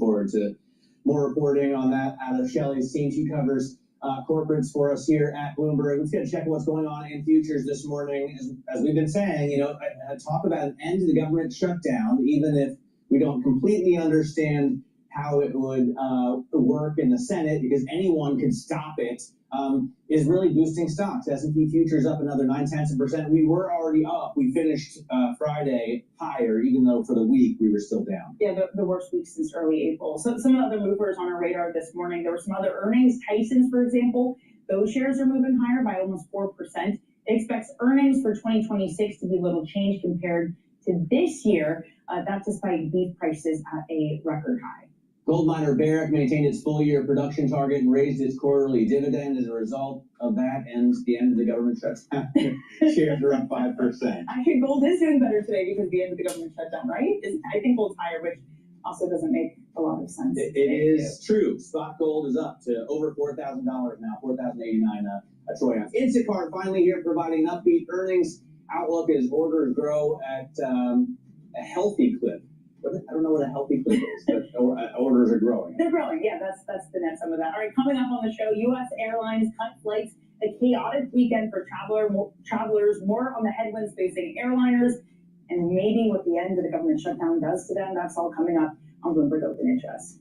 forward to more reporting on that out of Shelley's team. She covers corporates for us here at Bloomberg. Let's get a check of what's going on in futures this morning. As we've been saying, talk about an end to the government shutdown, even if we don't completely understand how it would work in the Senate, because anyone could stop it, is really boosting stocks. S&P futures up another 0.9%. We were already up. We finished Friday higher, even though for the week we were still down. Yeah, the worst week since early April. So some of the other movers on our radar this morning, there were some other earnings. Tyson's, for example, those shares are moving higher by almost 4%. It expects earnings for 2026 to be little change compared to this year. That's despite beef prices at a record high. Gold miner Barrick maintained its full-year production target and raised its quarterly dividend. As a result of that, ends the end of the government shutdown. Shares are up 5%. Actually, gold is doing better today because of the end of the government shutdown, right? I think gold's higher, which also doesn't make a lot of sense. It is true. Spot gold is up to over $4,000 now, $4,089 a troy ounce. Instacart finally here providing an upbeat earnings outlook as orders grow at a healthy clip. I don't know what a healthy clip is, but orders are growing. They're growing, yeah, that's the net sum of that. All right, coming up on the show, U.S. airlines cut flights, a chaotic weekend for travelers, more on the headwinds facing airliners, and maybe what the end of the government shutdown does to them. That's all coming up on Bloomberg Open Interest.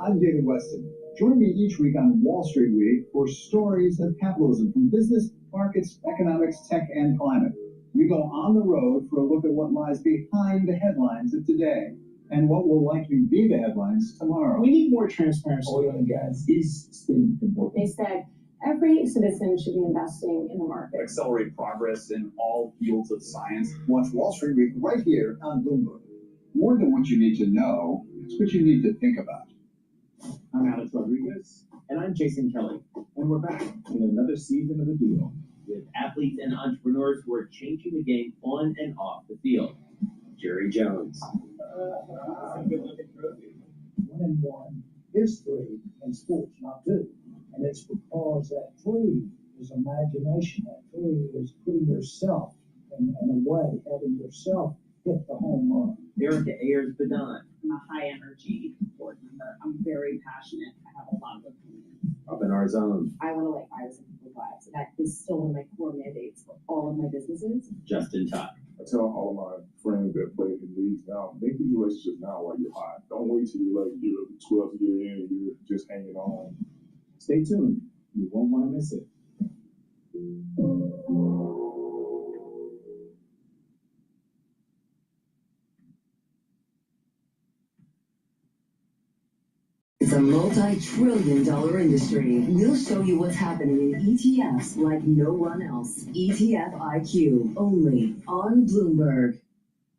I'm David Weston. Join me each week on Wall Street Week for stories of capitalism from business, markets, economics, tech, and climate. We go on the road for a look at what lies behind the headlines of today and what will likely be the headlines tomorrow. We need more transparency. Oil and gas is still important. They said every citizen should be investing in the market. Accelerate progress in all fields of science. Watch Wall Street Week right here on Bloomberg. More than what you need to know, it's what you need to think about. I'm Alex Rodriguez. And I'm Jason Kelly. And we're back in another season of The Deal, with athletes and entrepreneurs who are changing the game on and off the field. Jerry Jones. 1-1 is 3 in sports, not 2. And it's because that 3 is imagination. That 3 is putting yourself in a way, having yourself hit the home run. Erica Ayers-Badon. I'm a high energy board member. I'm very passionate. I have a lot of opinions. Up in our zone. I want to light fires in people's lives. That is still one of my core mandates for all of my businesses. Justin Tuck. I tell all of my friends that play in leagues now, make these relationships now while you're hot. Don't wait till you're like your 12th year in and you're just hanging on. Stay tuned. You won't want to miss it. It's a multi-trillion-dollar industry. We'll show you what's happening in ETFs like no one else. ETF IQ, only on Bloomberg.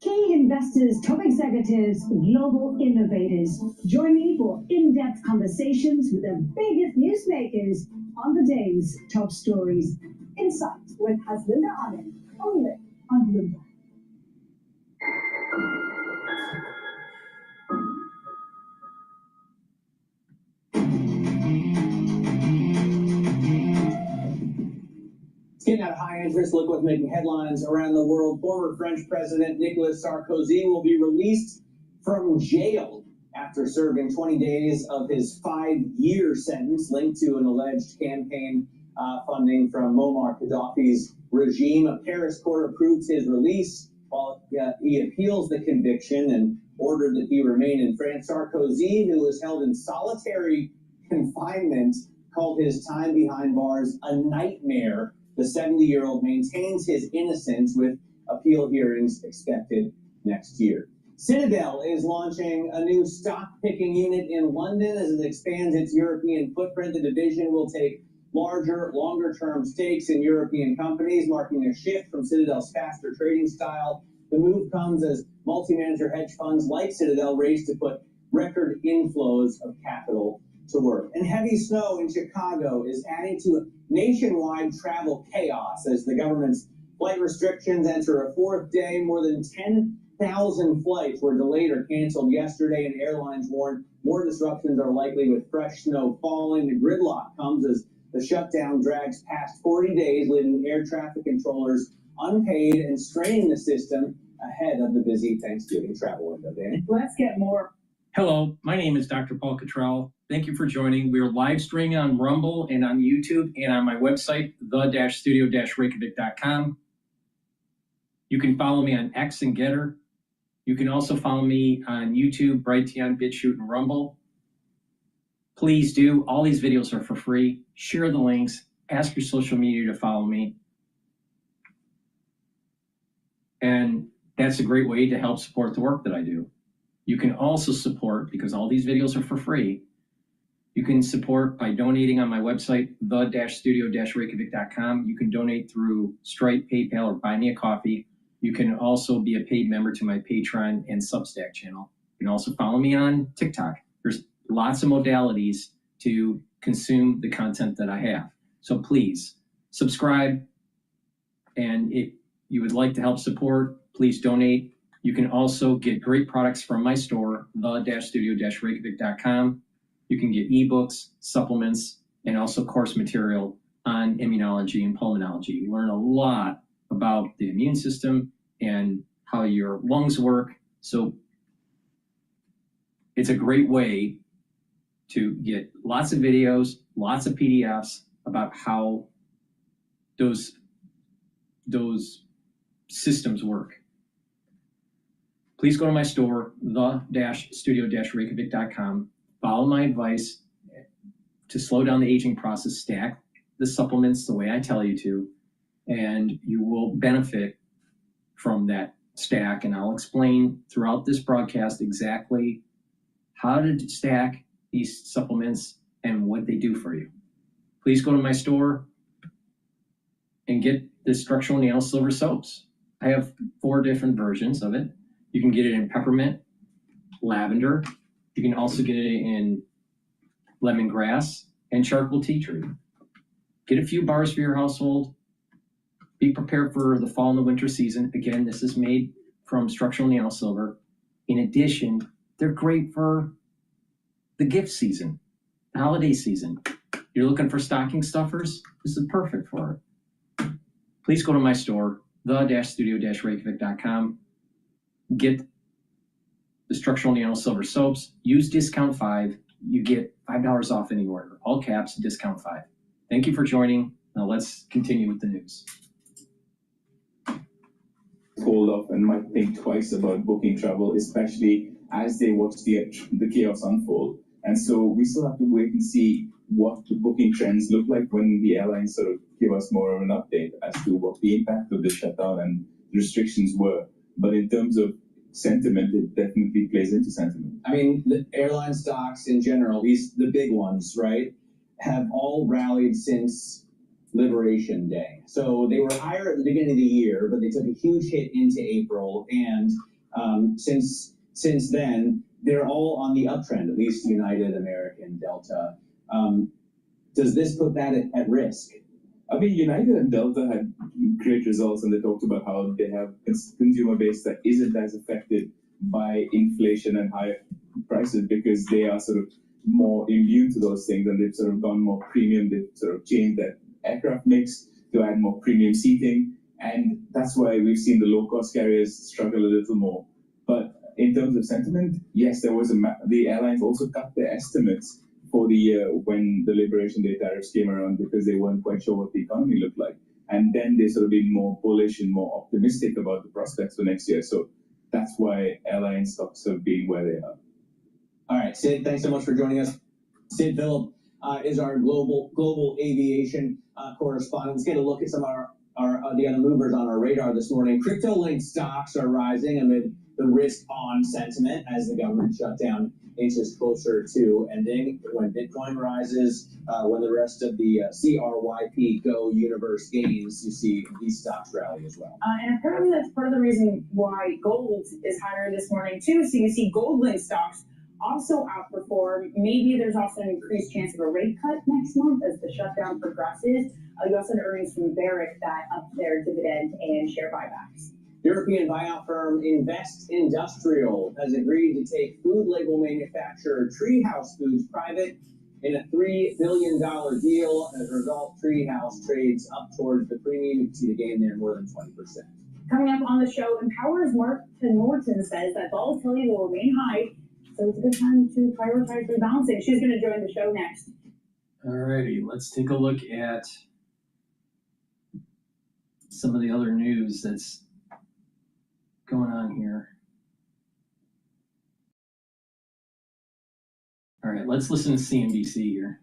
Key investors, top executives, global innovators. Join me for in-depth conversations with the biggest newsmakers on the day's top stories. Insights with Haslinda Aden, only on Bloomberg. Getting out of high interest, look what's making headlines around the world. Former French President Nicolas Sarkozy will be released from jail after serving 20 days of his 5-year sentence linked to an alleged campaign funding from Muammar Gaddafi's regime. A Paris court approved his release while he appeals the conviction and ordered that he remain in France. Sarkozy, who was held in solitary confinement, called his time behind bars a nightmare. The 70-year-old maintains his innocence with appeal hearings expected next year. Citadel is launching a new stock picking unit in London as it expands its European footprint. The division will take larger, longer-term stakes in European companies, marking a shift from Citadel's faster trading style. The move comes as multi-manager hedge funds like Citadel race to put record inflows of capital to work. And heavy snow in Chicago is adding to nationwide travel chaos as the government's flight restrictions enter a fourth day. More than 10,000 flights were delayed or canceled yesterday, and airlines warn more disruptions are likely with fresh snow falling. The gridlock comes as the shutdown drags past 40 days, leaving air traffic controllers unpaid and straining the system ahead of the busy Thanksgiving travel window. Danny? Let's get more. Hello, my name is DrPaulCottrell. Thank you for joining. We are live streaming on Rumble and on YouTube and on my website, the-studio-reykjavik.com. You can follow me on X and GETTR. You can also follow me on YouTube, Brighteon, Bitchute, and Rumble. Please do. All these videos are for free. Share the links. Ask your social media to follow me. And that's a great way to help support the work that I do. You can also support, because all these videos are for free, you can support by donating on my website, the-studio-reykjavik.com. You can donate through Stripe, PayPal, or Buy Me a Coffee. You can also be a paid member to my Patreon and Substack channel. You can also follow me on TikTok. There's lots of modalities to consume the content that I have. So please subscribe. And if you would like to help support, please donate. You can also get great products from my store, the-studio-reykjavik.com. You can get ebooks, supplements, and also course material on immunology and pulmonology. You learn a lot about the immune system and how your lungs work. So it's a great way to get lots of videos, lots of PDFs about how those systems work. Please go to my store, the-studio-reykjavik.com. Follow my advice to slow down the aging process, stack the supplements the way I tell you to, and you will benefit from that stack. And I'll explain throughout this broadcast exactly how to stack these supplements and what they do for you. Please go to my store and get the structural nail silver soaps. I have 4 different versions of it. You can get it in peppermint, lavender. You can also get it in lemongrass and charcoal tea tree. Get a few bars for your household. Be prepared for the fall and the winter season. Again, this is made from structural nail silver. In addition, they're great for the gift season, the holiday season. You're looking for stocking stuffers? This is perfect for it. Please go to my store, the-studio-reykjavik.com. Get the structural nail silver soaps. Use discount 5. You get $5 off any order. All caps, discount 5. Thank you for joining. Now let's continue with the news. Hold up and might think twice about booking travel, especially as they watch the chaos unfold. And so we still have to wait and see what the booking trends look like when the airlines sort of give us more of an update as to what the impact of the shutdown and restrictions were. But in terms of sentiment, it definitely plays into sentiment. I mean, the airline stocks in general, the big ones, right, have all rallied since Liberation Day. So they were higher at the beginning of the year, but they took a huge hit into April. And since then, they're all on the uptrend, at least United, American, Delta. Does this put that at risk? I mean, United and Delta had great results, and they talked about how they have a consumer base that isn't as affected by inflation and higher prices because they are sort of more immune to those things, and they've sort of gone more premium. They've sort of changed their aircraft mix to add more premium seating, and that's why we've seen the low-cost carriers struggle a little more. But in terms of sentiment, yes, there was the airlines also cut their estimates for the year when the Liberation Day tariffs came around because they weren't quite sure what the economy looked like. And then they sort of been more bullish and more optimistic about the prospects for next year. So that's why airline stocks have been where they are. All right, Sid, thanks so much for joining us. Sid Phillip is our global aviation correspondent. Let's get a look at some of the other movers on our radar this morning. Crypto-linked stocks are rising amid the risk-on sentiment as the government shutdown inches closer to ending. When Bitcoin rises, when the rest of the CRYP Go universe gains, you see these stocks rally as well. And apparently that's part of the reason why gold is higher this morning too. So you see gold-linked stocks also outperform. Maybe there's also an increased chance of a rate cut next month as the shutdown progresses. You also had earnings from Barrick that upped their dividend and share buybacks. European buyout firm Invest Industrial has agreed to take food label manufacturer Treehouse Foods private in a $3 billion deal. As a result, Treehouse trades up towards the premium. You can see the gain there more than 20%. Coming up on the show, Empower's Mark Norton says that volatility will remain high, so it's a good time to prioritize rebalancing. She's going to join the show next. Alrighty, let's take a look at some of the other news that's going on here. All right, let's listen to CNBC here.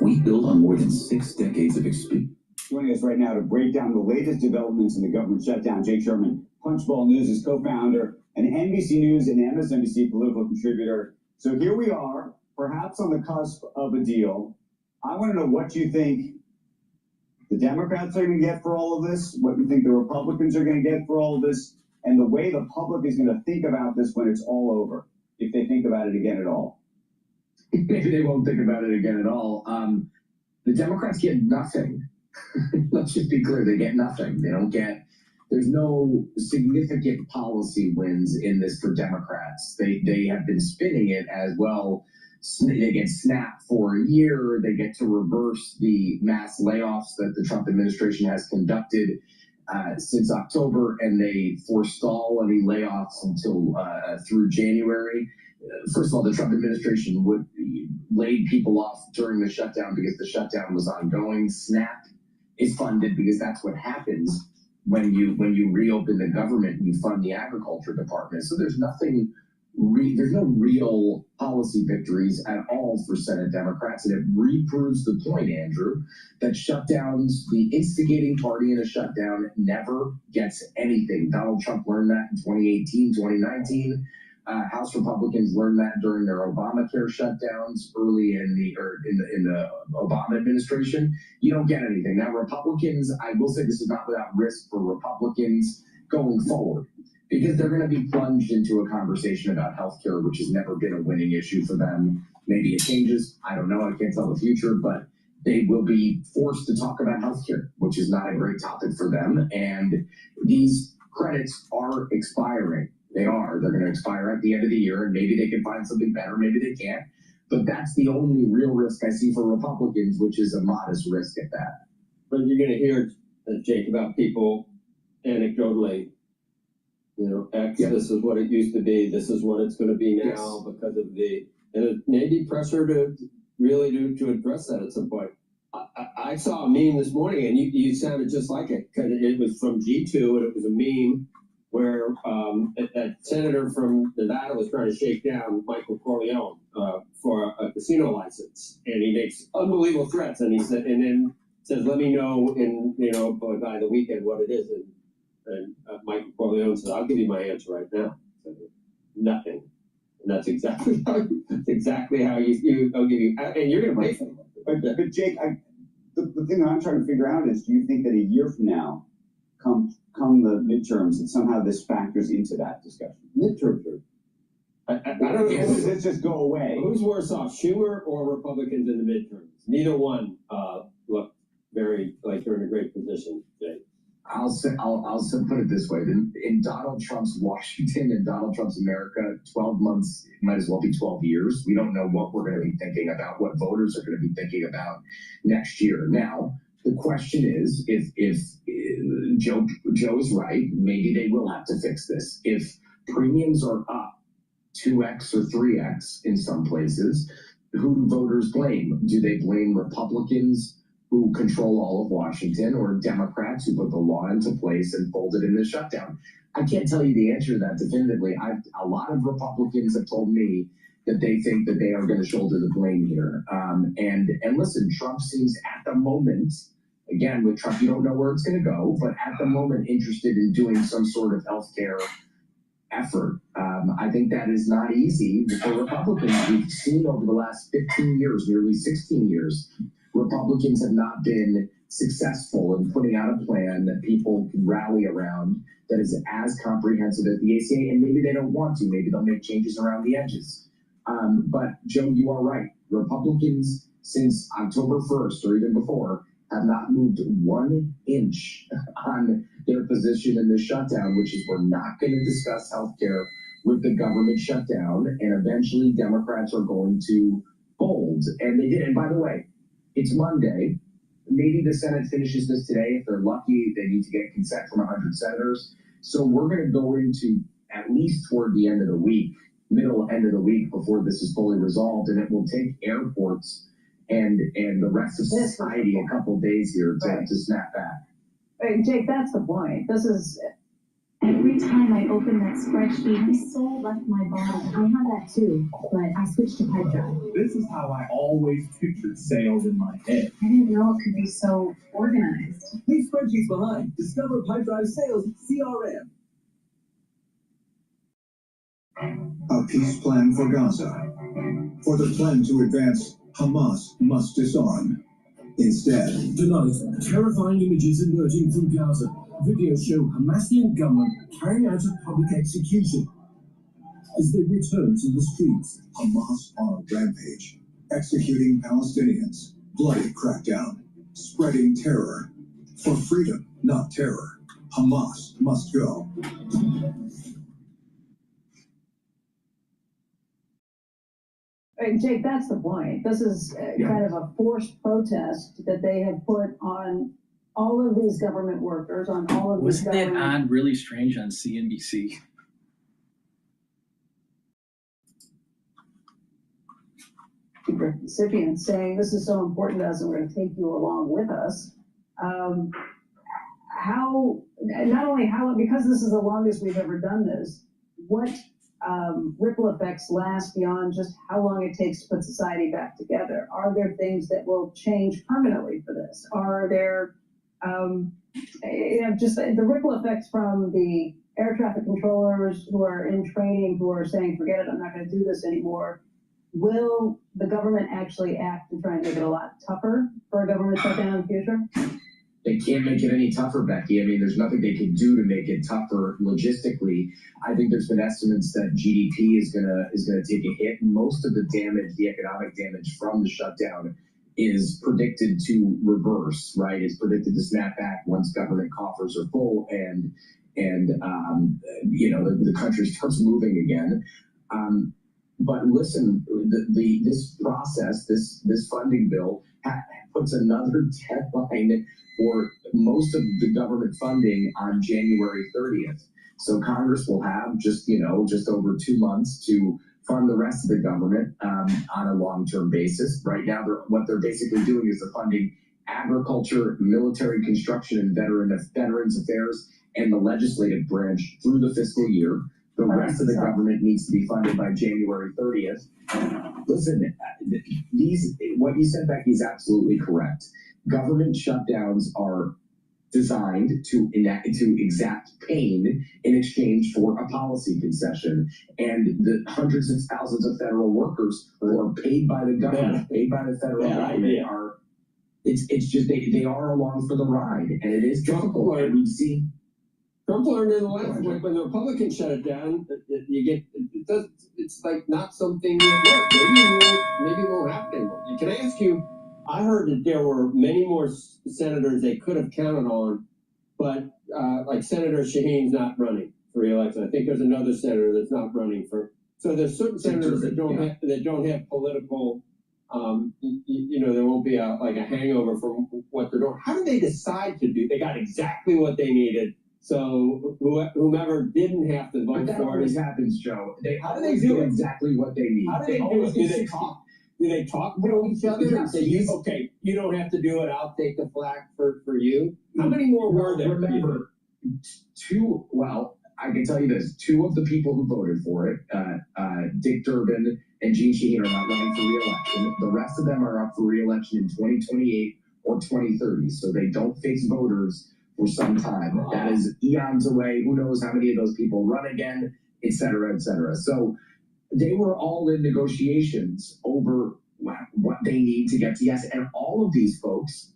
We build on more than 6 decades of experience. Joining us right now to break down the latest developments in the government shutdown, Jake Sherman, Punchbowl News' co-founder, and NBC News and MSNBC political contributor. So here we are, perhaps on the cusp of a deal. I want to know what you think the Democrats are going to get for all of this, what you think the Republicans are going to get for all of this, and the way the public is going to think about this when it's all over, if they think about it again at all. Maybe they won't think about it again at all. The Democrats get nothing. Let's just be clear, they get nothing. They don't get, there's no significant policy wins in this for Democrats. They have been spinning it as, well, they get snapped for a year, they get to reverse the mass layoffs that the Trump administration has conducted since October, and they forestall any layoffs until through January. First of all, the Trump administration laid people off during the shutdown because the shutdown was ongoing. SNAP is funded because that's what happens when you reopen the government. You fund the agriculture department. So there's nothing. There's no real policy victories at all for Senate Democrats, and it reproves the point, Andrew, that shutdowns, the instigating party in a shutdown never gets anything. Donald Trump learned that in 2018, 2019. House Republicans learned that during their Obamacare shutdowns early in the Obama administration. You don't get anything. Now, Republicans, I will say this is not without risk for Republicans going forward, because they're going to be plunged into a conversation about healthcare, which has never been a winning issue for them. Maybe it changes. I don't know. I can't tell the future, but they will be forced to talk about healthcare, which is not a great topic for them. And these credits are expiring. They are. They're going to expire at the end of the year, and maybe they can find something better. Maybe they can't. But that's the only real risk I see for Republicans, which is a modest risk at that. But you're going to hear, Jake, about people anecdotally, X, this is what it used to be, this is what it's going to be now because of and it may be pressure to really to address that at some point. I saw a meme this morning, and you sounded just like it, because it was from G2, and it was a meme where that senator from Nevada was trying to shake down Michael Corleone for a casino license, and he makes unbelievable threats, and then says, "Let me know by the weekend what it is." And Michael Corleone says, "I'll give you my answer right now." So, nothing, and that's exactly how I'll give you, and you're going to pay for it. But Jake, the thing that I'm trying to figure out is, do you think that a year from now, come the midterms, and somehow this factors into that discussion? Midterms I don't know. Does this just go away? Who's worse off, Schumer or Republicans in the midterms? Neither one look very like they're in a great position today. I'll put it this way: in Donald Trump's Washington and Donald Trump's America, 12 months might as well be 12 years. We don't know what we're going to be thinking about, what voters are going to be thinking about next year. Now, the question is, if Joe's right, maybe they will have to fix this. If premiums are up 2x or 3x in some places, who do voters blame? Do they blame Republicans who control all of Washington, or Democrats who put the law into place and folded in the shutdown? I can't tell you the answer to that definitively. A lot of Republicans have told me that they think that they are going to shoulder the blame here. And listen, Trump seems at the moment, again, with Trump, you don't know where it's going to go, but at the moment interested in doing some sort of healthcare effort. I think that is not easy for Republicans. We've seen over the last 15 years, nearly 16 years, Republicans have not been successful in putting out a plan that people can rally around that is as comprehensive as the ACA, and maybe they don't want to. Maybe they'll make changes around the edges. But Joe, you are right. Republicans, since October 1st or even before, have not moved 1 inch on their position in the shutdown, which is we're not going to discuss healthcare with the government shutdown, and eventually Democrats are going to fold. And they did. And by the way, it's Monday. Maybe the Senate finishes this today. If they're lucky, they need to get consent from 100 senators. So we're going to go into at least toward the end of the week, middle end of the week, before this is fully resolved. And it will take airports and the rest of society a couple of days here to snap back. Hey, Jake, that's the point. This is Every time I open that spreadsheet, my soul left my body. I have that too, but I switched to pipe drive. This is how I always pictured sales in my head. I didn't know it could be so organized. Leave spreadsheets behind. Discover Pipe Drive Sales CRM. A peace plan for Gaza. For the plan to advance, Hamas must disarm. Instead, Tonight, terrifying images emerging from Gaza. Videos show Hamas-linked gunmen carrying out a public execution as they return to the streets. Hamas on a rampage, executing Palestinians, bloody crackdown, spreading terror. For freedom, not terror, Hamas must go. Hey, Jake, that's the point. This is kind of a forced protest that they have put on all of these government workers, on all of these Wasn't that odd, really strange on CNBC? Recipients saying this is so important to us and we're going to take you along with us. Because this is the longest we've ever done this, what ripple effects last beyond just how long it takes to put society back together? Are there things that will change permanently for this? Are there just the ripple effects from the air traffic controllers who are in training, who are saying, forget it, I'm not going to do this anymore? Will the government actually act to try and make it a lot tougher for a government shutdown in the future? They can't make it any tougher, Becky. I mean, there's nothing they can do to make it tougher logistically. I think there's been estimates that GDP is gonna take a hit. Most of the damage, the economic damage from the shutdown, is predicted to reverse, right? It's predicted to snap back once government coffers are full and the country starts moving again. But listen, this process, this funding bill puts another deadline for most of the government funding on January 30th. So Congress will have just over 2 months to fund the rest of the government on a long-term basis. Right now, what they're basically doing is they're funding agriculture, military construction, and veterans affairs, and the legislative branch through the fiscal year. The rest of the government needs to be funded by January 30th. Listen, what you said, Becky, is absolutely correct. Government shutdowns are designed to exact pain in exchange for a policy concession. And the hundreds of thousands of federal workers who are paid by the government, paid by the federal government, it's just they are along for the ride, and it is difficult. And we've seen. Trump learned in the last when the Republicans shut it down, it's like not something that works. Maybe it won't happen anymore. Can I ask you? I heard that there were many more senators they could have counted on, but like Senator Shaheen's not running for re-election. I think there's another senator that's not running for. So there's certain senators that don't have political. There won't be a hangover from what they're doing. How do they decide to do? They got exactly what they needed. So whomever didn't have to vote for it. That always happens, Joe. How do they do exactly what they need? How do they do it? Do they talk? Do they talk to each other and say, okay, you don't have to do it, I'll take the flak for you? How many more were there? Remember, I can tell you this: two of the people who voted for it, Dick Durbin and Gene Shaheen, are not running for re-election. The rest of them are up for re-election in 2028 or 2030, so they don't face voters for some time. That is eons away. Who knows how many of those people run again, et cetera, et cetera. So they were all in negotiations over what they need to get to yes. And all of these folks,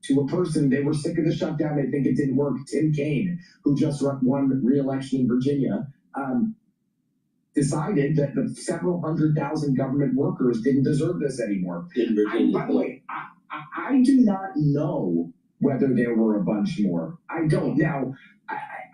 to a person, they were sick of the shutdown. They think it didn't work. Tim Kaine, who just won re-election in Virginia, decided that the several 100,000 government workers didn't deserve this anymore. In Virginia. By the way, I do not know whether there were a bunch more. I don't. Now,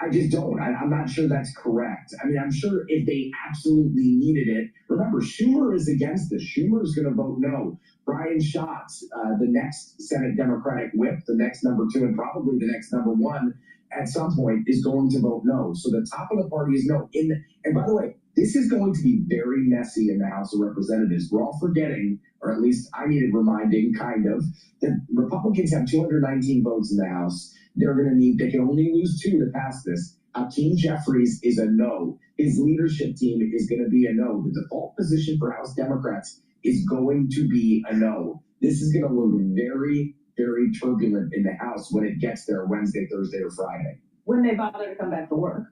I just don't. I'm not sure that's correct. I mean, I'm sure if they absolutely needed it. Remember, Schumer is against this. Schumer is going to vote no. Brian Schatz, the next Senate Democratic whip, the next number 2, and probably the next number 1 at some point, is going to vote no. So the top of the party is no. And by the way, this is going to be very messy in the House of Representatives. We're all forgetting, or at least I needed reminding, kind of, that Republicans have 219 votes in the House. They can only lose 2 to pass this. Hakeem Jeffries is a no. His leadership team is going to be a no. The default position for House Democrats is going to be a no. This is going to look very, very turbulent in the House when it gets there Wednesday, Thursday, or Friday. When they bother to come back to work.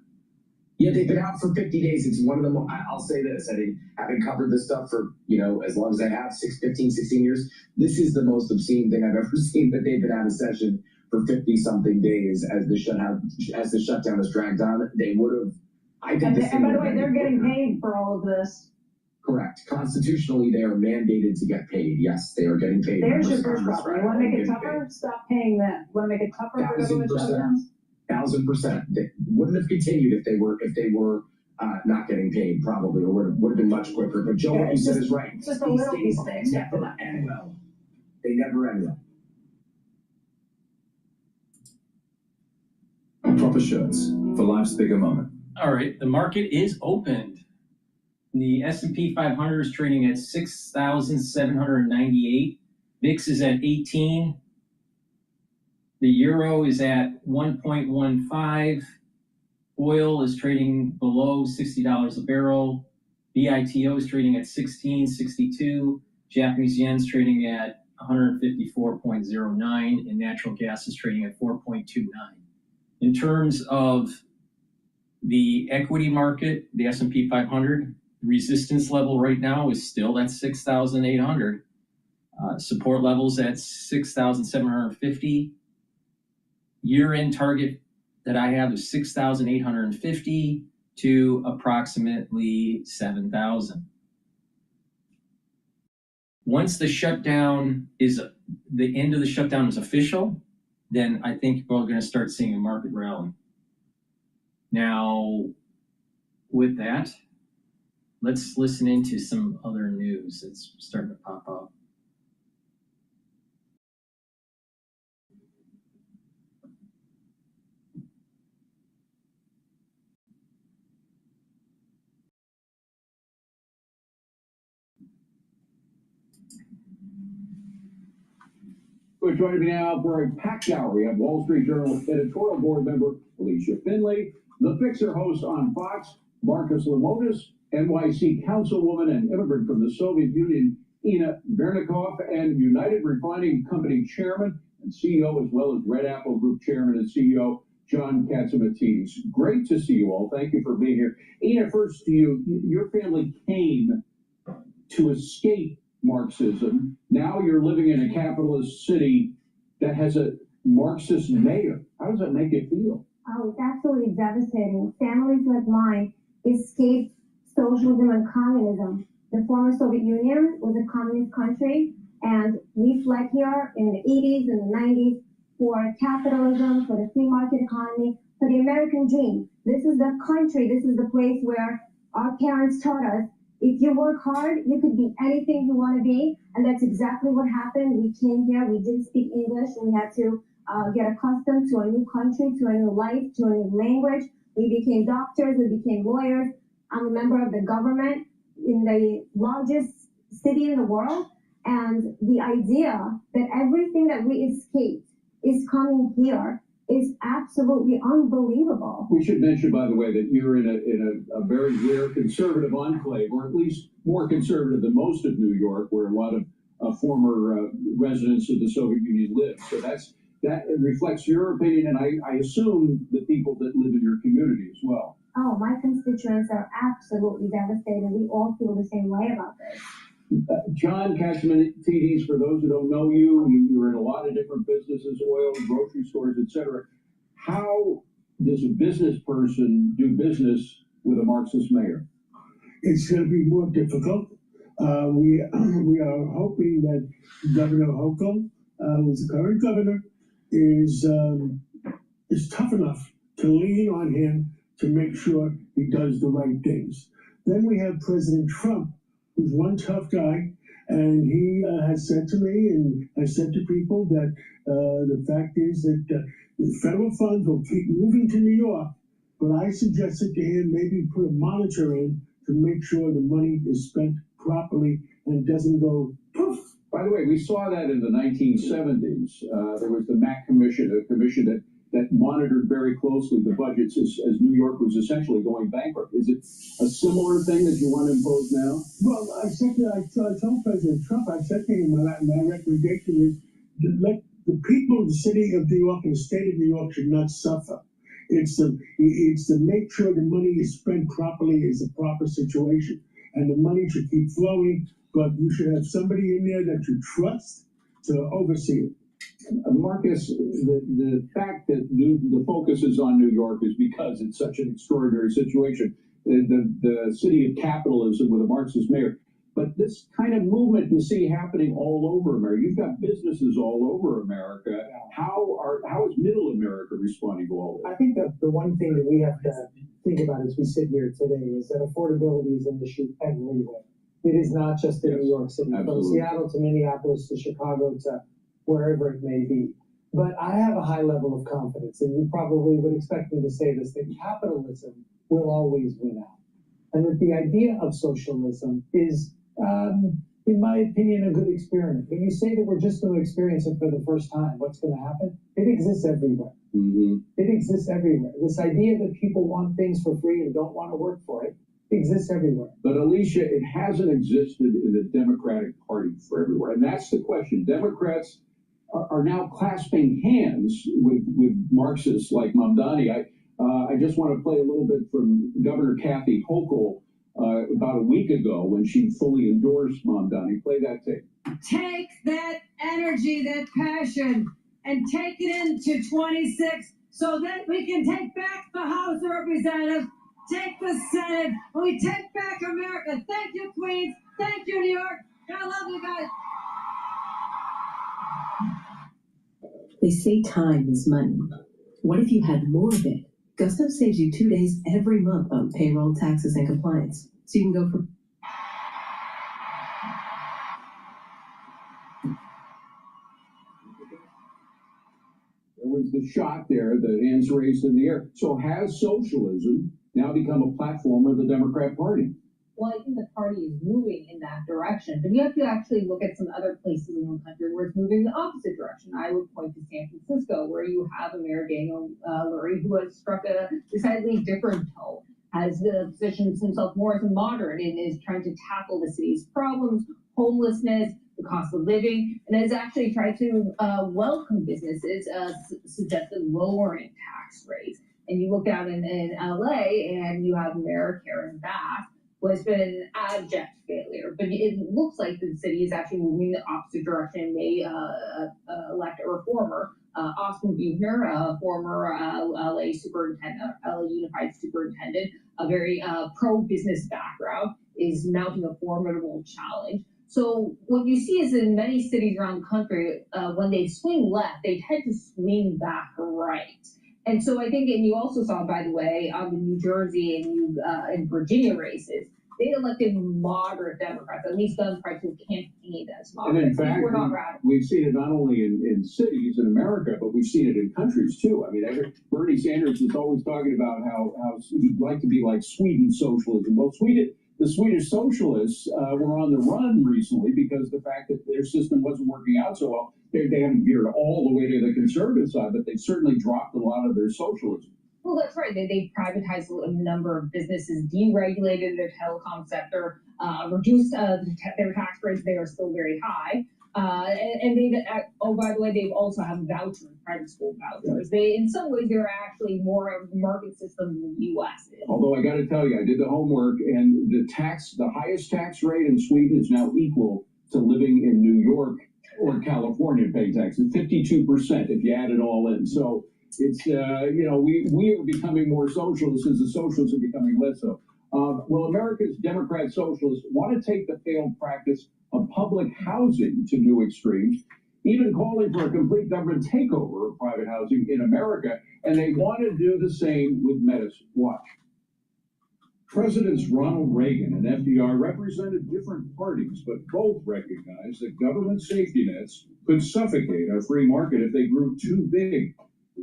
Yeah, they've been out for 50 days. It's one of them. I'll say this, having covered this stuff for, as long as I have, 15, 16 years, this is the most obscene thing I've ever seen, that they've been out of session for 50-something days as the shutdown is dragged on. They would have, I think. And by the way, they're getting paid for all of this. Correct. Constitutionally, they are mandated to get paid. Yes, they are getting paid. There's your first problem. You want to make it tougher? Stop paying them. Want to make it tougher for government shutdowns? 1,000%. They wouldn't have continued if they were not getting paid, probably, or would have been much quicker. But Joe, what you said is right. It's just a little piece of things. Never end well. They never end well. Proper shirts for life's bigger moment. All right, the market is opened. The S&P 500 is trading at 6,798. VIX is at 18. The euro is at 1.15. Oil is trading below $60 a barrel. BITO is trading at 16.62. Japanese yen is trading at 154.09, and natural gas is trading at 4.29. In terms of the equity market, the S&P 500, the resistance level right now is still at 6,800. Support levels at 6,750. Year-end target that I have is 6,850 to approximately 7,000. Once the end of the shutdown is official, then I think we're going to start seeing a market rally. Now, with that, let's listen into some other news that's starting to pop up. Well, joining me now for a packed hour, we have Wall Street Journal editorial board member Alicia Finley, The Fixer host on Fox, Marcus Lemonis, NYC councilwoman and immigrant from the Soviet Union, Ina Vernikov, and United Refining Company chairman and CEO, as well as Red Apple Group chairman and CEO, John Katsimatidis. Great to see you all. Thank you for being here. Ina, first to you. Your family came to escape Marxism. Now you're living in a capitalist city that has a Marxist mayor. How does that make you feel? Oh, it's absolutely devastating. Families like mine escaped socialism and communism. The former Soviet Union was a communist country, and we fled here in the 80s and the 90s for capitalism, for the free market economy, for the American dream. This is the country, this is the place where our parents taught us, if you work hard, you could be anything you want to be, and that's exactly what happened. We came here, we didn't speak English, and we had to get accustomed to a new country, to a new life, to a new language. We became doctors, we became lawyers. I'm a member of the government in the largest city in the world, and the idea that everything that we escaped is coming here is absolutely unbelievable. We should mention, by the way, that you're in a very rare conservative enclave, or at least more conservative than most of New York, where a lot of former residents of the Soviet Union live. So that reflects your opinion, and I assume the people that live in your community as well. Oh, my constituents are absolutely devastated. We all feel the same way about this. John Catsimatidis, for those who don't know you, you're in a lot of different businesses, oil, grocery stores, etc. How does a business person do business with a Marxist mayor? It's going to be more difficult. We are hoping that Governor Hochul, who's the current governor, is tough enough to lean on him to make sure he does the right things. Then we have President Trump, who's one tough guy, and he has said to me and has said to people that the fact is that the federal funds will keep moving to New York, but I suggested to him maybe put a monitor in to make sure the money is spent properly and doesn't go poof. By the way, we saw that in the 1970s. There was the Mack Commission, a commission that monitored very closely the budgets as New York was essentially going bankrupt. Is it a similar thing that you want to impose now? Well, I told President Trump, I said to him, my recommendation is to let the people of the city of New York and the state of New York should not suffer. It's to make sure the money is spent properly is a proper situation. And the money should keep flowing, but you should have somebody in there that you trust to oversee it. Marcus, the fact that the focus is on New York is because it's such an extraordinary situation. The city of capitalism with a Marxist mayor. But this kind of movement you see happening all over America. You've got businesses all over America. How is Middle America responding to all this? I think that the one thing that we have to think about as we sit here today is that affordability is an issue everywhere. It is not just in New York City, absolutely. From Seattle to Minneapolis to Chicago to wherever it may be. But I have a high level of confidence, and you probably would expect me to say this, that capitalism will always win out. And that the idea of socialism is, in my opinion, a good experiment. When you say that we're just going to experience it for the first time, what's going to happen? It exists everywhere. Mm-hmm. It exists everywhere. This idea that people want things for free and don't want to work for it exists everywhere. But Alicia, it hasn't existed in the Democratic Party for everywhere. And that's the question. Democrats are now clasping hands with Marxists like Mamdani. I just want to play a little bit from Governor Kathy Hochul about a week ago when she fully endorsed Mamdani. Play that tape. Take that energy, that passion, and take it into 26 so that we can take back the House of Representatives, take the Senate, and we take back America. Thank you, Queens. Thank you, New York. I love you guys. They say time is money. What if you had more of it? Gusto saves you 2 days every month on payroll, taxes, and compliance. So you can go from There was the shot there, the hands raised in the air. So has socialism now become a platform of the Democrat Party? Well, I think the party is moving in that direction, but you have to actually look at some other places in the country where it's moving in the opposite direction. I would point to San Francisco, where you have Mayor Daniel Lurie, who has struck a decidedly different tone, has positioned himself more as a moderate and is trying to tackle the city's problems, homelessness, the cost of living, and has actually tried to welcome businesses, suggested lowering tax rates. And you look out in LA and you have Mayor Karen Bass, who has been an abject failure. But it looks like the city is actually moving in the opposite direction and may elect a reformer. Austin Buechner, former LA superintendent, LA Unified superintendent, a very pro-business background, is mounting a formidable challenge. So what you see is in many cities around the country, when they swing left, they tend to swing back right. And so I think, and you also saw, by the way, on the New Jersey and Virginia races, they elected moderate Democrats, at least gun prices campaigned as moderate. And in fact, we've seen it not only in cities in America, but we've seen it in countries too. I mean, Bernie Sanders is always talking about how he'd like to be like Sweden socialism. Well, the Swedish socialists were on the run recently because the fact that their system wasn't working out so well. They haven't veered all the way to the conservative side, but they've certainly dropped a lot of their socialism. Well, that's right. They privatized a number of businesses, deregulated their telecom sector, reduced their tax rates. They are still very high. And they, oh, by the way, they've also have vouchers, private school vouchers. They, in some ways, they're actually more of a market system than the U.S. is. Although I got to tell you, I did the homework, and the highest tax rate in Sweden is now equal to living in New York or California paying taxes, 52% if you add it all in. So it's, we are becoming more socialist as the socialists are becoming less so. Well, America's Democrat socialists want to take the failed practice of public housing to new extremes, even calling for a complete government takeover of private housing in America, and they want to do the same with medicine. Watch. Presidents Ronald Reagan and FDR represented different parties, but both recognized that government safety nets could suffocate our free market if they grew too big.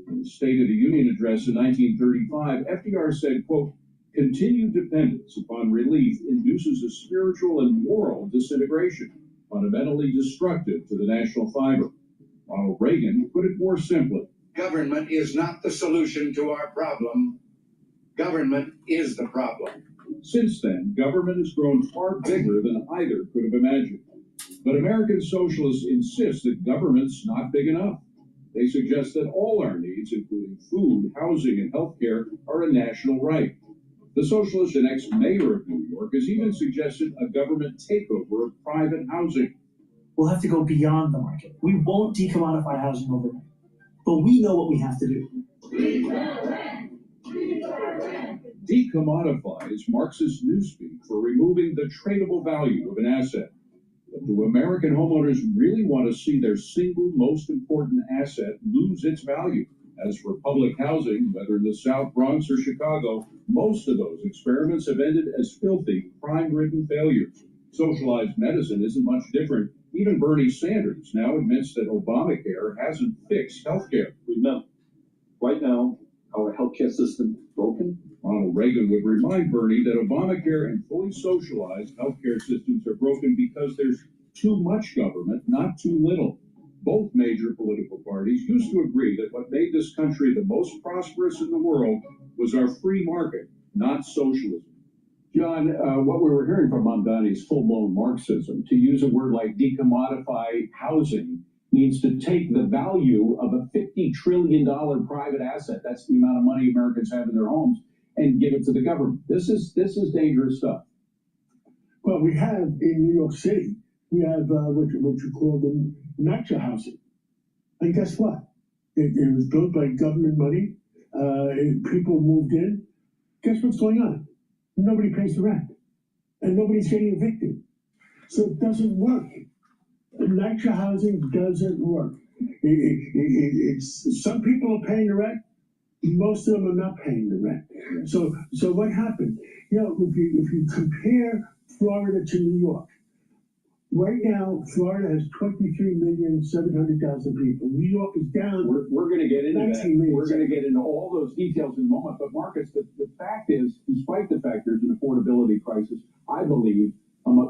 In the State of the Union address in 1935, FDR said, quote, "Continued dependence upon relief induces a spiritual and moral disintegration, fundamentally destructive to the national fiber." Ronald Reagan put it more simply. Government is not the solution to our problem. Government is the problem. Since then, government has grown far bigger than either could have imagined. But American socialists insist that government's not big enough. They suggest that all our needs, including food, housing, and healthcare, are a national right. The socialist and ex-mayor of New York has even suggested a government takeover of private housing. We'll have to go beyond the market. We won't decommodify housing overnight, but we know what we have to do. Decommodify is Marxist newspeak for removing the tradable value of an asset. But do American homeowners really want to see their single most important asset lose its value? As for public housing, whether in the South Bronx or Chicago, most of those experiments have ended as filthy, crime-ridden failures. Socialized medicine isn't much different. Even Bernie Sanders now admits that Obamacare hasn't fixed healthcare. Remember, right now, our healthcare system is broken. Ronald Reagan would remind Bernie that Obamacare and fully socialized healthcare systems are broken because there's too much government, not too little. Both major political parties used to agree that what made this country the most prosperous in the world was our free market, not socialism. John, what we were hearing from Mamdani is full-blown Marxism. To use a word like decommodify housing means to take the value of a $50 trillion private asset, that's the amount of money Americans have in their homes, and give it to the government. This is dangerous stuff. Well, we have in New York City, we have what you call the NYCHA housing. And guess what? It was built by government money. People moved in. Guess what's going on? Nobody pays the rent. And nobody's getting evicted. So it doesn't work. NYCHA housing doesn't work. It's some people are paying the rent. Most of them are not paying the rent. So what happened? If you compare Florida to New York, right now Florida has 23,700,000 people. New York is down. We're going to get into that. Million. We're going to get into all those details in a moment. But Marcus, the fact is, despite the fact there's an affordability crisis, I believe,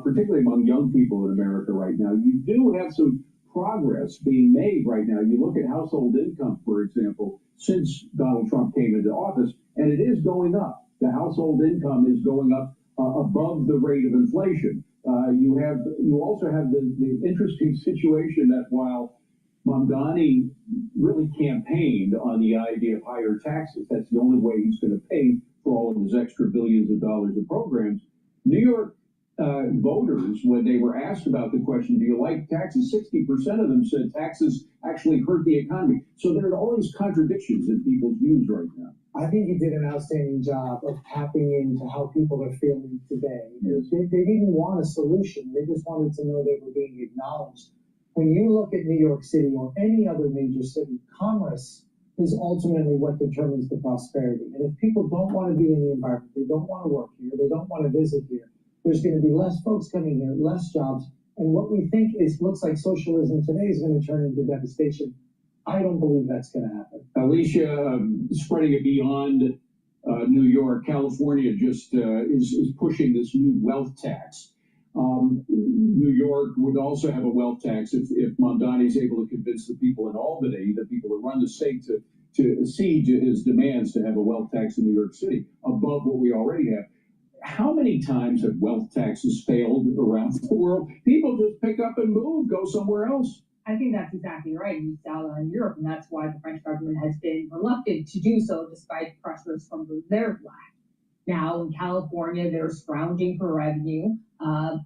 particularly among young people in America right now, you do have some progress being made right now. You look at household income, for example, since Donald Trump came into office, and it is going up. The household income is going up above the rate of inflation. You also have the interesting situation that while Mamdani really campaigned on the idea of higher taxes, that's the only way he's going to pay for all of his extra billions of dollars of programs. New York voters, when they were asked about the question, do you like taxes? 60% of them said taxes actually hurt the economy. So there are all these contradictions in people's views right now. I think you did an outstanding job of tapping into how people are feeling today. Yes. They didn't want a solution. They just wanted to know they were being acknowledged. When you look at New York City or any other major city, commerce is ultimately what determines the prosperity. And if people don't want to be in the environment, they don't want to work here, they don't want to visit here, there's going to be less folks coming here, less jobs. And what we think looks like socialism today is going to turn into devastation. I don't believe that's going to happen. Alicia, spreading it beyond New York, California just is pushing this new wealth tax. New York would also have a wealth tax if Mondani is able to convince the people in Albany, the people that run the state, to accede to his demands to have a wealth tax in New York City above what we already have. How many times have wealth taxes failed around the world? People just pick up and move, go somewhere else. I think that's exactly right. You saw that in Europe, and that's why the French government has been reluctant to do so despite pressures from their flag. Now, in California, they're scrounging for revenue,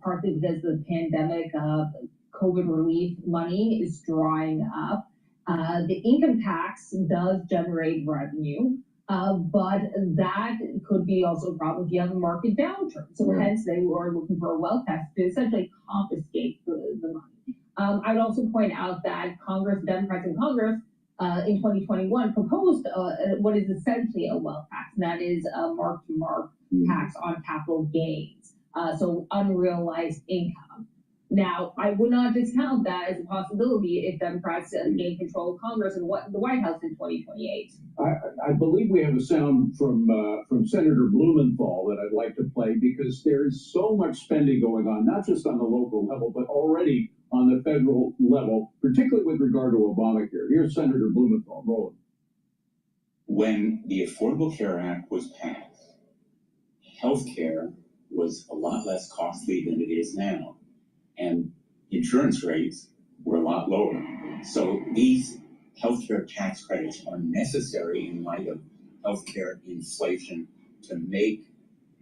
partly because the pandemic, COVID relief money is drying up. The income tax does generate revenue, but that could be also a problem if you have a market downturn. So hence, they were looking for a wealth tax to essentially confiscate the money. I would also point out that Democrats in Congress, in 2021 proposed what is essentially a wealth tax, and that is a mark-to-mark tax on capital gains, so unrealized income. Now, I would not discount that as a possibility if Democrats gain control of Congress and the White House in 2028. I believe we have a sound from Senator Blumenthal that I'd like to play, because there is so much spending going on, not just on the local level, but already on the federal level, particularly with regard to Obamacare. Here's Senator Blumenthal. Roll. When the Affordable Care Act was passed, health care was a lot less costly than it is now, and insurance rates were a lot lower. So these healthcare tax credits are necessary in light of healthcare inflation to make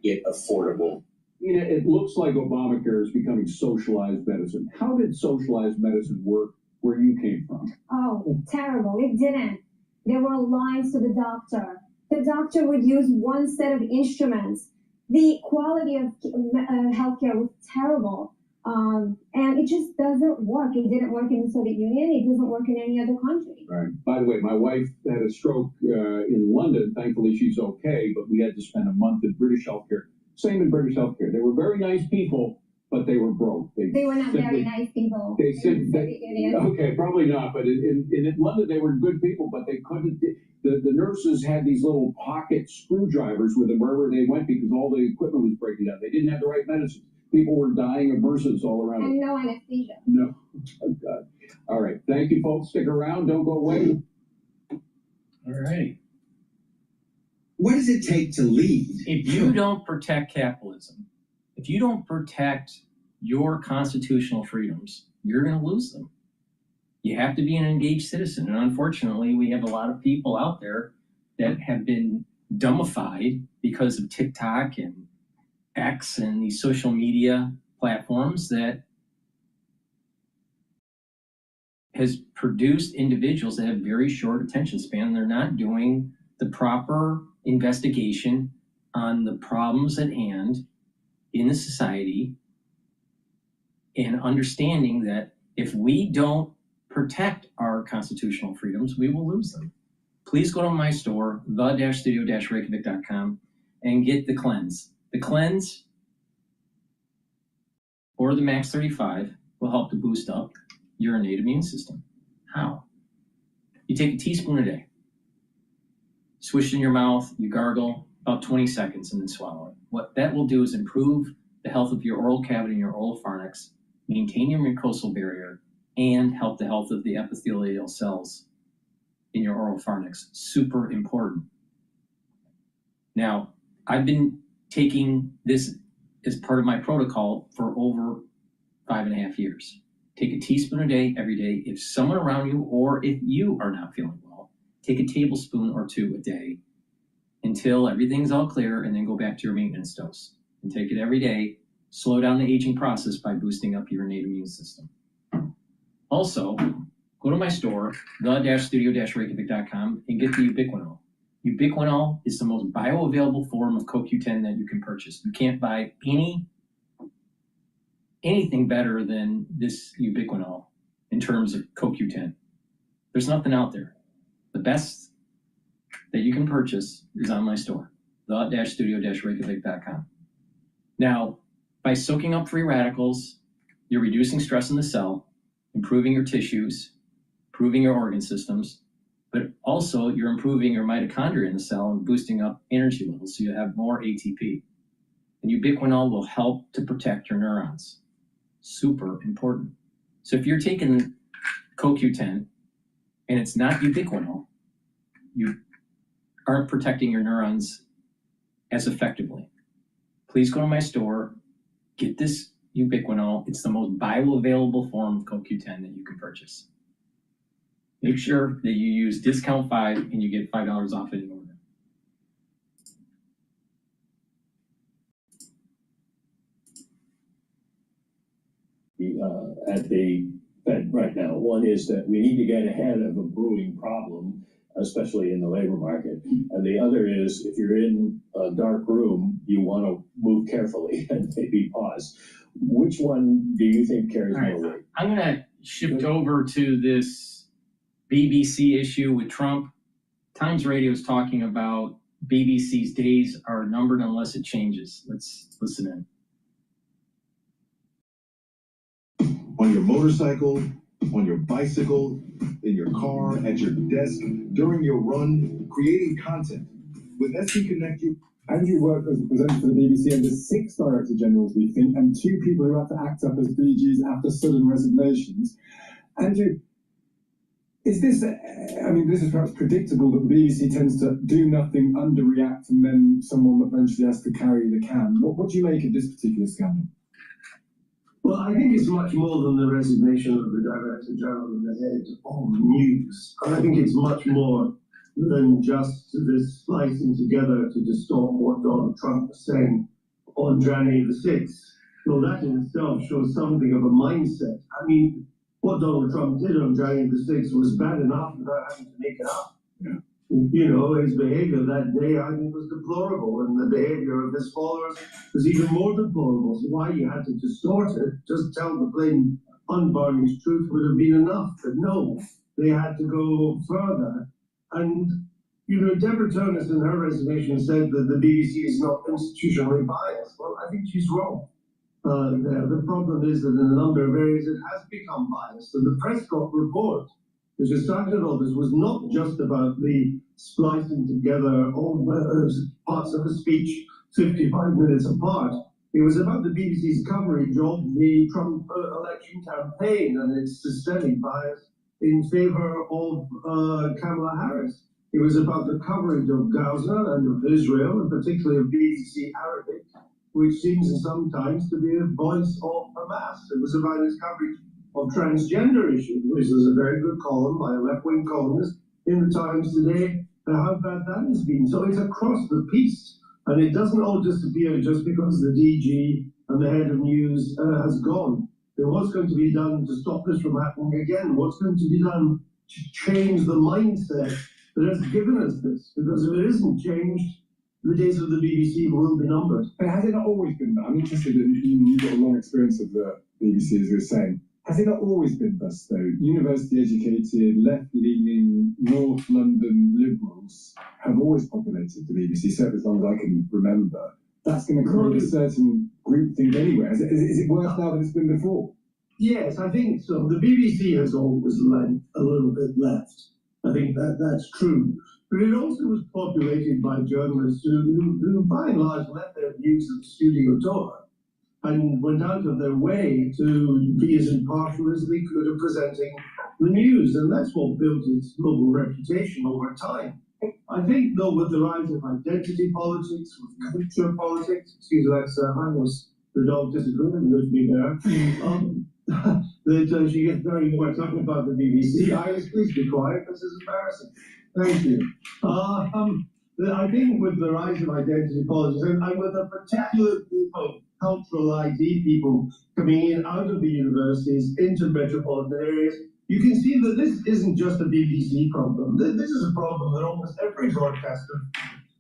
it affordable. You know, it looks like Obamacare is becoming socialized medicine. How did socialized medicine work where you came from? Oh, terrible. It didn't. There were lines to the doctor. The doctor would use one set of instruments. The quality of healthcare was terrible. And it just doesn't work. It didn't work in the Soviet Union. It doesn't work in any other country. Right. By the way, my wife had a stroke in London. Thankfully, she's okay, but we had to spend a month in British healthcare. Same in British healthcare. They were very nice people, but they were broke. They were not very nice people. They said, okay, probably not, but in London, they were good people, but they couldn't. The nurses had these little pocket screwdrivers with them wherever they went because all the equipment was breaking down. They didn't have the right medicine. People were dying of MRSAs all around. And no anesthesia. No. Oh, God. All right. Thank you, folks. Stick around. Don't go away. All right. What does it take to lead? If you don't protect capitalism, if you don't protect your constitutional freedoms, you're going to lose them. You have to be an engaged citizen. And unfortunately, we have a lot of people out there that have been dumbified because of TikTok and X and these social media platforms that has produced individuals that have very short attention span. They're not doing the proper investigation on the problems at hand in the society and understanding that if we don't protect our constitutional freedoms, we will lose them. Please go to my store, the-studio-reykjavik.com, and get the cleanse. The cleanse or the Max 35 will help to boost up your innate immune system. How? You take a teaspoon a day, swish it in your mouth, you gargle about 20 seconds and then swallow it. What that will do is improve the health of your oral cavity and your oropharynx, maintain your mucosal barrier, and help the health of the epithelial cells in your oropharynx. Super important. Now, I've been taking this as part of my protocol for over 5.5 years. Take a teaspoon a day, every day. If someone around you, or if you are not feeling well, take a tablespoon or 2 a day until everything's all clear, and then go back to your maintenance dose. And take it every day. Slow down the aging process by boosting up your innate immune system. Also, go to my store, the-studio-reykjavik.com, and get the ubiquinol. Ubiquinol is the most bioavailable form of CoQ10 that you can purchase. You can't buy anything better than this ubiquinol in terms of CoQ10. There's nothing out there. The best that you can purchase is on my store, the-studio-reykjavik.com. Now, by soaking up free radicals, you're reducing stress in the cell, improving your tissues, improving your organ systems, but also you're improving your mitochondria in the cell and boosting up energy levels so you have more ATP. And ubiquinol will help to protect your neurons. Super important. So if you're taking CoQ10 and it's not ubiquinol, you aren't protecting your neurons as effectively. Please go to my store, get this ubiquinol. It's the most bioavailable form of CoQ10 that you can purchase. Make sure that you use discount 5 and you get $5 off any order. At the Fed right now. One is that we need to get ahead of a brewing problem, especially in the labor market. And the other is, if you're in a dark room, you want to move carefully and maybe pause. Which one do you think carries more weight? I'm going to shift over to this BBC issue with Trump. Times Radio is talking about BBC's days are numbered unless it changes. Let's listen in. On your motorcycle, on your bicycle, in your car, at your desk, during your run, creating content. With SB Connect, Andrew worked as a presenter for the BBC under 6 Director Generals, we think, and 2 people who had to act up as DGs after sudden resignations. Andrew, is this, I mean, this is perhaps predictable that the BBC tends to do nothing, underreact, and then someone eventually has to carry the can. What do you make of this particular scandal? Well, I think it's much more than the resignation of the Director General and the head of news. I think it's much more than just this splicing together to distort what Donald Trump was saying on January the 6th. Well, that in itself shows something of a mindset. I mean, what Donald Trump did on January the 6th was bad enough without having to make it up. Yeah. You know, his behavior that day, I think, was deplorable, and the behavior of his followers was even more deplorable. So why you had to distort it, just tell the plain, unvarnished truth would have been enough. But no, they had to go further. And, you know, Deborah Turnus in her resignation said that the BBC is not institutionally biased. Well, I think she's wrong. The problem is that in a number of areas it has become biased. And the Prescott report, which has started all this, was not just about the splicing together of parts of a speech 55 minutes apart. It was about the BBC's coverage of the Trump election campaign and its systemic bias in favor of Kamala Harris. It was about the coverage of Gaza and of Israel, and particularly of BBC Arabic, which seems sometimes to be a voice of Hamas. It was about its coverage of transgender issues, which is a very good column by a left-wing columnist in the Times today, how bad that has been. So it's across the piece, and it doesn't all disappear just because the DG and the head of news has gone. Then what's going to be done to stop this from happening again? What's going to be done to change the mindset that has given us this? Because if it isn't changed, the days of the BBC will be numbered. But has it not always been that? I'm interested in, you've got a long experience of the BBC, as you were saying. Has it not always been thus, though? University-educated, left-leaning, North London liberals have always populated the BBC, certainly as long as I can remember. That's going to create a certain groupthink anyway. Is it worse now than it's been before? Yes, I think so. The BBC has always lent a little bit left. I think that's true. But it also was populated by journalists who by and large left their views at the studio door and went out of their way to be as impartial as they could at presenting the news. And that's what built its global reputation over time. I think, though, with the rise of identity politics, with culture politics, excuse me, that's the dog disagreeing with me there, that she gets very worked up about the BBC. Iris, please be quiet, this is embarrassing. Thank you. I think with the rise of identity politics, and with a particular group of cultural ID people coming in out of the universities into metropolitan areas, you can see that this isn't just a BBC problem. This is a problem that almost every broadcaster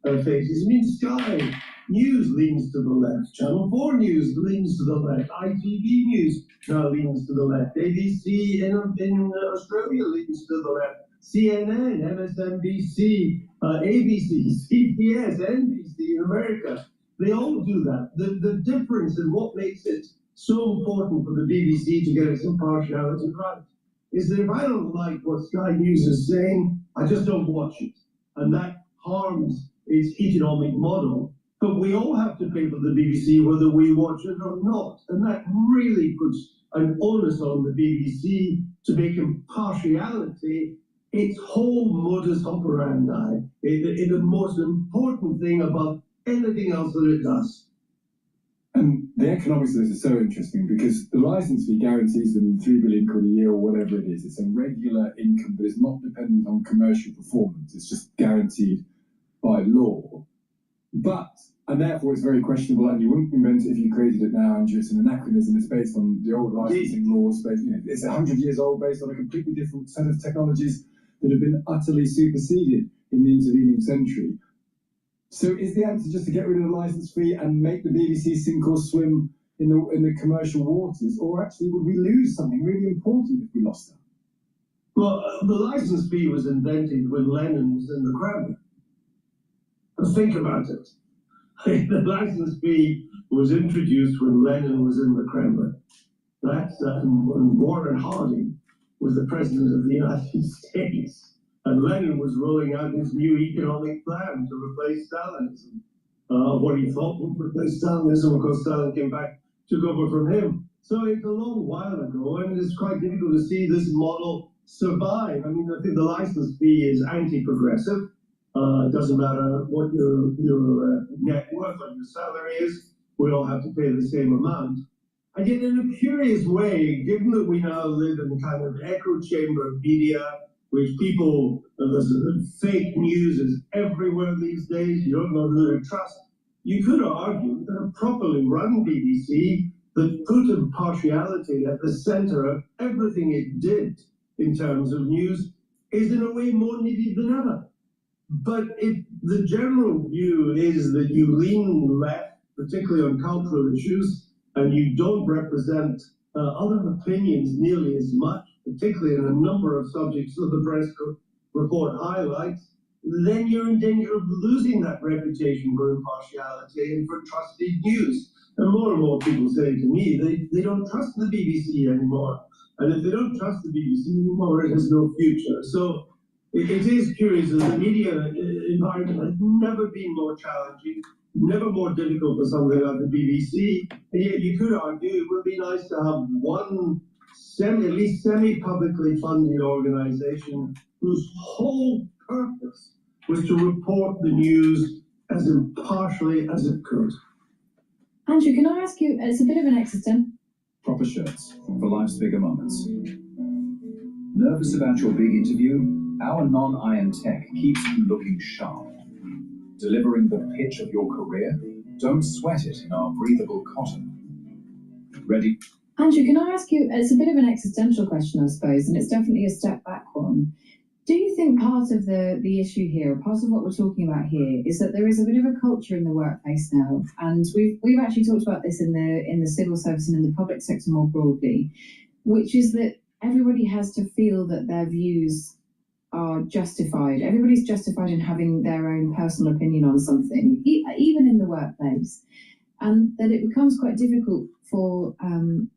faces. I mean, Sky News leans to the left, Channel 4 News leans to the left, ITV News now leans to the left, ABC in Australia leans to the left, CNN, MSNBC, ABC, CBS, NBC in America. They all do that. The difference in what makes it so important for the BBC to get its impartiality right is that if I don't like what Sky News is saying, I just don't watch it. And that harms its economic model But we all have to pay for the BBC whether we watch it or not. And that really puts an onus on the BBC to make impartiality its whole modus operandi, the most important thing above anything else that it does. And the economics of this is so interesting because the license fee guarantees them £3 billion a year or whatever it is. It's a regular income that is not dependent on commercial performance. It's just guaranteed by law. And therefore it's very questionable, and you wouldn't invent it if you created it now, and it's an anachronism. It's based on the old licensing laws. It's 100 years old, based on a completely different set of technologies that have been utterly superseded in the intervening century. So is the answer just to get rid of the license fee and make the BBC sink or swim in the commercial waters, or actually would we lose something really important if we lost that? Well, the license fee was invented when Lennon was in the Kremlin. Think about it. The license fee was introduced when Lenin was in the Kremlin. That's when Warren Harding was the president of the United States, and Lenin was rolling out his new economic plan to replace Stalinism. What he thought would replace Stalinism, of course, Stalin came back, took over from him. So it's a long while ago, and it's quite difficult to see this model survive. I mean, I think the license fee is anti-progressive. It doesn't matter what your net worth or your salary is, we all have to pay the same amount. And yet, in a curious way, given that we now live in a kind of echo chamber of media, which people, fake news is everywhere these days, you don't know who to trust, you could argue that a properly run BBC that put impartiality at the center of everything it did in terms of news is in a way more needed than ever. But if the general view is that you lean left, particularly on cultural issues, and you don't represent other opinions nearly as much, particularly in a number of subjects that the press report highlights, then you're in danger of losing that reputation for impartiality and for trusted news. And more people say to me, they don't trust the BBC anymore. And if they don't trust the BBC anymore, it has no future. So it is curious that the media environment has never been more challenging, never more difficult for something like the BBC. And yet you could argue it would be nice to have one at least semi-publicly funded organization whose whole purpose was to report the news as impartially as it could. Andrew, can I ask you, it's a bit of an existential. Proper shirts for life's bigger moments. Nervous about your big interview? Our non-iron tech keeps you looking sharp. Delivering the pitch of your career? Don't sweat it in our breathable cotton. Ready? Andrew, can I ask you, it's a bit of an existential question, I suppose, and it's definitely a step back one. Do you think part of the issue here, part of what we're talking about here, is that there is a bit of a culture in the workplace now, and we've actually talked about this in the civil service and in the public sector more broadly, which is that everybody has to feel that their views are justified. Everybody's justified in having their own personal opinion on something, even in the workplace, and that it becomes quite difficult for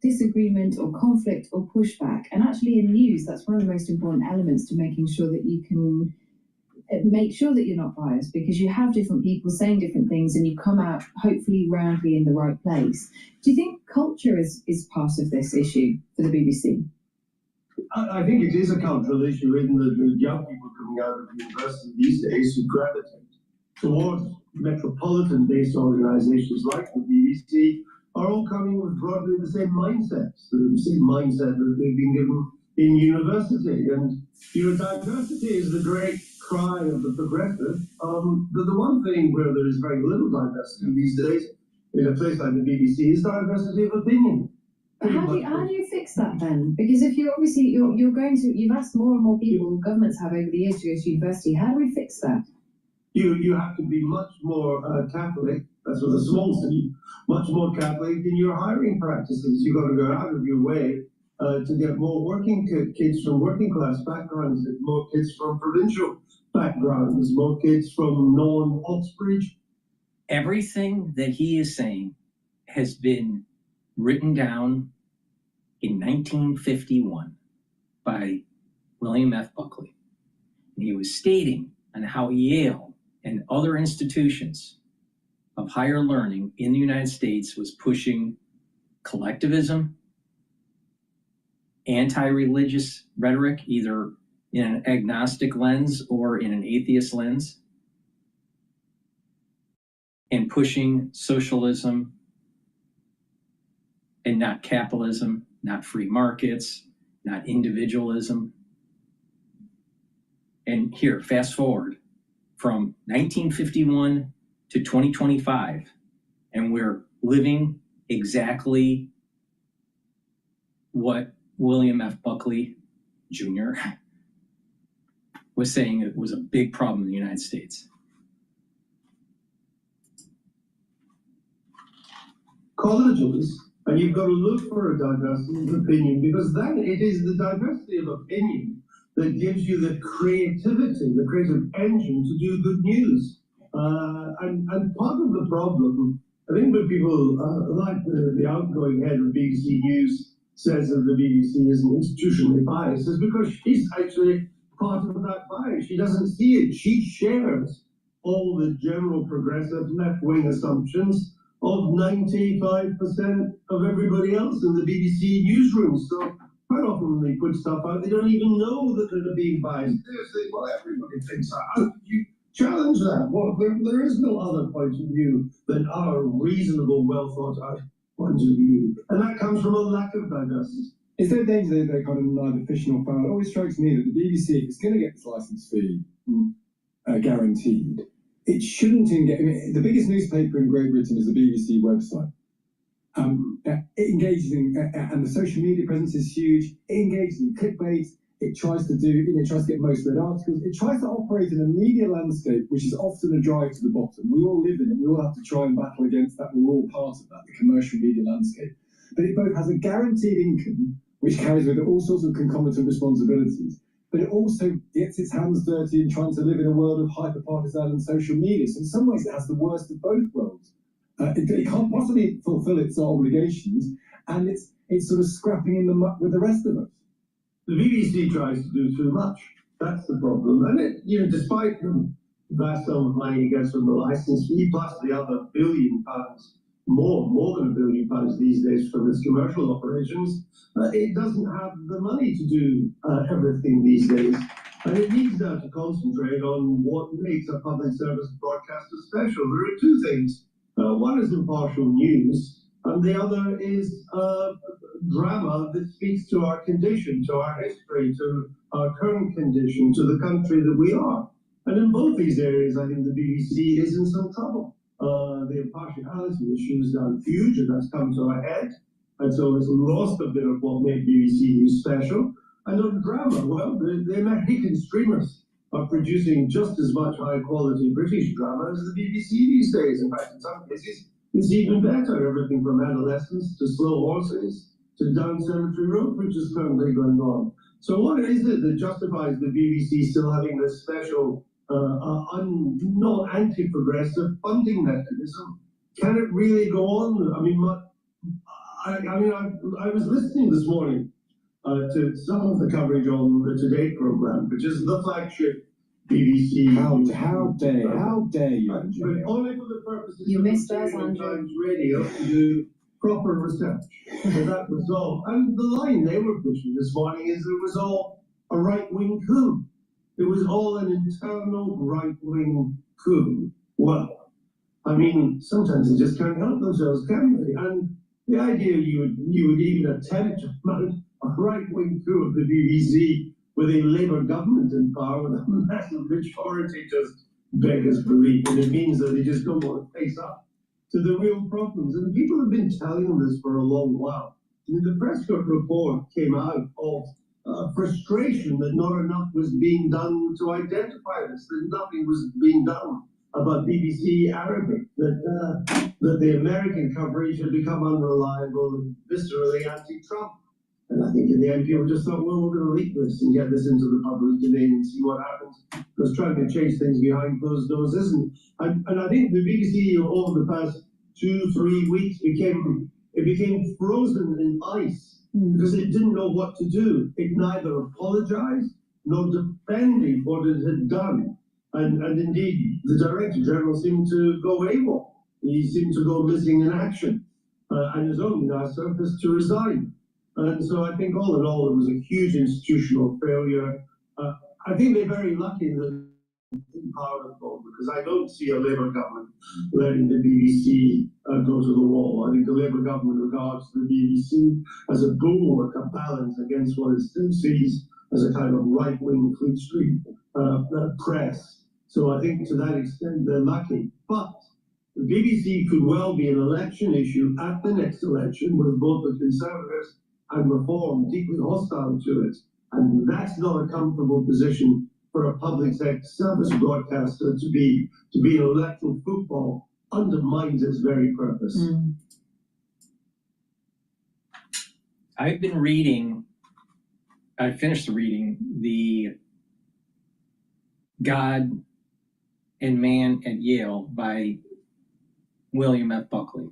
disagreement or conflict or pushback. And actually in news, that's one of the most important elements to making sure that you can make sure that you're not biased, because you have different people saying different things and you come out hopefully roundly in the right place. Do you think culture is part of this issue for the BBC? I think it is a cultural issue in the young people coming out of university these days who gravitate towards metropolitan-based organizations like the BBC are all coming with broadly the same mindsets, the same mindset that they've been given in university. And diversity is the great cry of the progressive. The one thing where there is very little diversity these days in a place like the BBC is diversity of opinion. How do you fix that then? Because if you're you've asked more and more people, governments have over the years to go to university. How do we fix that? You have to be much more Catholic. That's with a small c, much more Catholic in your hiring practices. You've got to go out of your way to get more working kids from working class backgrounds, more kids from provincial backgrounds, more kids from non-Oxbridge. Everything that he is saying has been written down in 1951 by William F. Buckley. And he was stating on how Yale and other institutions of higher learning in the United States was pushing collectivism, anti-religious rhetoric, either in an agnostic lens or in an atheist lens, and pushing socialism and not capitalism, not free markets, not individualism. And here, fast forward from 1951 to 2025, and we're living exactly what William F. Buckley Jr. was saying it was a big problem in the United States. Colleges, and you've got to look for a diversity of opinion, because then it is the diversity of opinion that gives you the creativity, the creative engine to do good news. And part of the problem, I think when people like the outgoing head of BBC News says that the BBC isn't institutionally biased, is because she's actually part of that bias. She doesn't see it. She shares all the general progressive left-wing assumptions of 95% of everybody else in the BBC newsroom. So quite often when they put stuff out, they don't even know that they're being biased. They say, well, everybody thinks that. How could you challenge that? Well, there is no other point of view than our reasonable, well-thought-out point of view. And that comes from a lack of diversity. Is there a danger that they're kind of neither fish nor fowl? It always strikes me that the BBC, if it's going to get its license fee guaranteed, it shouldn't engage. I mean, the biggest newspaper in Great Britain is the BBC website. It engages in, and the social media presence is huge. It engages in clickbait. It tries to do, it tries to get most read articles. It tries to operate in a media landscape which is often a drive to the bottom. We all live in it. We all have to try and battle against that. We're all part of that, the commercial media landscape. But it both has a guaranteed income, which carries with it all sorts of concomitant responsibilities, but it also gets its hands dirty in trying to live in a world of hyper-partisan and social media. So in some ways, it has the worst of both worlds. It can't possibly fulfill its obligations, and it's sort of scrapping in the muck with the rest of us. The BBC tries to do too much. That's the problem. And it, despite the vast sum of money it gets from the license fee, plus the other £1 billion, more than £1 billion these days from its commercial operations, it doesn't have the money to do everything these days. And it needs now to concentrate on what makes a public service broadcaster special. There are two things. One is impartial news, and the other is drama that speaks to our condition, to our history, to our current condition, to the country that we are. And in both these areas, I think the BBC is in some trouble. The impartiality issue is now huge, and that's come to a head. And so it's lost a bit of what made BBC News special. And on drama, well, the American streamers are producing just as much high-quality British drama as the BBC these days. In fact, in some cases, it's even better. Everything from Adolescence to Slow Horses to Down Cemetery Road, which is currently going on. So what is it that justifies the BBC still having this special, not anti-progressive funding mechanism? Can it really go on? I mean, I was listening this morning to some of the coverage on the Today program, which is the flagship BBC. How dare you? But only for the purposes You of missed us, Times Andrew. Radio to do proper research. So that was all. And the line they were pushing this morning is it was all a right-wing coup. It was all an internal right-wing coup. Well, I mean, sometimes they just can't help themselves, can they? And the idea you would even attempt to mount a right-wing coup of the BBC with a Labour government in power with a massive majority just beggars belief. And it means that they just don't want to face up to the real problems. And people have been telling them this for a long while. I mean, the Prescott report came out of frustration that not enough was being done to identify this, that nothing was being done about BBC Arabic, that the American coverage had become unreliable and viscerally anti-Trump. And I think in the end, people just thought, well, we're going to leak this and get this into the public domain and see what happens. Because trying to change things behind closed doors isn't. And I think the BBC over the past 2-3 weeks became frozen in ice because it didn't know what to do. It neither apologized nor defended what it had done. And indeed, the Director General seemed to go AWOL He seemed to go missing in action, and has only now surfaced to resign. And so I think all in all, it was a huge institutional failure. I think they're very lucky that in power at the moment, because I don't see a Labour government letting the BBC go to the wall. I think the Labour government regards the BBC as a bulwark, a balance against what it still sees as a kind of right-wing Fleet Street press. So I think to that extent they're lucky. But the BBC could well be an election issue at the next election, with both the Conservatives and Reform deeply hostile to it. And that's not a comfortable position for a public service broadcaster to be. To be an electoral football undermines its very purpose. I've been reading, I finished reading the God and Man at Yale by William F. Buckley.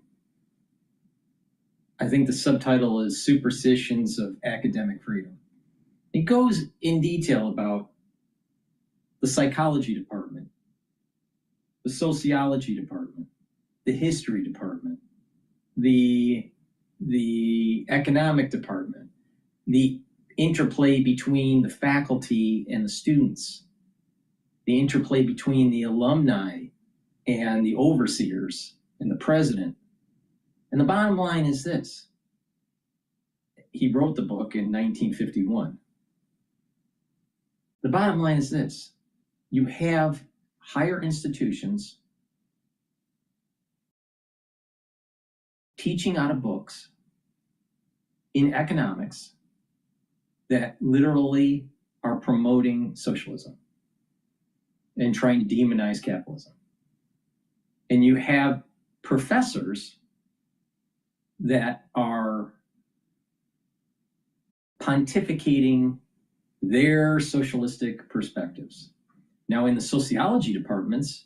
I think the subtitle is Superstitions of Academic Freedom. It goes in detail about the psychology department, the sociology department, the history department, the economic department, the interplay between the faculty and the students, the interplay between the alumni and the overseers and the president. And the bottom line is this. He wrote the book in 1951. The bottom line is this. You have higher institutions teaching out of books in economics that literally are promoting socialism and trying to demonize capitalism. And you have professors that are pontificating their socialistic perspectives. Now, in the sociology departments,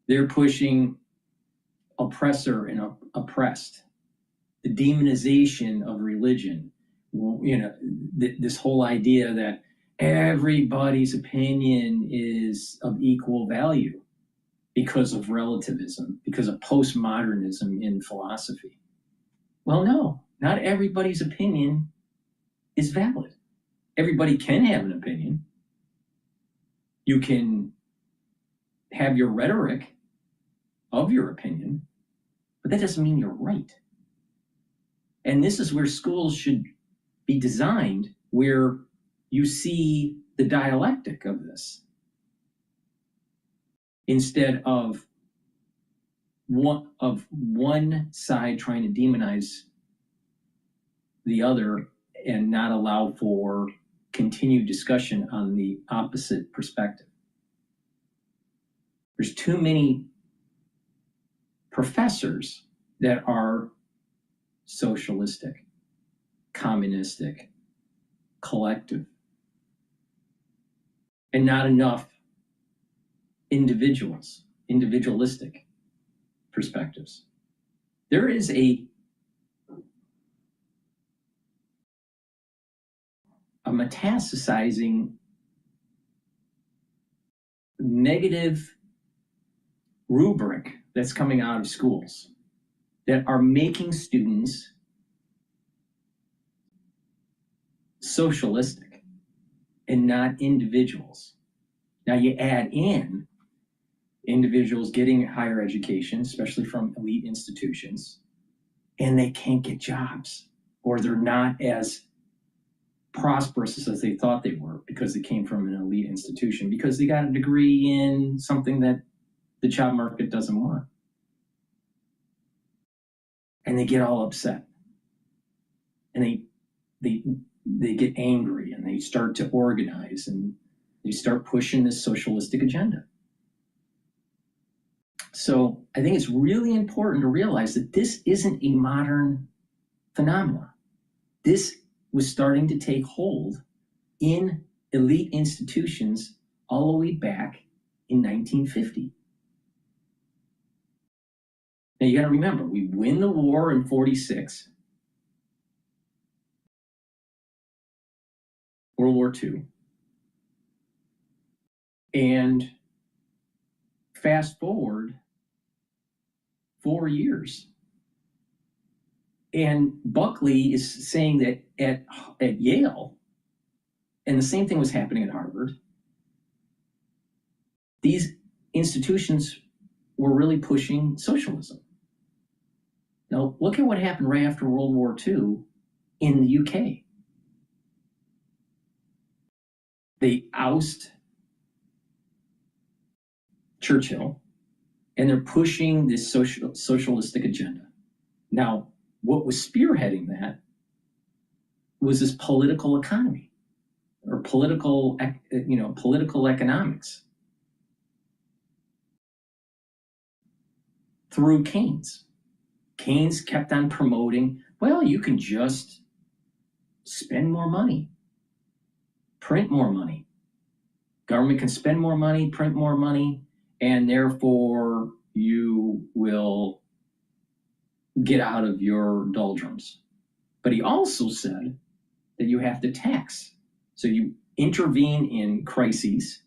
they're pushing oppressor and oppressed, the demonization of religion. You know, this whole idea that everybody's opinion is of equal value because of relativism, because of postmodernism in philosophy. Well, no, not everybody's opinion is valid. Everybody can have an opinion. You can have your rhetoric of your opinion, but that doesn't mean you're right. And this is where schools should be designed, where you see the dialectic of this, instead of one side trying to demonize the other and not allow for continued discussion on the opposite perspective. There's too many professors that are socialistic, communistic, collective, and not enough individualistic perspectives. There is a metastasizing negative rubric that's coming out of schools that are making students socialistic and not individuals. Now you add in individuals getting higher education, especially from elite institutions, and they can't get jobs, or they're not as prosperous as they thought they were because they came from an elite institution, because they got a degree in something that the job market doesn't want. And they get all upset. And they get angry, and they start to organize, and they start pushing this socialistic agenda. So I think it's really important to realize that this isn't a modern phenomenon. This was starting to take hold in elite institutions all the way back in 1950. Now you got to remember, we win the war in 46, World War II, and fast forward 4 years. And Buckley is saying that at Yale, and the same thing was happening at Harvard, these institutions were really pushing socialism. Now, look at what happened right after World War II in the UK. They oust Churchill, and they're pushing this socialistic agenda. Now, what was spearheading that was this political economy, or political economics, through Keynes. Keynes kept on promoting, well, you can just spend more money, print more money. Government can spend more money, print more money, and therefore you will get out of your doldrums. But he also said that you have to tax. So you intervene in crises,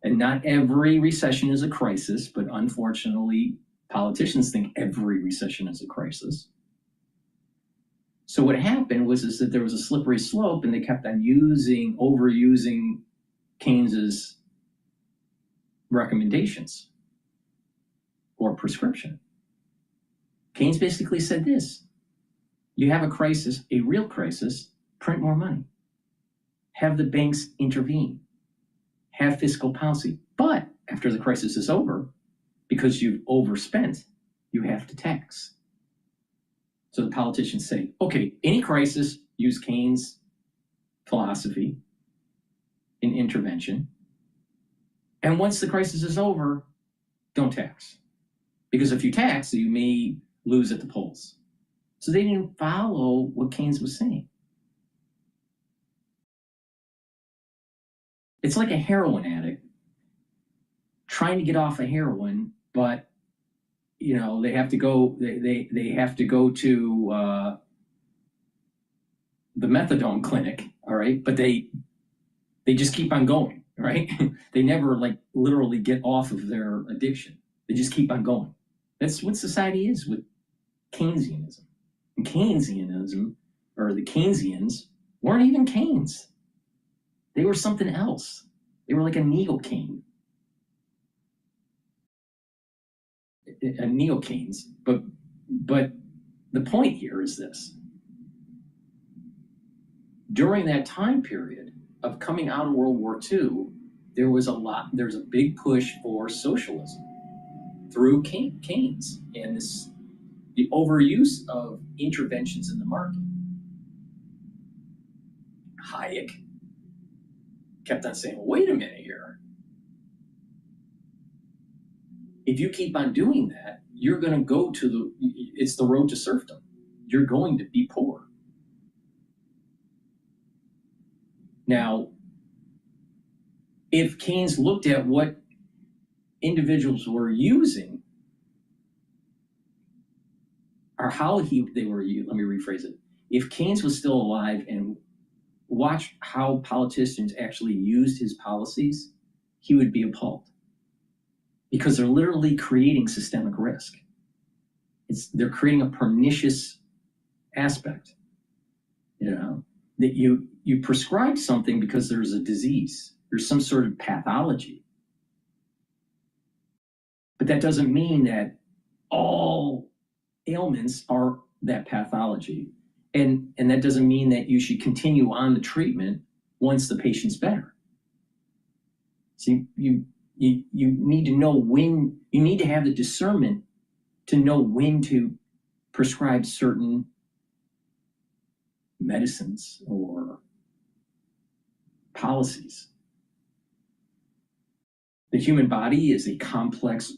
and not every recession is a crisis, but unfortunately, politicians think every recession is a crisis. So what happened was that there was a slippery slope, and they kept on overusing Keynes's recommendations or prescription. Keynes basically said this: you have a crisis, a real crisis, print more money. Have the banks intervene. Have fiscal policy. But after the crisis is over, because you've overspent, you have to tax. So the politicians say, okay, any crisis, use Keynes' philosophy in intervention. And once the crisis is over, don't tax. Because if you tax, you may lose at the polls. So they didn't follow what Keynes was saying. It's like a heroin addict trying to get off of heroin, but they have to go. They have to go to the methadone clinic. All right, but they just keep on going. Right? They never literally get off of their addiction. They just keep on going. That's what society is with Keynesianism. And Keynesianism, or the Keynesians, weren't even Keynes. They were something else. They were like a neo-Keynes. A neo-Keynes. But the point here is this. During that time period of coming out of World War II, there's a big push for socialism through Keynes and the overuse of interventions in the market. Hayek kept on saying, wait a minute here. If you keep on doing that, you're going to go it's the road to serfdom. You're going to be poor. Now, if Keynes looked at what individuals were using, or they were used, let me rephrase it. If Keynes was still alive and watched how politicians actually used his policies, he would be appalled. Because they're literally creating systemic risk. They're creating a pernicious aspect. That you prescribe something because there's a disease. There's some sort of pathology. But that doesn't mean that all ailments are that pathology. And that doesn't mean that you should continue on the treatment once the patient's better. So you need to know when, you need to have the discernment to know when to prescribe certain medicines or policies. The human body is a complex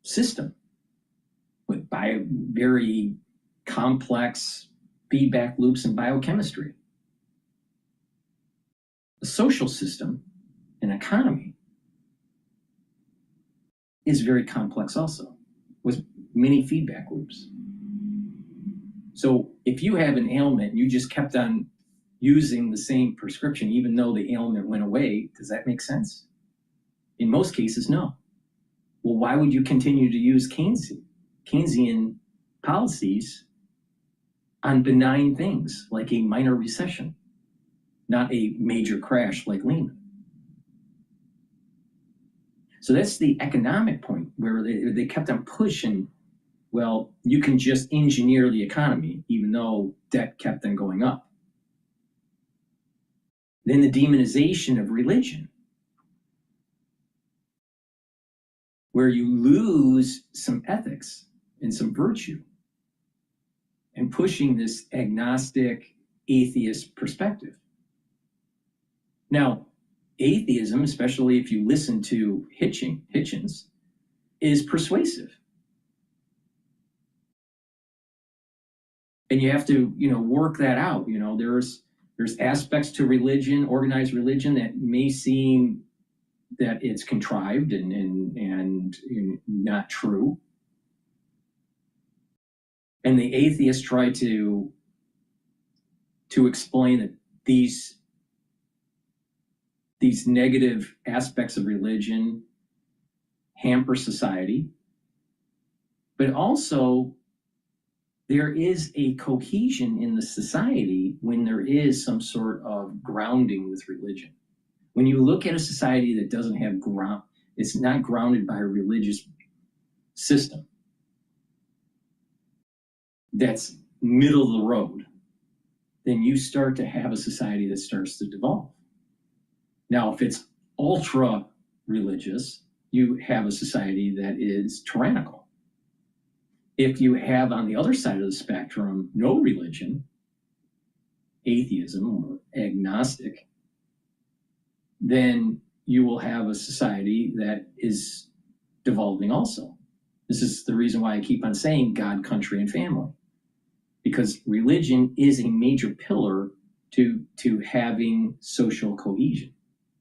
system with very complex feedback loops and biochemistry. The social system and economy is very complex also, with many feedback loops. So if you have an ailment and you just kept on using the same prescription even though the ailment went away, does that make sense? In most cases, no. Well, why would you continue to use Keynes? Keynesian policies on benign things like a minor recession, not a major crash like Lehman. So that's the economic point where they kept on pushing, well, you can just engineer the economy, even though debt kept on going up. Then the demonization of religion, where you lose some ethics and some virtue, and pushing this agnostic, atheist perspective. Now, atheism, especially if you listen to Hitchens, is persuasive. And you have to, work that out. There's aspects to religion, organized religion, that may seem that it's contrived and not true. And the atheists try to explain that these negative aspects of religion hamper society, but also there is a cohesion in the society when there is some sort of grounding with religion. When you look at a society that doesn't have it's not grounded by a religious system that's middle of the road, then you start to have a society that starts to devolve. Now, if it's ultra religious, you have a society that is tyrannical. If you have on the other side of the spectrum no religion, atheism or agnostic, then you will have a society that is devolving also. This is the reason why I keep on saying God, country, and family, because religion is a major pillar to having social cohesion.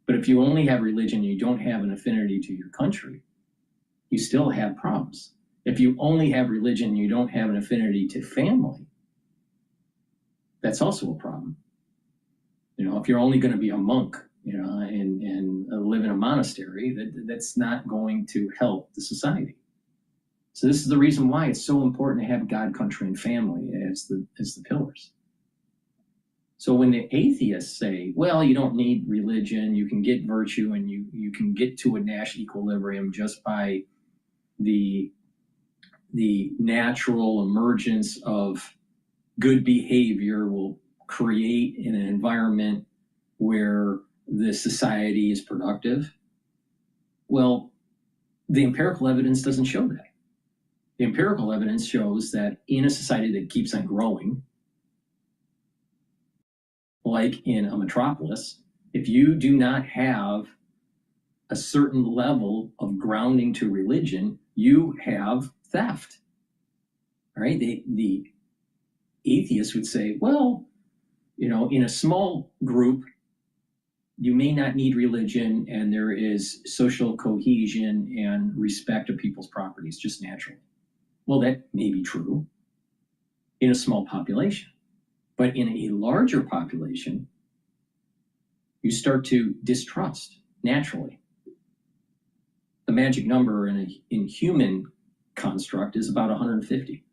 But if you only have religion and you don't have an affinity to your country, you still have problems. If you only have religion and you don't have an affinity to family, that's also a problem. If you're only going to be a monk, and live in a monastery, that's not going to help the society. So this is the reason why it's so important to have God, country, and family as the pillars. So when the atheists say, well, you don't need religion, you can get virtue, and you can get to a Nash equilibrium just by the natural emergence of good behavior will create an environment where the society is productive. Well, the empirical evidence doesn't show that. The empirical evidence shows that in a society that keeps on growing, like in a metropolis, if you do not have a certain level of grounding to religion, you have theft. All right? The atheists would say, well, in a small group, you may not need religion, and there is social cohesion and respect of people's properties just naturally. Well, that may be true in a small population. But in a larger population, you start to distrust naturally. The magic number in human construct is about 150.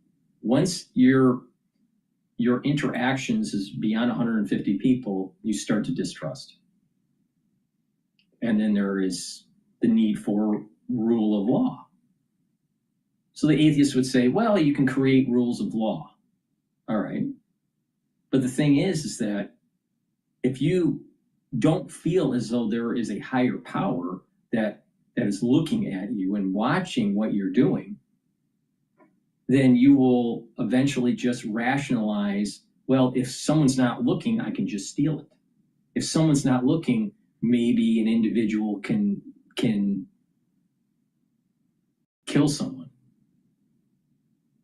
Once your interactions is beyond 150 people, you start to distrust. And then there is the need for rule of law. So the atheists would say, well, you can create rules of law. All right. But the thing is that if you don't feel as though there is a higher power that is looking at you and watching what you're doing, then you will eventually just rationalize, well, if someone's not looking, I can just steal it. If someone's not looking, maybe an individual can kill someone.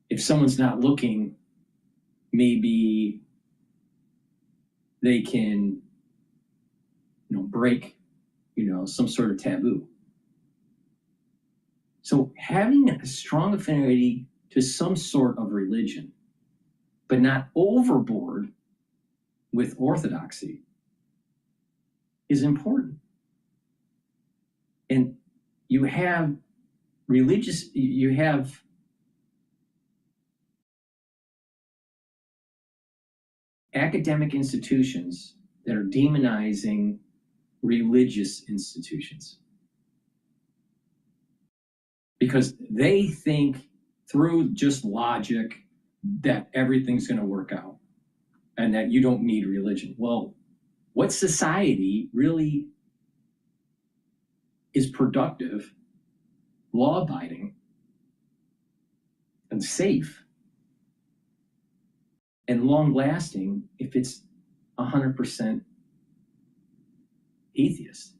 If someone's not looking, maybe they can, break, some sort of taboo. So having a strong affinity to some sort of religion, but not overboard with orthodoxy, is important. And you have academic institutions that are demonizing religious institutions because they think through just logic that everything's going to work out and that you don't need religion. Well, what society really is productive, law-abiding, and safe and long-lasting if it's 100% atheist?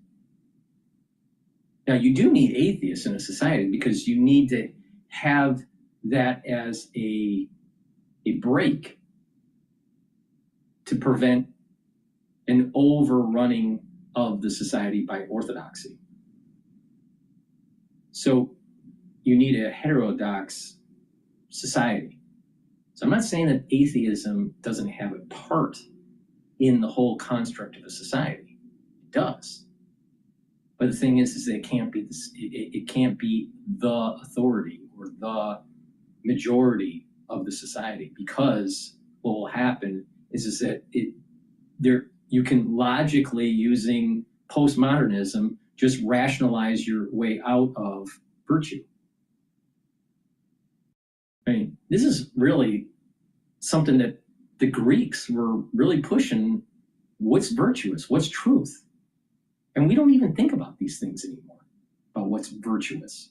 Now, you do need atheists in a society because you need to have that as a break to prevent an overrunning of the society by orthodoxy. So you need a heterodox society. So I'm not saying that atheism doesn't have a part in the whole construct of a society. It does. But the thing is that it can't be this, it can't be the authority or the majority of the society, because what will happen is that you can logically, using postmodernism, just rationalize your way out of virtue. I mean, this is really something that the Greeks were really pushing. What's virtuous? What's truth? And we don't even think about these things anymore, about what's virtuous,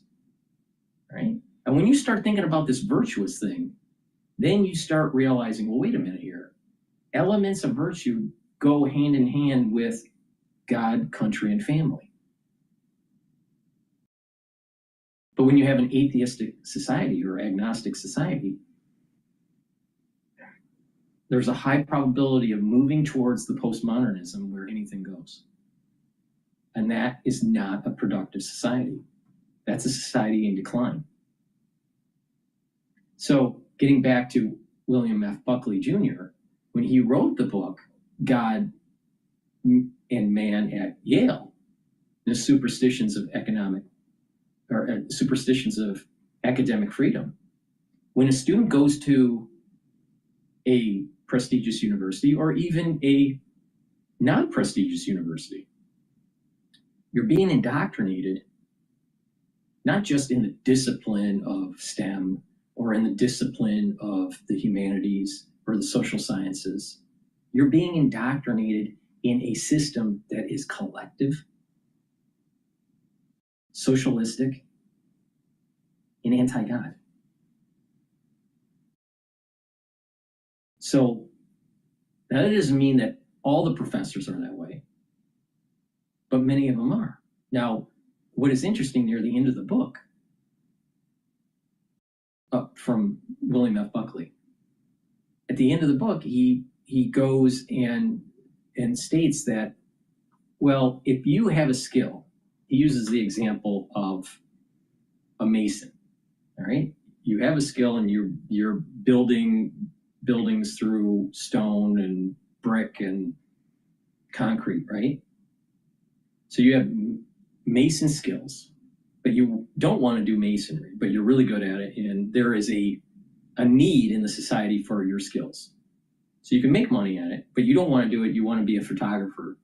right? And when you start thinking about this virtuous thing, then you start realizing, well, wait a minute here. Elements of virtue go hand in hand with God, country, and family. But when you have an atheistic society or agnostic society, there's a high probability of moving towards the postmodernism where anything goes. And that is not a productive society. That's a society in decline. So getting back to William F. Buckley Jr., when he wrote the book, God and Man at Yale, the superstitions of superstitions of academic freedom. When a student goes to a prestigious university or even a non-prestigious university, you're being indoctrinated not just in the discipline of STEM or in the discipline of the humanities or the social sciences. You're being indoctrinated in a system that is collective, socialistic, and anti-God. So that doesn't mean that all the professors are that way, but many of them are. Now, what is interesting near the end of the book, from William F. Buckley, at the end of the book, he goes and states that, well, if you have a skill, he uses the example of a mason, all right? You have a skill and you're building buildings through stone and brick and concrete, right? So you have mason skills, but you don't want to do masonry, but you're really good at it, and there is a need in the society for your skills. So you can make money at it, but you don't want to do it. You want to be a photographer,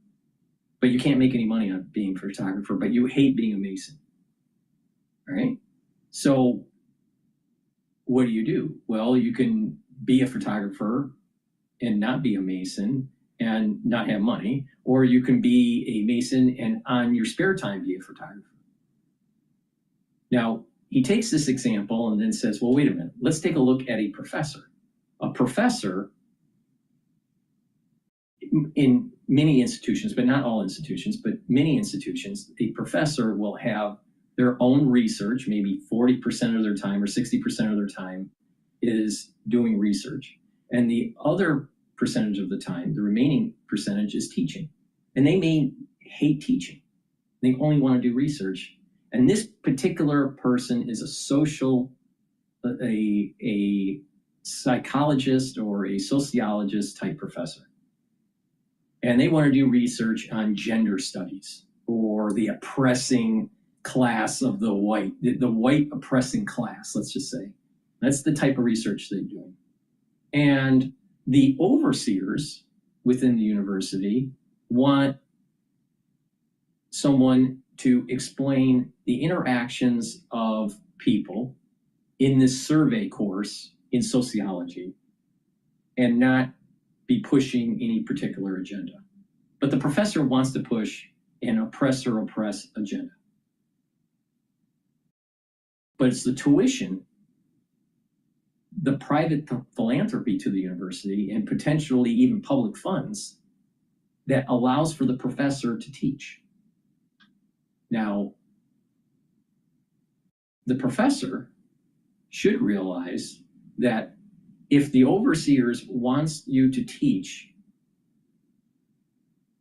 but you can't make any money on being a photographer, but you hate being a mason. All right? So what do? Well, you can be a photographer and not be a mason and not have money, or you can be a mason and on your spare time be a photographer. Now, he takes this example and then says, well, wait a minute, let's take a look at a professor. A professor in many institutions, but not all institutions, but many institutions, a professor will have their own research, maybe 40% of their time or 60% of their time is doing research. And the other percentage of the time, the remaining percentage, is teaching. And they may hate teaching. They only want to do research. And this particular person is a psychologist or a sociologist type professor. And they want to do research on gender studies or the oppressing class of the white oppressing class, let's just say. That's the type of research they're doing. And The overseers within the university want someone to explain the interactions of people in this survey course in sociology and not be pushing any particular agenda. But the professor wants to push an oppressor-oppress agenda. But it's the tuition, the private philanthropy to the university, and potentially even public funds that allows for the professor to teach. Now, the professor should realize that if the overseers wants you to teach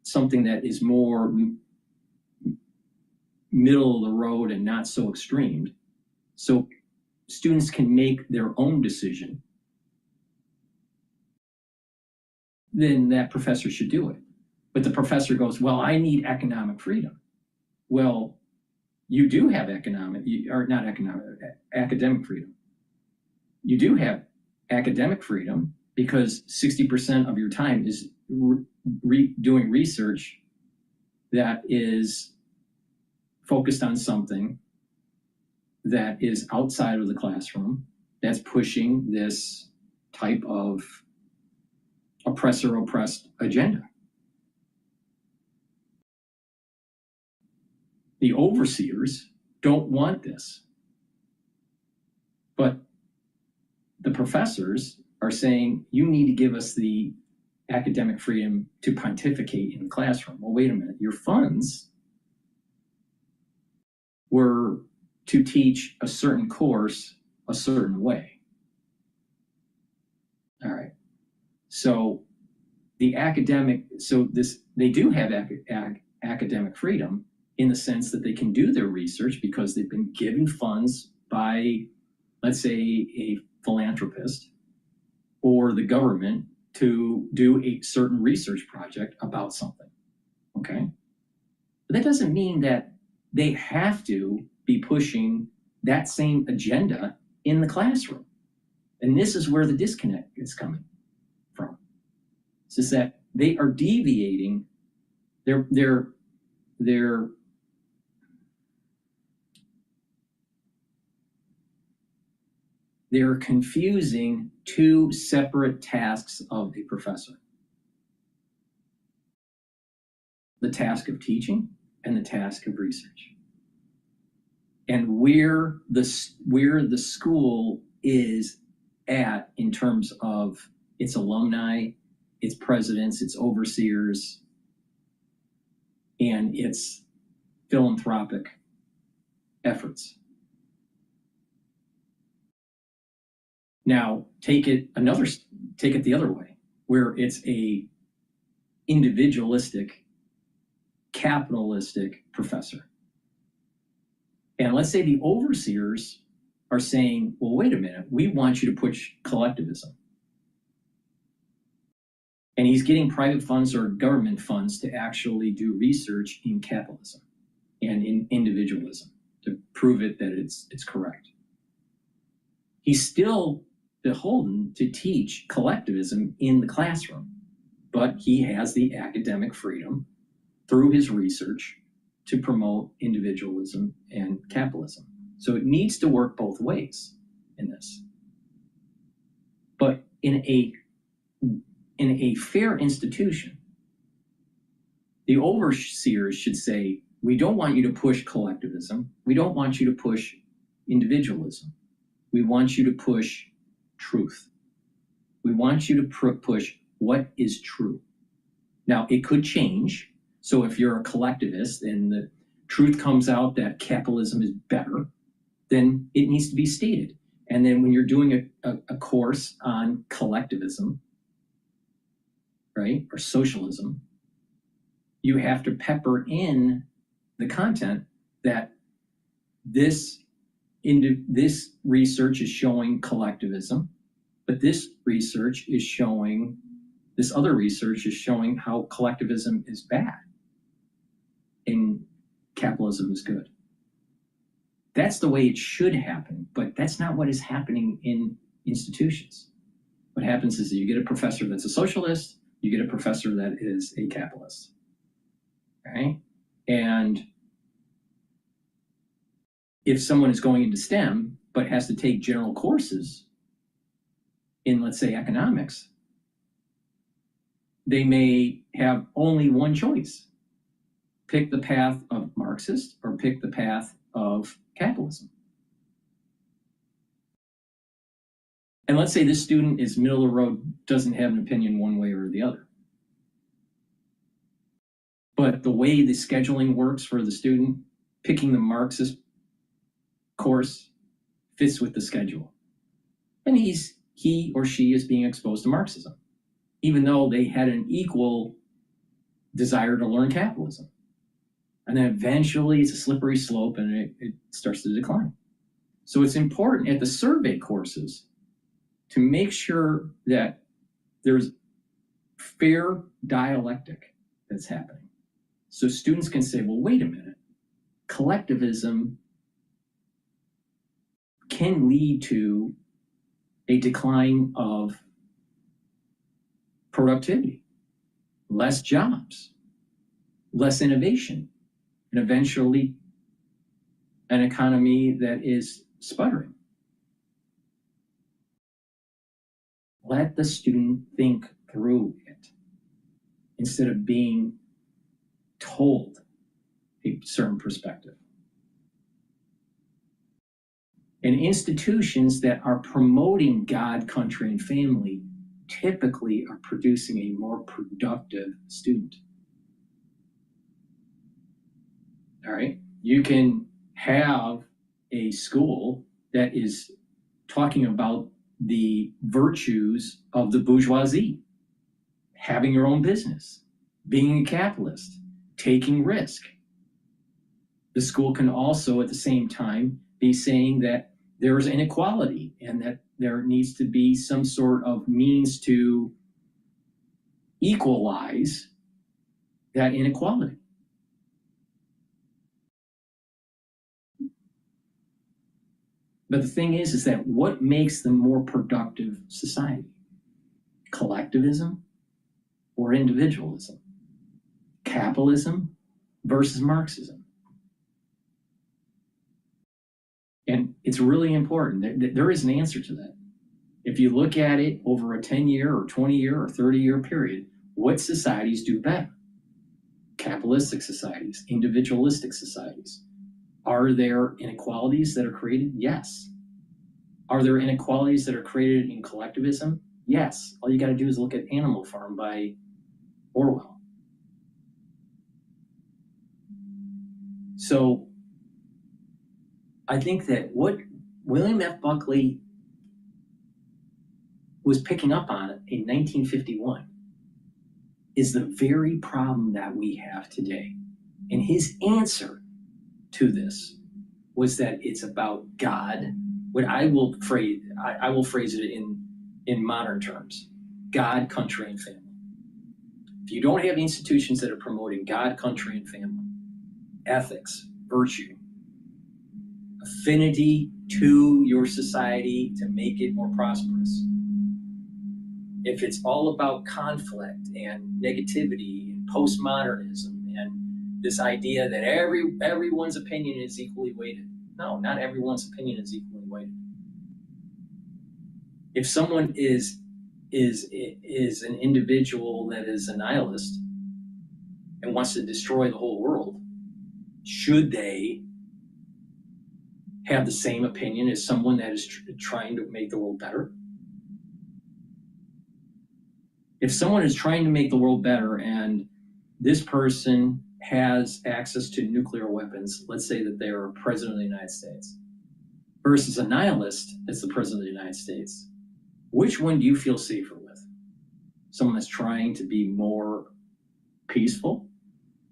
something that is more middle of the road and not so extreme, so students can make their own decision, then that professor should do it. But the professor goes, well, I need economic freedom. Well, you do have academic freedom. You do have academic freedom because 60% of your time is doing research that is focused on something that is outside of the classroom, that's pushing this type of oppressor-oppressed agenda. The overseers don't want this. But the professors are saying, you need to give us the academic freedom to pontificate in the classroom. Well, wait a minute, your funds were to teach a certain course a certain way. All right. So the academic, they do have academic freedom in the sense that they can do their research because they've been given funds by, let's say, a philanthropist or the government to do a certain research project about something, okay? But that doesn't mean that they have to be pushing that same agenda in the classroom. And this is where the disconnect is coming from. It's just that they are deviating, they're confusing two separate tasks of a professor. The task of teaching and the task of research. And where the school is at in terms of its alumni, its presidents, its overseers, and its philanthropic efforts. Now, take it the other way, where it's a individualistic, capitalistic professor. And let's say the overseers are saying, well, wait a minute, we want you to push collectivism. And he's getting private funds or government funds to actually do research in capitalism and in individualism to prove it that it's correct. He's still beholden to teach collectivism in the classroom, but he has the academic freedom through his research to promote individualism and capitalism. So it needs to work both ways in this. But in a fair institution, the overseers should say, we don't want you to push collectivism. We don't want you to push individualism. We want you to push truth. We want you to push what is true. Now, it could change. So if you're a collectivist and the truth comes out that capitalism is better, then it needs to be stated. And then when you're doing a course on collectivism, right, or socialism, you have to pepper in the content that this research is showing collectivism, but this other research is showing how collectivism is bad and capitalism is good. That's the way it should happen, but that's not what is happening in institutions. What happens is that you get a professor that's a socialist, you get a professor that is a capitalist. Okay? And if someone is going into STEM but has to take general courses in, let's say, economics, they may have only one choice. Pick the path of Marxist or pick the path of capitalism. And let's say this student is middle of the road, doesn't have an opinion one way or the other. But the way the scheduling works for the student, picking the Marxist course fits with the schedule. And he or she is being exposed to Marxism, even though they had an equal desire to learn capitalism. And then eventually it's a slippery slope and it starts to decline. So it's important at the survey courses to make sure that there's fair dialectic that's happening. So students can say, well, wait a minute, collectivism can lead to a decline of productivity, less jobs, less innovation, and eventually an economy that is sputtering. Let the student think through it instead of being told a certain perspective. And institutions that are promoting God, country, and family typically are producing a more productive student. All right? You can have a school that is talking about the virtues of the bourgeoisie, having your own business, being a capitalist, taking risk. The school can also at the same time be saying that there is inequality and that there needs to be some sort of means to equalize that inequality. But the thing is that what makes the more productive society? Collectivism or individualism? Capitalism versus Marxism? And it's really important. There is an answer to that. If you look at it over a 10-year or 20-year or 30-year period, what societies do better? Capitalistic societies, individualistic societies. Are there inequalities that are created? Yes. Are there inequalities that are created in collectivism? Yes. All you got to do is look at Animal Farm by Orwell. So I think that what William F. Buckley was picking up on in 1951 is the very problem that we have today. And his answer to this was that it's about God. What I will phrase it in modern terms: God, country, and family. If you don't have institutions that are promoting God, country, and family, ethics, virtue, affinity to your society to make it more prosperous, if it's all about conflict and negativity and postmodernism and this idea that everyone's opinion is equally weighted. No, not everyone's opinion is equally weighted. If someone is an individual that is a nihilist and wants to destroy the whole world, should they have the same opinion as someone that is trying to make the world better? If someone is trying to make the world better and this person has access to nuclear weapons, let's say that they are president of the United States, versus a nihilist that's the president of the United States, which one do you feel safer with? Someone that's trying to be more peaceful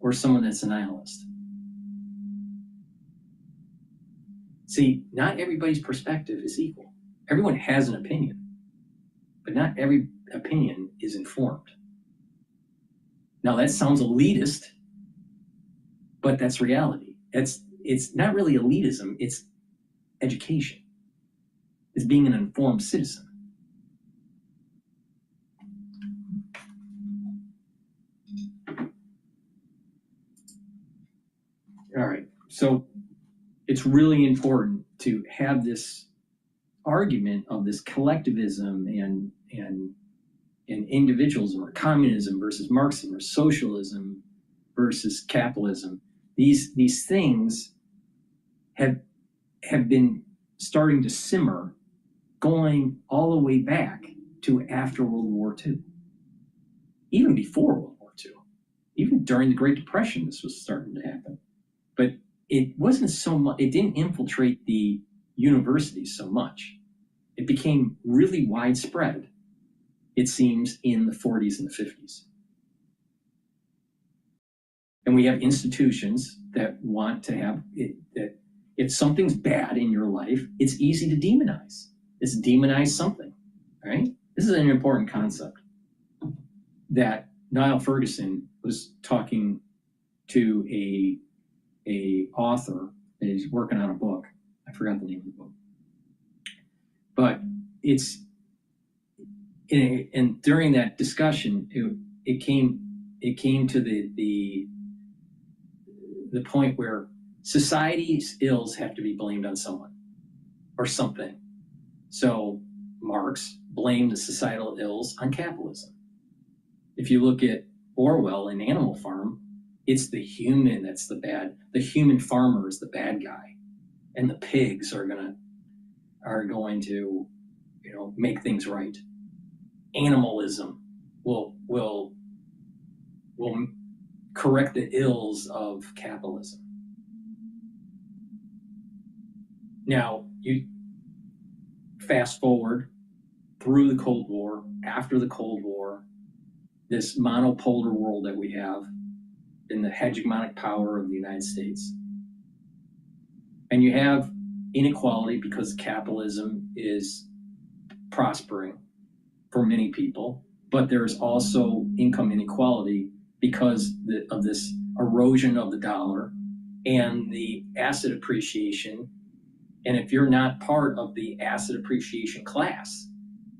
or someone that's a nihilist? See, not everybody's perspective is equal. Everyone has an opinion, but not every opinion is informed. Now that sounds elitist, but that's reality. It's not really elitism, it's education. It's being an informed citizen. All right. So it's really important to have this argument of this collectivism and individualism, or communism versus Marxism, or socialism versus capitalism. These things have been starting to simmer, going all the way back to after World War II, even before World War II, even during the Great Depression, this was starting to happen. But it wasn't so much, it didn't infiltrate the universities so much. It became really widespread, it seems, in the 40s and the 50s. And we have institutions that want to have it, that if something's bad in your life, it's easy to demonize. It's demonize something, right? This is an important concept that Niall Ferguson was talking to a author that is working on a book. I forgot the name of the book. But it's, and during that discussion, it came to the point where society's ills have to be blamed on someone or something. So Marx blamed the societal ills on capitalism. If you look at Orwell in Animal Farm, it's the human that's the bad. The human farmer is the bad guy, and the pigs are going to, you know, make things right. Animalism will correct the ills of capitalism. Now, you fast forward through the Cold War, after the Cold War, this monopolar world that we have in the hegemonic power of the United States. And you have inequality because capitalism is prospering for many people, but there's also income inequality because of this erosion of the dollar and the asset appreciation. And if you're not part of the asset appreciation class,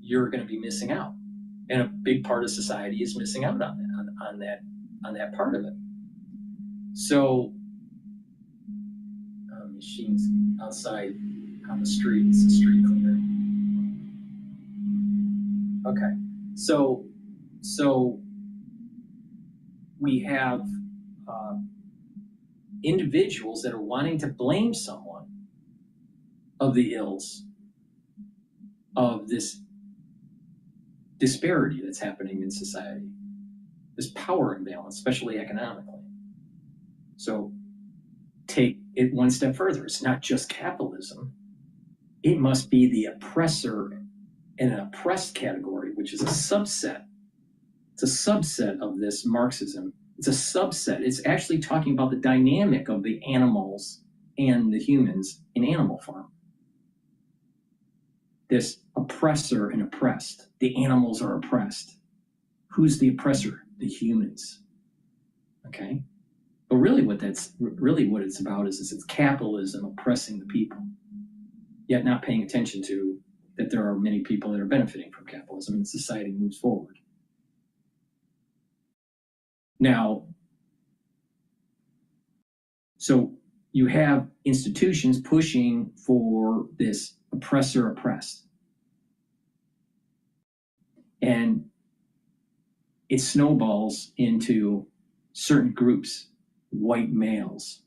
you're going to be missing out. And a big part of society is missing out on that part of it. So, machines outside on the street, it's a street cleaner. Okay, so we have individuals that are wanting to blame someone of the ills of this disparity that's happening in society, this power imbalance, especially economically. So take it one step further. It's not just capitalism. It must be the oppressor and an oppressed category, which is a subset. It's a subset of this Marxism. It's a subset. It's actually talking about the dynamic of the animals and the humans in Animal Farm. This oppressor and oppressed. The animals are oppressed. Who's the oppressor? The humans. Okay? But really what it's about is it's capitalism oppressing the people, yet not paying attention to that there are many people that are benefiting from capitalism and society moves forward. Now, so you have institutions pushing for this oppressor oppressed. And it snowballs into certain groups, white males,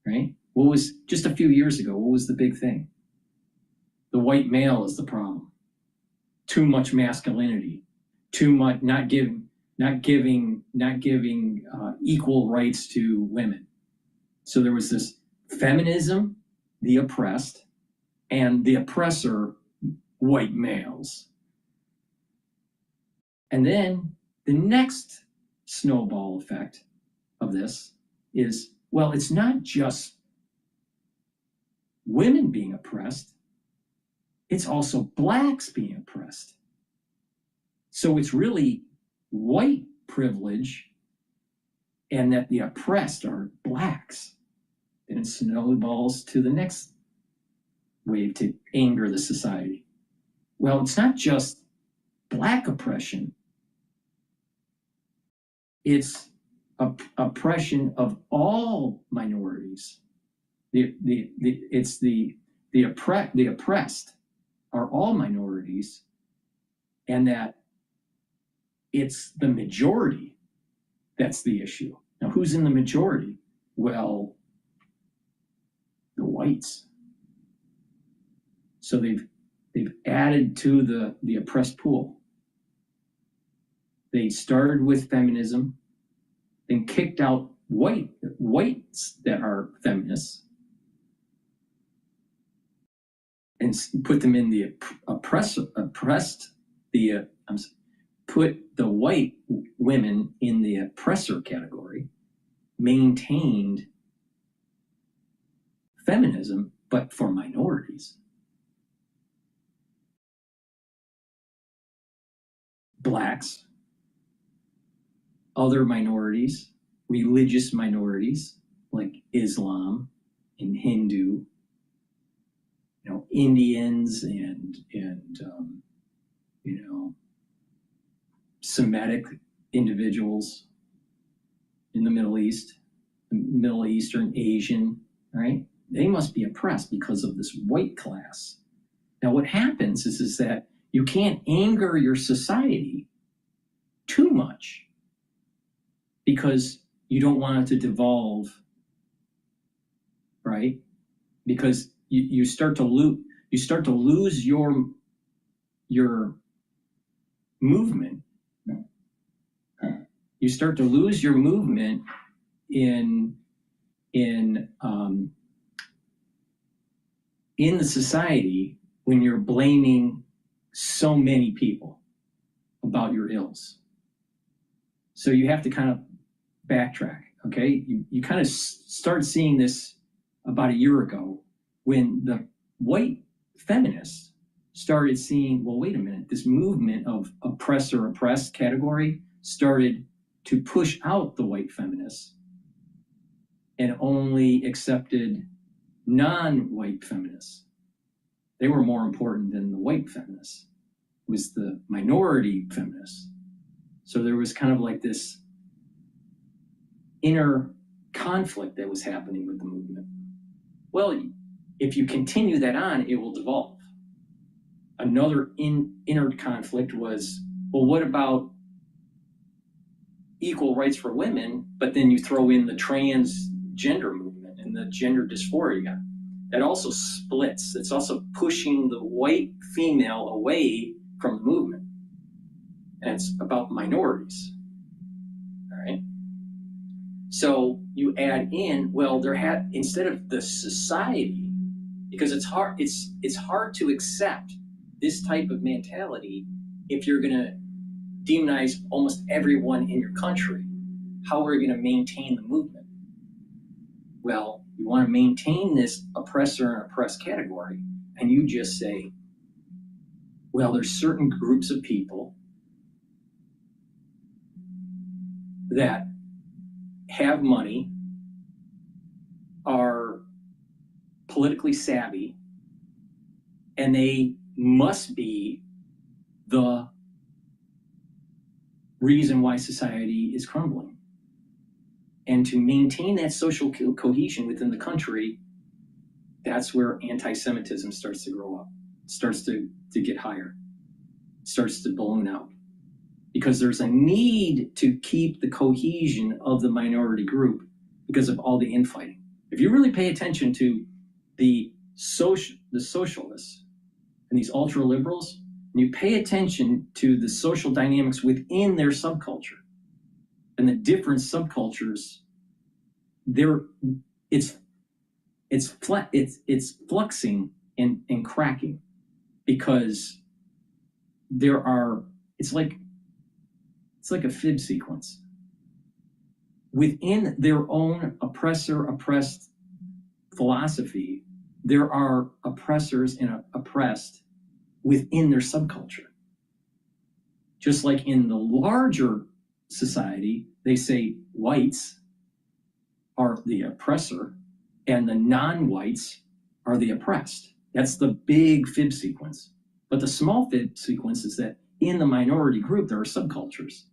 right? What was, just a few years ago, what was the big thing? The white male is the problem. Too much masculinity, too much, not giving equal rights to women. So there was this feminism, the oppressed, and the oppressor, white males. And then the next snowball effect of this is, well, it's not just women being oppressed, it's also blacks being oppressed. So it's really white privilege and that the oppressed are blacks. Then it snowballs to the next wave to anger the society. Well, it's not just black oppression, it's oppression of all minorities. The oppressed are all minorities, and that it's the majority that's the issue. Now, who's in the majority? Well, the whites. So they've added to the oppressed pool. They started with feminism, then kicked out whites that are feminists, and put them in the put the white women in the oppressor category, maintained feminism, but for minorities. Blacks, other minorities, religious minorities like Islam and Hindu, Indians and Semitic individuals in the Middle East, Middle Eastern, Asian, right? They must be oppressed because of this white class. Now, what happens is that you can't anger your society too much because you don't want it to devolve, right? Because you start to lose your movement. You start to lose your movement in the society when you're blaming so many people about your ills. So you have to kind of backtrack, okay? You kind of start seeing this about a year ago when the white feminists started seeing, well, wait a minute, this movement of oppressor-oppressed category started to push out the white feminists and only accepted non-white feminists. They were more important than the white feminists. It was the minority feminists. So there was kind of like this inner conflict that was happening with the movement. Well, if you continue that on, it will devolve. Another inner conflict was, well, what about equal rights for women, but then you throw in the transgender movement and the gender dysphoria. That also splits. It's also pushing the white female away from the movement. And it's about minorities. All right. So you add in, well, instead of the society, because it's hard to accept this type of mentality if you're going to demonize almost everyone in your country. How are you going to maintain the movement? Well, you want to maintain this oppressor and oppressed category, and you just say, well, there's certain groups of people that have money, are politically savvy, and they must be the reason why society is crumbling. And to maintain that social cohesion within the country, that's where anti-Semitism starts to grow up, starts to get higher, starts to balloon out. Because there's a need to keep the cohesion of the minority group because of all the infighting. If you really pay attention to the socialists and these ultra-liberals, and you pay attention to the social dynamics within their subculture and the different subcultures, it's fluxing and cracking because it's like a fib sequence. Within their own oppressor-oppressed philosophy, there are oppressors and oppressed within their subculture. Just like in the larger society, they say whites are the oppressor and the non-whites are the oppressed. That's the big fib sequence. But the small fib sequence is that in the minority group, there are subcultures.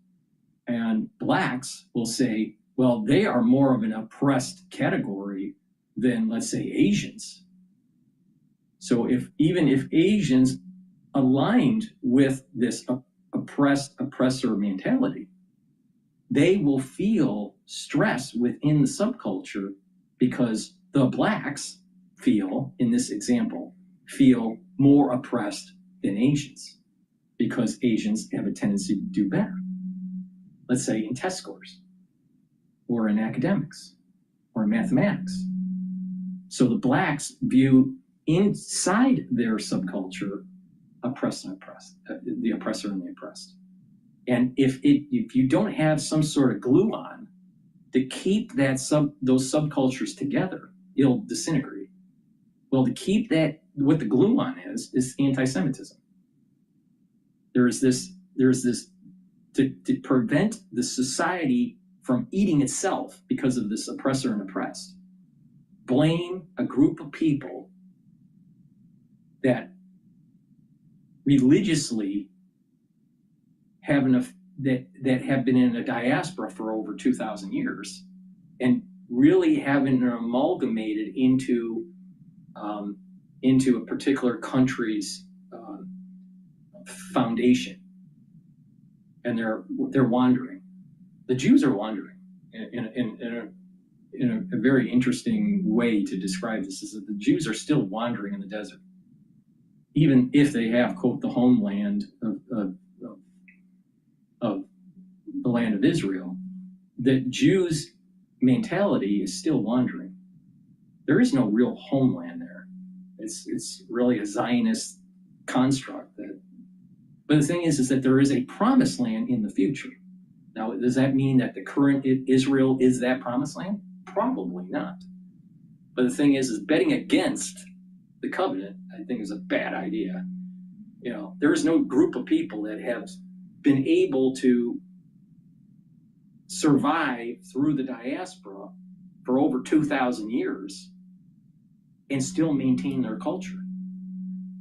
And blacks will say, Well, they are more of an oppressed category than, let's say, Asians. So even if Asians aligned with this oppressor mentality, they will feel stress within the subculture because the blacks in this example, feel more oppressed than Asians because Asians have a tendency to do better. Let's say in test scores or in academics or in mathematics. So the blacks view inside their subculture oppressed and oppressed, the oppressor and the oppressed. And if you don't have some sort of glue on to keep those subcultures together, it'll disintegrate. Well, to keep that, what the glue on is anti-Semitism. There's this to prevent the society from eating itself because of this oppressor and oppressed. Blame a group of people that religiously have that have been in a diaspora for over 2,000 years and really haven't amalgamated into a particular country's foundation, and they're wandering. The Jews are wandering in a very interesting way to describe this is that the Jews are still wandering in the desert, even if they have, quote, the homeland of the land of Israel. The Jews' mentality is still wandering. There is no real homeland there. It's really a Zionist construct. But the thing is that there is a promised land in the future. Now, does that mean that the current Israel is that promised land? Probably not. But the thing is betting against the covenant, I think, is a bad idea. You know, there is no group of people that have been able to survive through the diaspora for over 2,000 years and still maintain their culture.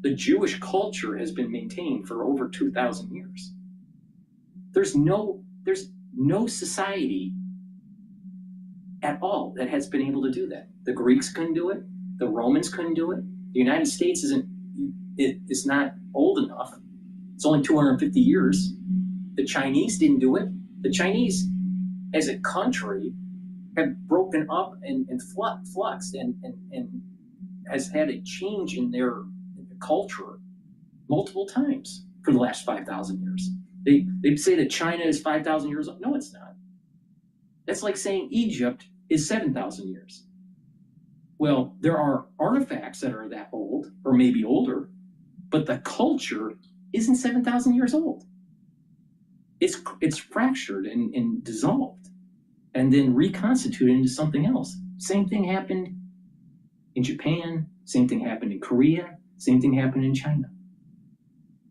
The Jewish culture has been maintained for over 2,000 years. There's no society at all that has been able to do that. The Greeks couldn't do it. The Romans couldn't do it. The United States is not old enough. It's only 250 years. The Chinese didn't do it. The Chinese, as a country, have broken up and fluxed and has had a change in their culture multiple times for the last 5,000 years. They say that China is 5,000 years old. No, it's not. That's like saying Egypt is 7,000 years. Well, there are artifacts that are that old, or maybe older, but the culture isn't 7,000 years old. It's fractured and dissolved, and then reconstituted into something else. Same thing happened in Japan. Same thing happened in Korea. Same thing happened in China.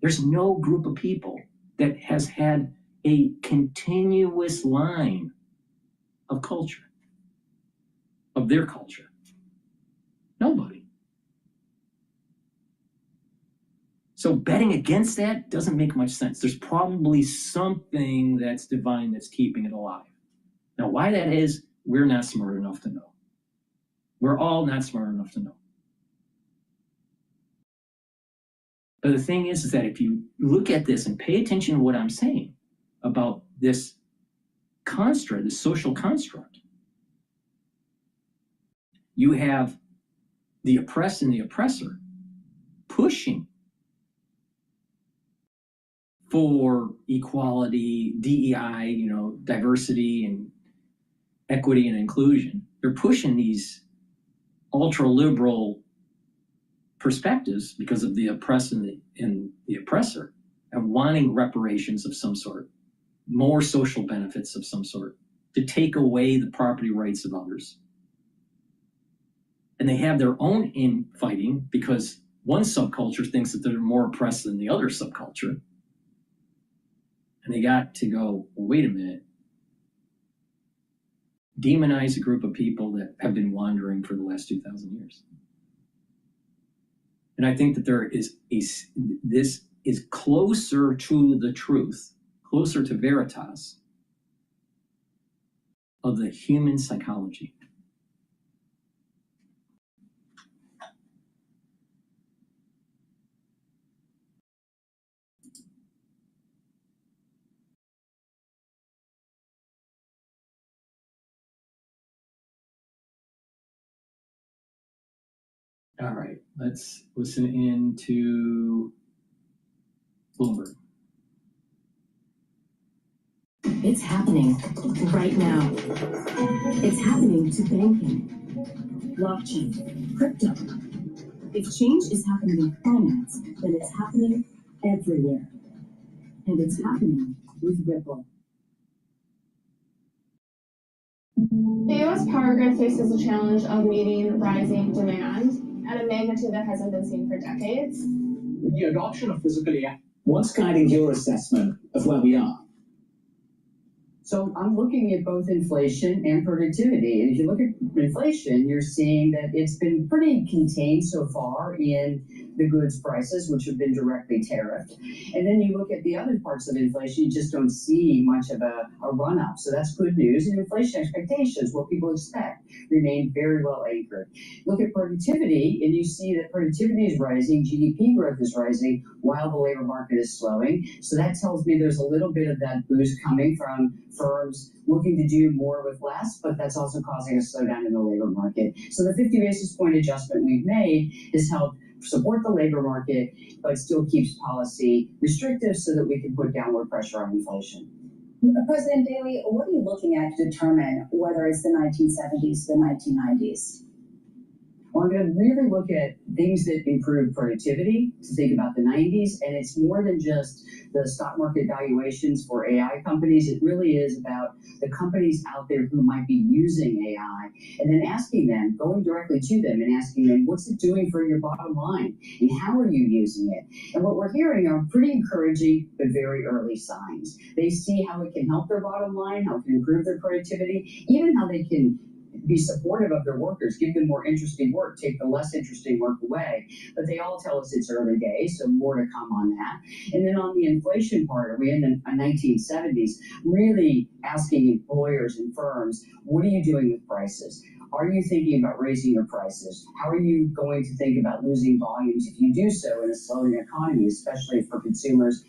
There's no group of people that has had a continuous line of culture, of their culture. Nobody. So betting against that doesn't make much sense. There's probably something that's divine that's keeping it alive. Now, why that is, we're not smart enough to know. We're all not smart enough to know. But the thing is that if you look at this and pay attention to what I'm saying about this construct, this social construct, you have the oppressed and the oppressor pushing for equality, DEI, diversity and equity and inclusion. They're pushing these ultra-liberal perspectives because of the oppressed and the oppressor, and wanting reparations of some sort, more social benefits of some sort, to take away the property rights of others. And they have their own infighting because one subculture thinks that they're more oppressed than the other subculture. And they got to go, well, wait a minute. Demonize a group of people that have been wandering for the last 2,000 years. And I think that this is closer to the truth, closer to veritas, of the human psychology. All right, let's listen in to Bloomberg. It's happening right now. It's happening to banking, blockchain, crypto. If change is happening in finance, then it's happening everywhere. And it's happening with Ripple. The U.S. power grid faces the challenge of meeting rising demand at a magnitude that hasn't been seen for decades. The adoption of physical AI. What's guiding your assessment of where we are? So I'm looking at both inflation and productivity. And if you look at inflation, you're seeing that it's been pretty contained so far in the goods prices, which have been directly tariffed. And then you look at the other parts of inflation, you just don't see much of a run up. So that's good news. And inflation expectations, what people expect, remain very well anchored. Look at productivity, and you see that productivity is rising, GDP growth is rising, while the labor market is slowing. So that tells me there's a little bit of that boost coming from firms looking to do more with less, but that's also causing a slowdown in the labor market. So the 50 basis point adjustment we've made has helped support the labor market, but still keeps policy restrictive so that we can put downward pressure on inflation. President Daley, what are you looking at to determine whether it's the 1970s or the 1990s? Well, I'm going to really look at things that improve productivity, to think about the 90s, and it's more than just the stock market valuations for AI companies. It really is about the companies out there who might be using AI, and then asking them, going directly to them and asking them, what's it doing for your bottom line, and how are you using it? And what we're hearing are pretty encouraging but very early signs. They see how it can help their bottom line, how it can improve their productivity, even how they can be supportive of their workers, give them more interesting work, take the less interesting work away. But they all tell us it's early days, so more to come on that. And then on the inflation part, are we in the 1970s, really asking employers and firms, what are you doing with prices? Are you thinking about raising your prices? How are you going to think about losing volumes if you do so in a slowing economy, especially for consumers,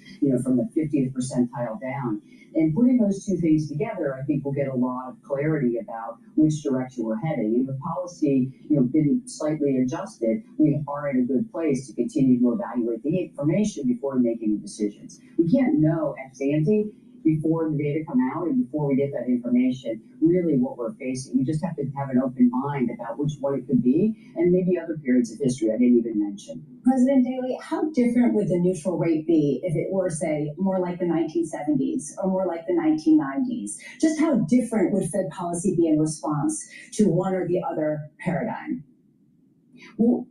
from the 50th percentile down? And putting those two things together, I think we'll get a lot of clarity about which direction we're heading. And with policy, been slightly adjusted, we are in a good place to continue to evaluate the information before we make any decisions. We can't know ex ante before the data come out and before we get that information, really what we're facing. We just have to have an open mind about which one it could be, and maybe other periods of history I didn't even mention. President Daley, how different would the neutral rate be if it were, say, more like the 1970s or more like the 1990s? Just how different would Fed policy be in response to one or the other paradigm? Well,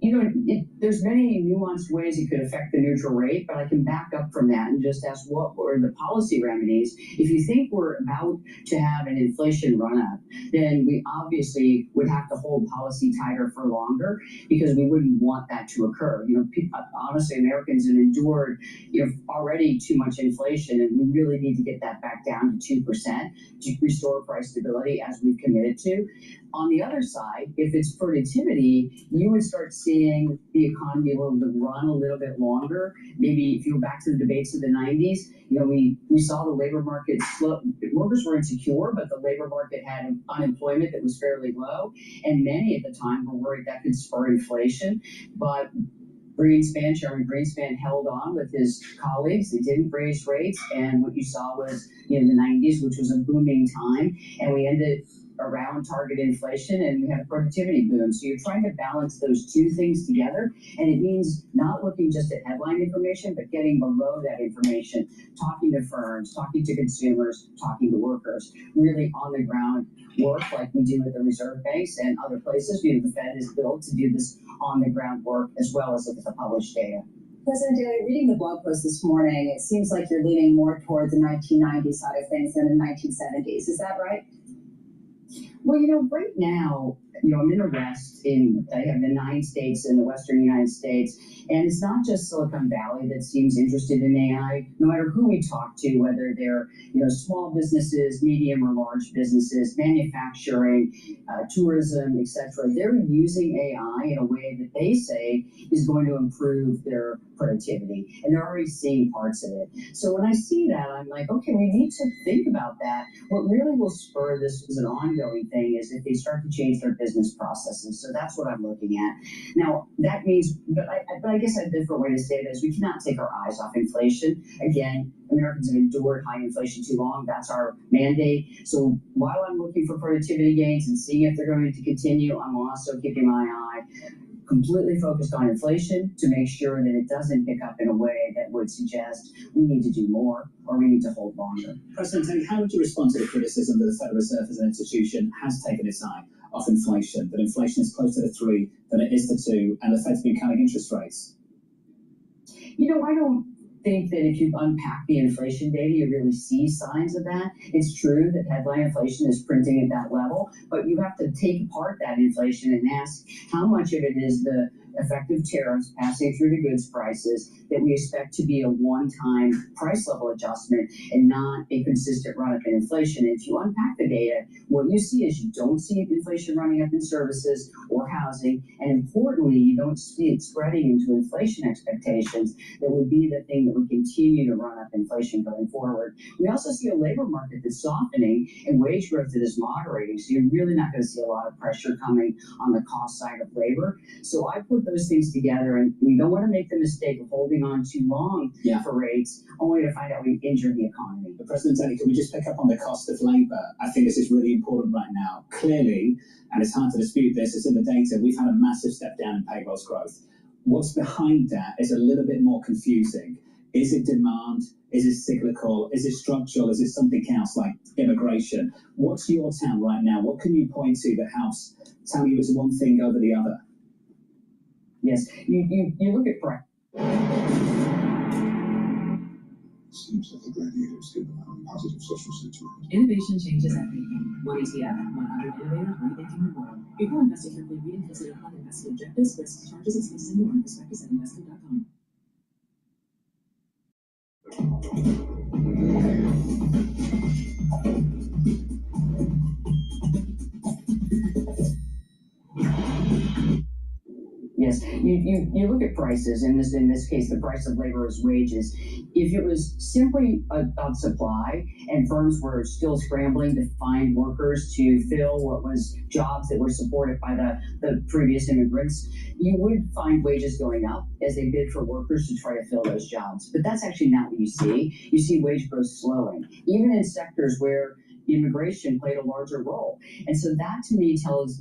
there's many nuanced ways it could affect the neutral rate, but I can back up from that and just ask what were the policy remedies. If you think we're about to have an inflation run-up, then we obviously would have to hold policy tighter for longer because we wouldn't want that to occur. Honestly, Americans have endured already too much inflation, and we really need to get that back down to 2% to restore price stability as we've committed to. On the other side, if it's productivity, you would start seeing the economy able to run a little bit longer. Maybe if you go back to the debates of the 90s, we saw the labor market slow. Workers were insecure, but the labor market had unemployment that was fairly low. And many at the time were worried that could spur inflation. But Chairman Greenspan held on with his colleagues. They didn't raise rates. And what you saw was, the 90s, which was a booming time. And we ended around target inflation, and we have a productivity boom. So you're trying to balance those two things together, and it means not looking just at headline information, but getting below that information, talking to firms, talking to consumers, talking to workers, really on the ground work like we do at the reserve banks and other places. The Fed is built to do this on the ground work as well as look at the published data. President Daley, reading the blog post this morning, it seems like you're leaning more toward the 1990s side of things than the 1970s. Is that right? Well, right now, I'm in the West, I have the 9 states in the Western United States, and it's not just Silicon Valley that seems interested in AI. No matter who we talk to, whether they're, small businesses, medium or large businesses, manufacturing, tourism, etc., they're using AI in a way that they say is going to improve their productivity, and they're already seeing parts of it. So when I see that, I'm like, okay, we need to think about that. What really will spur this as an ongoing thing is if they start to change their business processes. So that's what I'm looking at. Now, that means, but I guess a different way to say it is we cannot take our eyes off inflation. Again, Americans have endured high inflation too long. That's our mandate. So while I'm looking for productivity gains and seeing if they're going to continue, I'm also keeping my eye completely focused on inflation to make sure that it doesn't pick up in a way that would suggest we need to do more or we need to hold longer. President Tony, how would you respond to the criticism that the Federal Reserve as an institution has taken its eye off inflation, that inflation is closer to 3 than it is to 2, and the Fed's been cutting interest rates? I don't think that if you unpack the inflation data, you really see signs of that. It's true that headline inflation is printing at that level, but you have to take apart that inflation and ask how much of it is the effective tariffs passing through to goods prices that we expect to be a one-time price level adjustment and not a consistent run-up in inflation. And if you unpack the data, what you see is you don't see inflation running up in services or housing, and importantly, you don't see it spreading into inflation expectations that would be the thing that would continue to run up inflation going forward. We also see a labor market that's softening and wage growth that is moderating, so you're really not going to see a lot of pressure coming on the cost side of labor. So I put those things together, and we don't want to make the mistake of holding on too long for rates, only to find out we injure the economy. But President Tony, can we just pick up on the cost of labour? I think this is really important right now. Clearly, and it's hard to dispute this, it's in the data, we've had a massive step down in payrolls growth. What's behind that is a little bit more confusing. Is it demand? Is it cyclical? Is it structural? Is it something else like immigration? What's your town right now? What can you point to that helps tell you it's one thing over the other? Yes, you look at price. Seems like the gladiators give them a positive social sentiment. Innovation changes everything. One ETF, 100 innovators rethinking the world. Before investing carefully, read and consider fund investment objectives, risks, charges, expenses, and more. Prospectus at investment.com. Yes, you look at prices, in this case, the price of labor is wages. If it was simply about supply and firms were still scrambling to find workers to fill what was jobs that were supported by the previous immigrants, you would find wages going up as they bid for workers to try to fill those jobs. But that's actually not what you see. You see wage growth slowing, even in sectors where immigration played a larger role. And so that to me says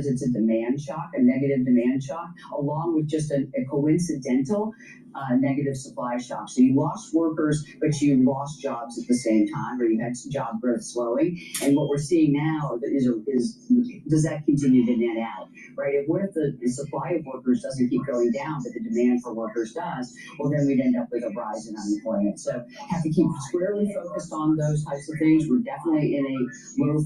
it's a demand shock, a negative demand shock, along with just a coincidental negative supply shock. So you lost workers, but you lost jobs at the same time, or you had job growth slowing. And what we're seeing now is does that continue to net out, right? What if the supply of workers doesn't keep going down, but the demand for workers does? Well, then we'd end up with a rise in unemployment. So have to keep squarely focused on those types of things. We're definitely in a low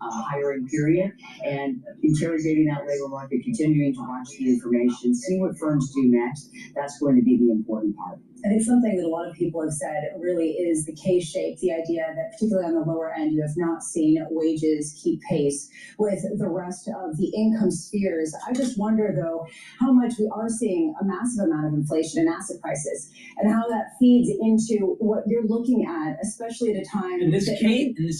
hiring period, and interrogating that labor market, continuing to watch the information, see what firms do next. That's going to be the important part. I think something that a lot of people have said really is the K-shape, the idea that particularly on the lower end, you have not seen wages keep pace with the rest of the income spheres. I just wonder, though, how much we are seeing a massive amount of inflation in asset prices and how that feeds into what you're looking at, especially at a time. And this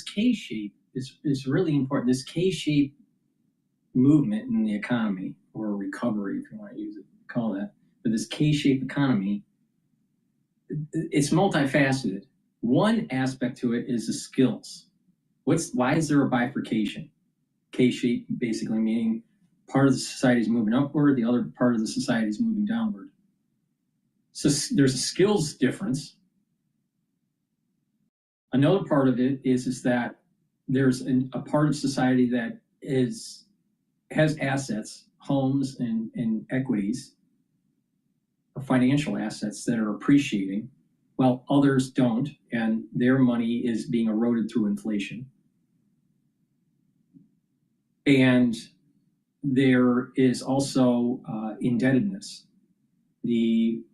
K-shape is really important. This K-shape movement in the economy, or recovery, if you want to call that, but this K-shaped economy, it's multifaceted. One aspect to it is the skills. Why is there a bifurcation? K-shape basically meaning part of the society is moving upward, the other part of the society is moving downward. So there's a skills difference. Another part of it is that there's a part of society that has assets, homes and equities, financial assets that are appreciating, while others don't, and their money is being eroded through inflation. And there is also indebtedness. The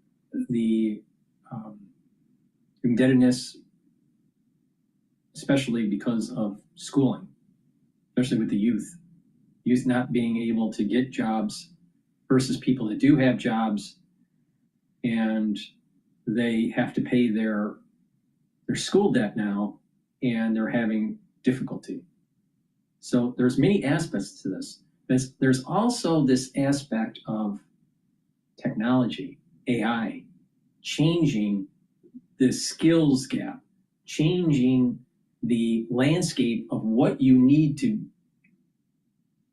indebtedness, especially because of schooling, especially with the youth not being able to get jobs versus people that do have jobs, and they have to pay their school debt now, and they're having difficulty. So there's many aspects to this. There's also this aspect of technology, AI, changing the skills gap, changing the landscape of what you need to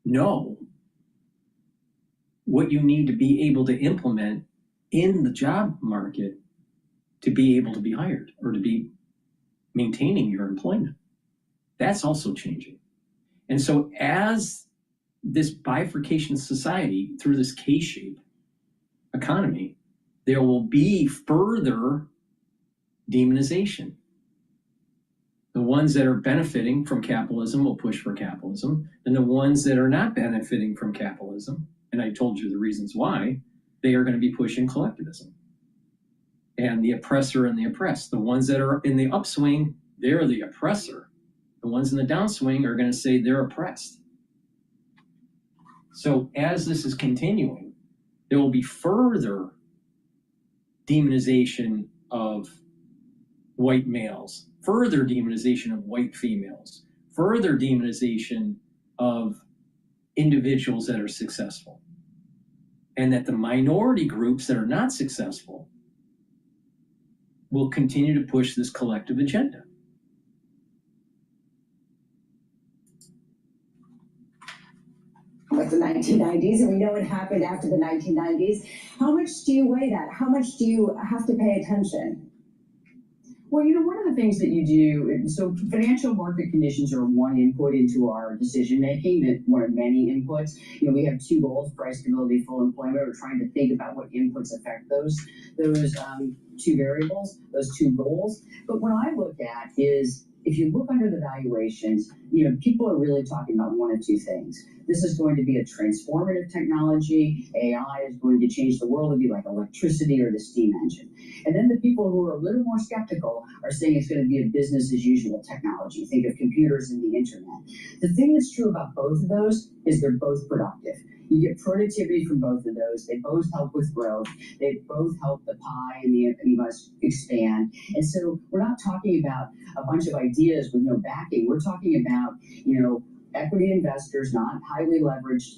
know, what you need to be able to implement in the job market to be able to be hired or to be maintaining your employment. That's also changing. And so as this bifurcation society through this K-shaped economy, there will be further demonization. The ones that are benefiting from capitalism will push for capitalism, and the ones that are not benefiting from capitalism, and I told you the reasons why, they are going to be pushing collectivism. And the oppressor and the oppressed. The ones that are in the upswing, they're the oppressor. The ones in the downswing are going to say they're oppressed. So as this is continuing, there will be further demonization of white males, further demonization of white females, further demonization of individuals that are successful. And that the minority groups that are not successful will continue to push this collective agenda. Like the 1990s, and we know what happened after the 1990s. How much do you weigh that? How much do you have to pay attention? Well, one of the things that you do, so financial market conditions are one input into our decision making, that one of many inputs. We have two goals: price stability, full employment. We're trying to think about what inputs affect those two variables, those two goals. But what I look at is, if you look under the valuations, people are really talking about one of two things. This is going to be a transformative technology. AI is going to change the world. It'll be like electricity or the steam engine. And then the people who are a little more skeptical are saying it's going to be a business as usual technology. Think of computers and the internet. The thing that's true about both of those is they're both productive. You get productivity from both of those. They both help with growth. They both help the pie and the US expand. And so we're not talking about a bunch of ideas with no backing. We're talking about, equity investors, not highly leveraged,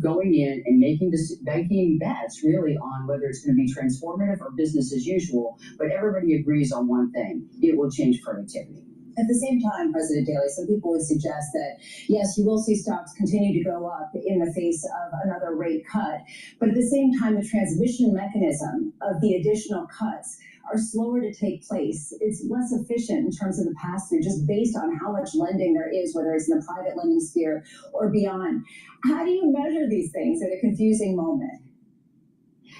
going in and making bets really on whether it's going to be transformative or business as usual. But everybody agrees on one thing: it will change productivity. At the same time, President Daley, some people would suggest that, yes, you will see stocks continue to go up in the face of another rate cut. But at the same time, the transmission mechanism of the additional cuts are slower to take place. It's less efficient in terms of the pass-through, just based on how much lending there is, whether it's in the private lending sphere or beyond. How do you measure these things at a confusing moment?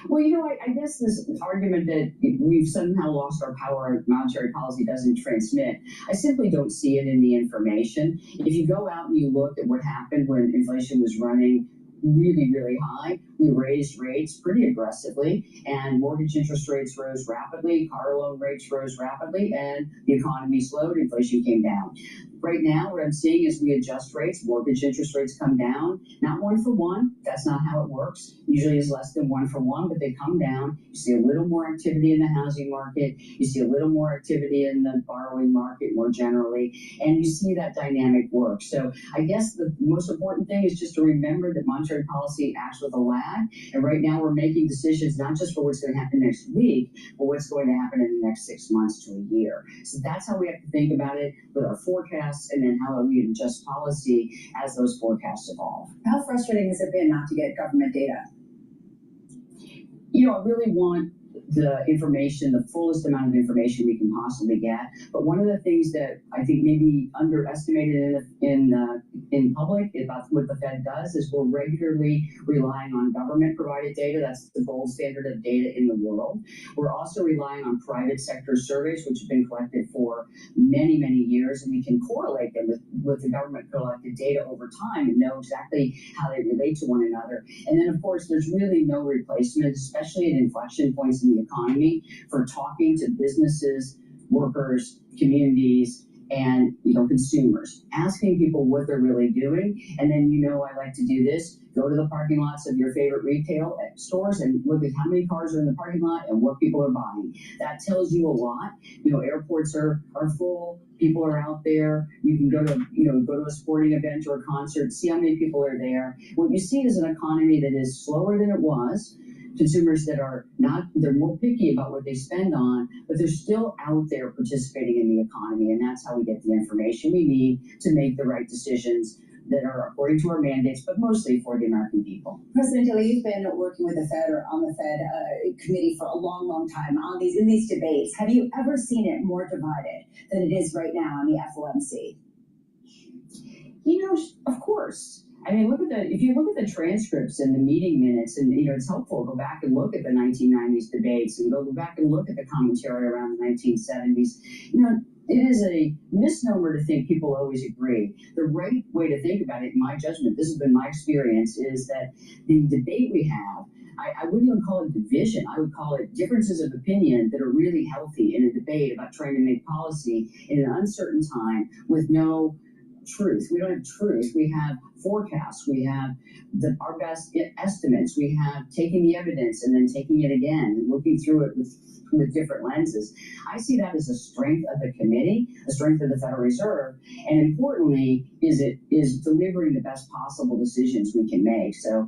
Well, I guess this argument that we've somehow lost our power and monetary policy doesn't transmit, I simply don't see it in the information. If you go out and you look at what happened when inflation was running really, really high, we raised rates pretty aggressively, and mortgage interest rates rose rapidly, car loan rates rose rapidly, and the economy slowed, inflation came down. Right now, what I'm seeing is we adjust rates, mortgage interest rates come down, not one for one, that's not how it works. Usually it's less than 1 for 1, but they come down. You see a little more activity in the housing market, you see a little more activity in the borrowing market more generally, and you see that dynamic work. So I guess the most important thing is just to remember that monetary policy acts with a lag, and right now we're making decisions not just for what's going to happen next week, but what's going to happen in the next 6 months to a year. So that's how we have to think about it with our forecasts, and then how we adjust policy as those forecasts evolve. How frustrating has it been not to get government data? I really want the information, the fullest amount of information we can possibly get. But one of the things that I think maybe underestimated in public about what the Fed does is we're regularly relying on government provided data. That's the gold standard of data in the world. We're also relying on private sector surveys, which have been collected for many, many years, and we can correlate them with the government collected data over time and know exactly how they relate to one another. And then, of course, there's really no replacement, especially at inflection points in the economy, for talking to businesses, workers, communities, and consumers, asking people what they're really doing. And then I like to do this. Go to the parking lots of your favorite retail stores and look at how many cars are in the parking lot and what people are buying. That tells you a lot. Airports are full. People are out there. You can go to a sporting event or a concert, see how many people are there. What you see is an economy that is slower than it was. Consumers that are they're more picky about what they spend on, but they're still out there participating in the economy, and that's how we get the information we need to make the right decisions that are according to our mandates, but mostly for the American people. President Tilly, you've been working with the Fed or on the Fed committee for a long, long time in these debates. Have you ever seen it more divided than it is right now on the FOMC? Of course. I mean, if you look at the transcripts and the meeting minutes, and it's helpful to go back and look at the 1990s debates and go back and look at the commentary around the 1970s. It is a misnomer to think people always agree. The right way to think about it, in my judgment, this has been my experience, is that the debate we have, I wouldn't even call it division. I would call it differences of opinion that are really healthy in a debate about trying to make policy in an uncertain time with no truth. We don't have truth. We have forecasts. We have our best estimates. We have taking the evidence and then taking it again and looking through it with different lenses. I see that as a strength of the committee, a strength of the Federal Reserve, and importantly, is delivering the best possible decisions we can make. So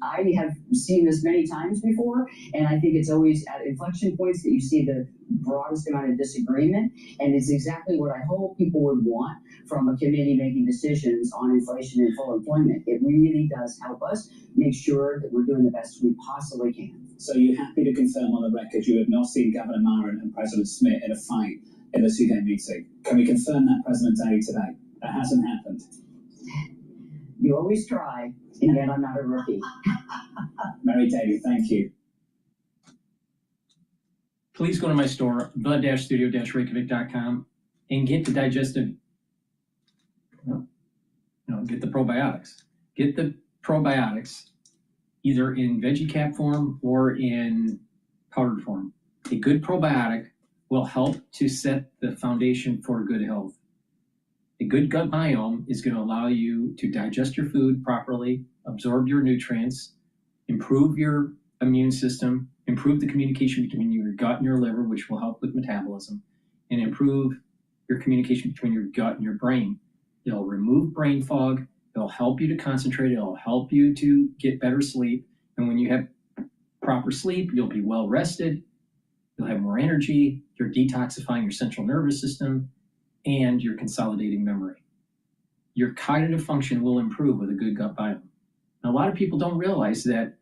I have seen this many times before, and I think it's always at inflection points that you see the broadest amount of disagreement, and it's exactly what I hope people would want from a committee making decisions on inflation and full employment. It really does help us make sure that we're doing the best we possibly can. So you're happy to confirm on the record you have not seen Governor Marin and President Smith in a fight in the 2-day meeting? Can we confirm that, President Day, today? That hasn't happened. You always try, and yet I'm not a rookie. Mary Daly, thank you. Please go to my store, the-studio-reykjavik.com, and get the get the probiotics. Get the probiotics either in veggie cap form or in powdered form. A good probiotic will help to set the foundation for good health. A good gut biome is going to allow you to digest your food properly, absorb your nutrients, improve your immune system, improve the communication between your gut and your liver, which will help with metabolism, and improve your communication between your gut and your brain. It'll remove brain fog. It'll help you to concentrate. It'll help you to get better sleep. And when you have proper sleep, you'll be well rested. You'll have more energy. You're detoxifying your central nervous system, and you're consolidating memory. Your cognitive function will improve with a good gut biome. Now, a lot of people don't realize that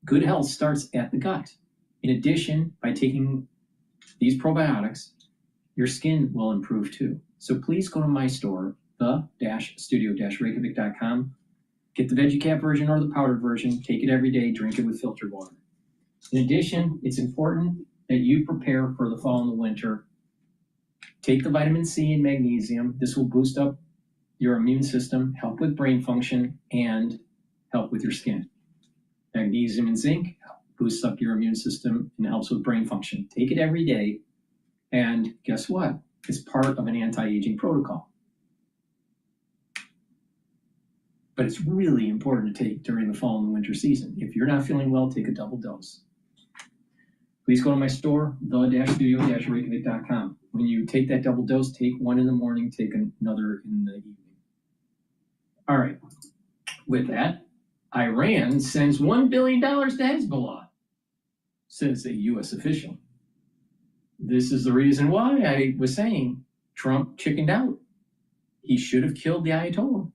good health starts at the gut. In addition, by taking these probiotics, your skin will improve too. So please go to my store, the-studio-reykjavik.com. Get the veggie cap version or the powdered version. Take it every day. Drink it with filtered water. In addition, it's important that you prepare for the fall and the winter. Take the vitamin C and magnesium. This will boost up your immune system, help with brain function, and help with your skin. Magnesium and zinc boosts up your immune system and helps with brain function. Take it every day, and guess what? It's part of an anti-aging protocol. But it's really important to take during the fall and the winter season. If you're not feeling well, take a double dose. Please go to my store, the-studio-reykjavik.com. When you take that double dose, take one in the morning, take another in the evening. All right. With that, Iran sends $1 billion to Hezbollah, says a U.S. official. This is the reason why I was saying Trump chickened out. He should have killed the Ayatollah.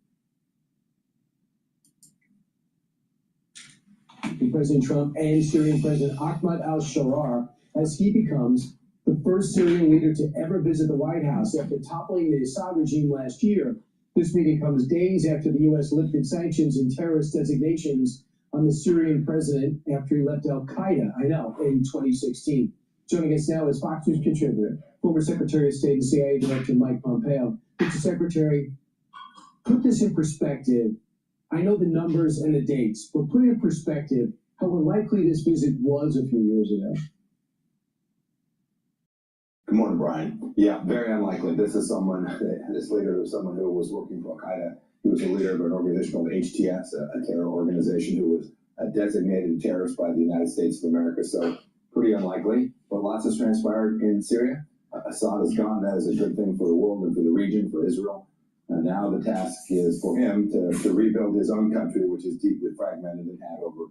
The President Trump and Syrian President Ahmad al-Sharar as he becomes the first Syrian leader to ever visit the White House after toppling the Assad regime last year. This meeting comes days after the U.S. lifted sanctions and terrorist designations on the Syrian president after he left al-Qaeda, in 2016. Joining us now is Fox News contributor, former Secretary of State and CIA Director Mike Pompeo. Mr. Secretary, put this in perspective. I know the numbers and the dates, but put it in perspective how unlikely this visit was a few years ago. Good morning, Brian. Yeah, very unlikely. This leader is someone who was working for Al-Qaeda. He was a leader of an organization called HTS, a terror organization who was designated terrorist by the United States of America. So pretty unlikely, but lots has transpired in Syria. Assad is gone. That is a good thing for the world and for the region, for Israel. And now the task is for him to rebuild his own country, which is deeply fragmented and had over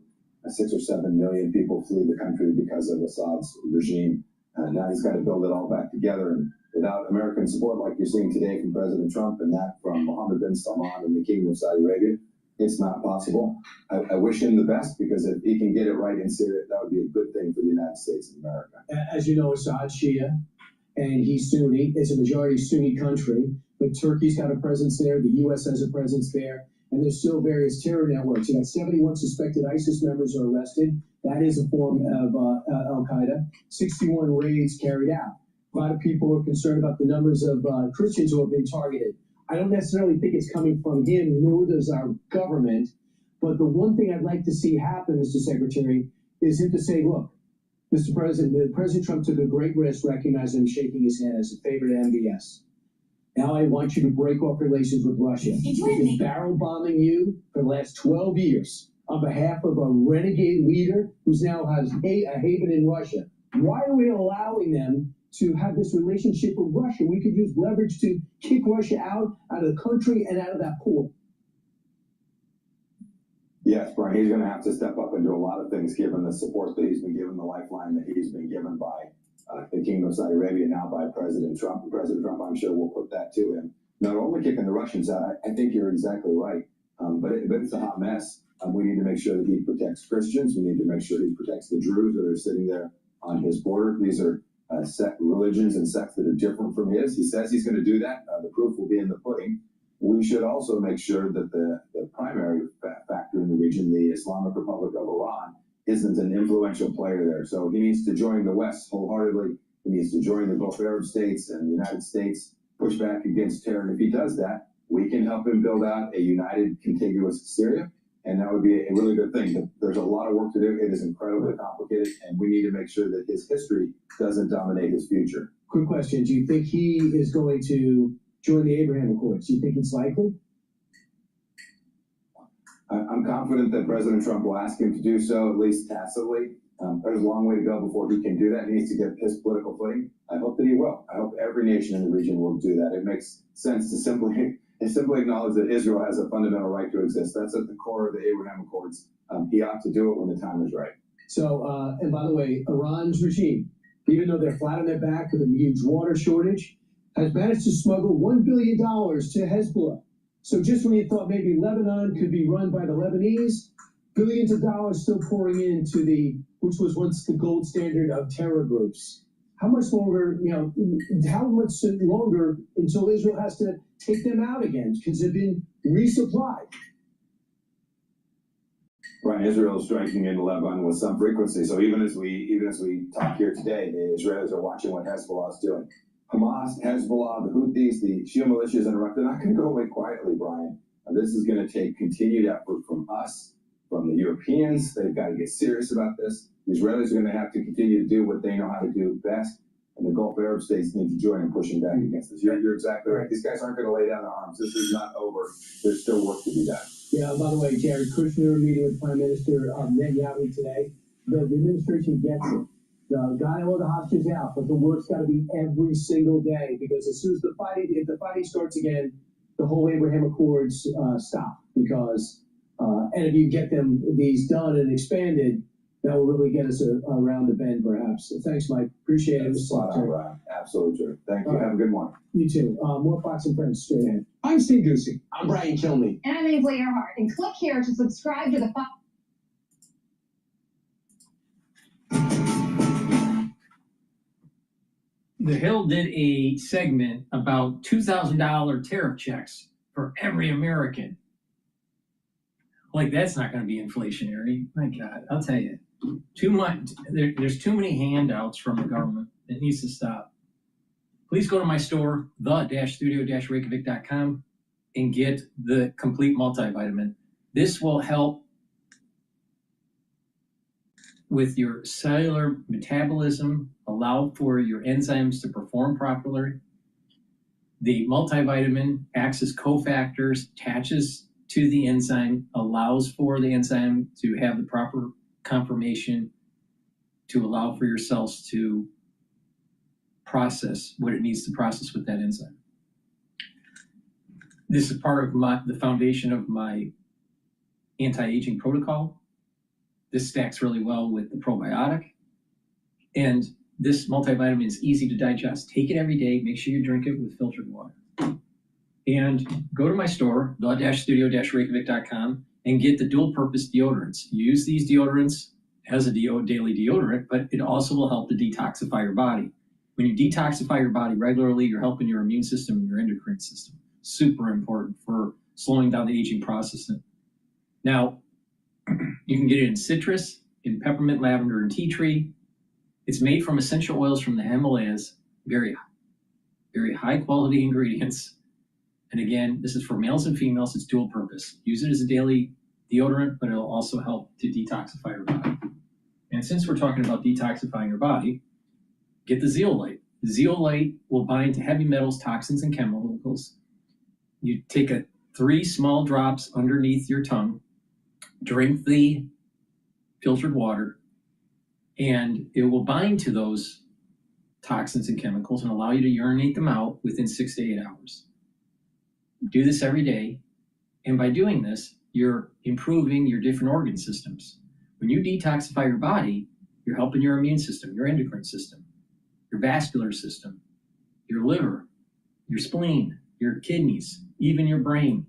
6 or 7 million people flee the country because of Assad's regime. Now he's got to build it all back together. And without American support like you're seeing today from President Trump and that from Mohammed bin Salman and the Kingdom of Saudi Arabia, it's not possible. I wish him the best, because if he can get it right in Syria, that would be a good thing for the United States of America. As you know, Assad's Shia, and he's Sunni. It's a majority Sunni country, but Turkey's got a presence there. The U.S. has a presence there. And there's still various terror networks. You got 71 suspected ISIS members are arrested. That is a form of al-Qaeda. 61 raids carried out. A lot of people are concerned about the numbers of Christians who have been targeted. I don't necessarily think it's coming from him, nor does our government. But the one thing I'd like to see happen, Mr. Secretary, is him to say, look, Mr. President, President Trump took a great risk, recognizing him shaking his head as a favorite MBS. Now I want you to break off relations with Russia. They've been barrel bombing you for the last 12 years on behalf of a renegade leader who's now has a haven in Russia. Why are we allowing them to have this relationship with Russia? We could use leverage to kick Russia out of the country and out of that port. Yes, Brian, he's going to have to step up and do a lot of things, given the support that he's been given, the lifeline that he's been given by the Kingdom of Saudi Arabia, now by President Trump. And President Trump, I'm sure, will put that to him. Not only kicking the Russians out, I think you're exactly right, but it's a hot mess. We need to make sure that he protects Christians. We need to make sure he protects the Druze that are sitting there on his border. These are religions and sects that are different from his. He says he's going to do that. The proof will be in the pudding. We should also make sure that the primary factor in the region, the Islamic Republic of Iran, isn't an influential player there. So he needs to join the West wholeheartedly. He needs to join the Gulf Arab states and the United States, push back against terror. And if he does that, we can help him build out a united, contiguous Syria. And that would be a really good thing. There's a lot of work to do. It is incredibly complicated, and we need to make sure that his history doesn't dominate his future. Quick question. Do you think he is going to join the Abraham Accords? Do you think it's likely? I'm confident that President Trump will ask him to do so, at least tacitly. There's a long way to go before he can do that. He needs to get his political footing. I hope that he will. I hope every nation in the region will do that. It makes sense to simply acknowledge that Israel has a fundamental right to exist. That's at the core of the Abraham Accords. He ought to do it when the time is right. So, and by the way, Iran's regime, even though they're flat on their back with a huge water shortage, has managed to smuggle $1 billion to Hezbollah. So just when you thought maybe Lebanon could be run by the Lebanese, billions of dollars still pouring into which was once the gold standard of terror groups. How much longer, how much longer until Israel has to take them out again? Because they've been resupplied. Right, Israel is striking into Lebanon with some frequency. So even as we talk here today, the Israelis are watching what Hezbollah is doing. Hamas, Hezbollah, the Houthis, the Shia militias in Iraq, they're not going to go away quietly, Brian. This is going to take continued effort from us, from the Europeans. They've got to get serious about this. The Israelis are going to have to continue to do what they know how to do best, and the Gulf Arab states need to join in pushing back against this. You're exactly right. These guys aren't going to lay down their arms. This is not over. There's still work to be done. Yeah, by the way, Jared Kushner meeting with Prime Minister Netanyahu today. The administration gets it. Got to let the hostages out, but the work's got to be every single day, because as soon as if the fighting starts again, the whole Abraham Accords stop. Because and if you get these done and expanded, that will really get us around the bend, perhaps. So thanks, Mike. Appreciate it. Absolutely true. Thank you. Have a good one. You too. More Fox and Friends straight ahead. I'm Steve Ducey. I'm Brian Kilmeade. And I'm Ainsley Earhart. And click here to subscribe to the Fox. The Hill did a segment about $2,000 tariff checks for every American. Like, that's not going to be inflationary. My God, I'll tell you. Too much. There's too many handouts from the government. It needs to stop. Please go to my store, the-studio-reykjavik.com, and get the complete multivitamin. This will help with your cellular metabolism, allow for your enzymes to perform properly. The multivitamin acts as cofactors, attaches to the enzyme, allows for the enzyme to have the proper conformation to allow for your cells to process what it needs to process with that enzyme. This is part of the foundation of my anti-aging protocol. This stacks really well with the probiotic. And this multivitamin is easy to digest. Take it every day. Make sure you drink it with filtered water. And go to my store, the-studio-reykjavik.com, and get the dual-purpose deodorants. Use these deodorants as a daily deodorant, but it also will help to detoxify your body. When you detoxify your body regularly, you're helping your immune system and your endocrine system. Super important for slowing down the aging process. Now, you can get it in citrus, in peppermint, lavender, and tea tree. It's made from essential oils from the Himalayas, very, very high quality ingredients. And again, this is for males and females. It's dual purpose. Use it as a daily deodorant, but it'll also help to detoxify your body. And since we're talking about detoxifying your body, get the zeolite. The zeolite will bind to heavy metals, toxins, and chemicals. You take 3 small drops underneath your tongue, drink the filtered water, and it will bind to those toxins and chemicals and allow you to urinate them out within 6 to 8 hours. Do this every day, and by doing this, you're improving your different organ systems. When you detoxify your body, you're helping your immune system, your endocrine system, your vascular system, your liver, your spleen, your kidneys, even your brain.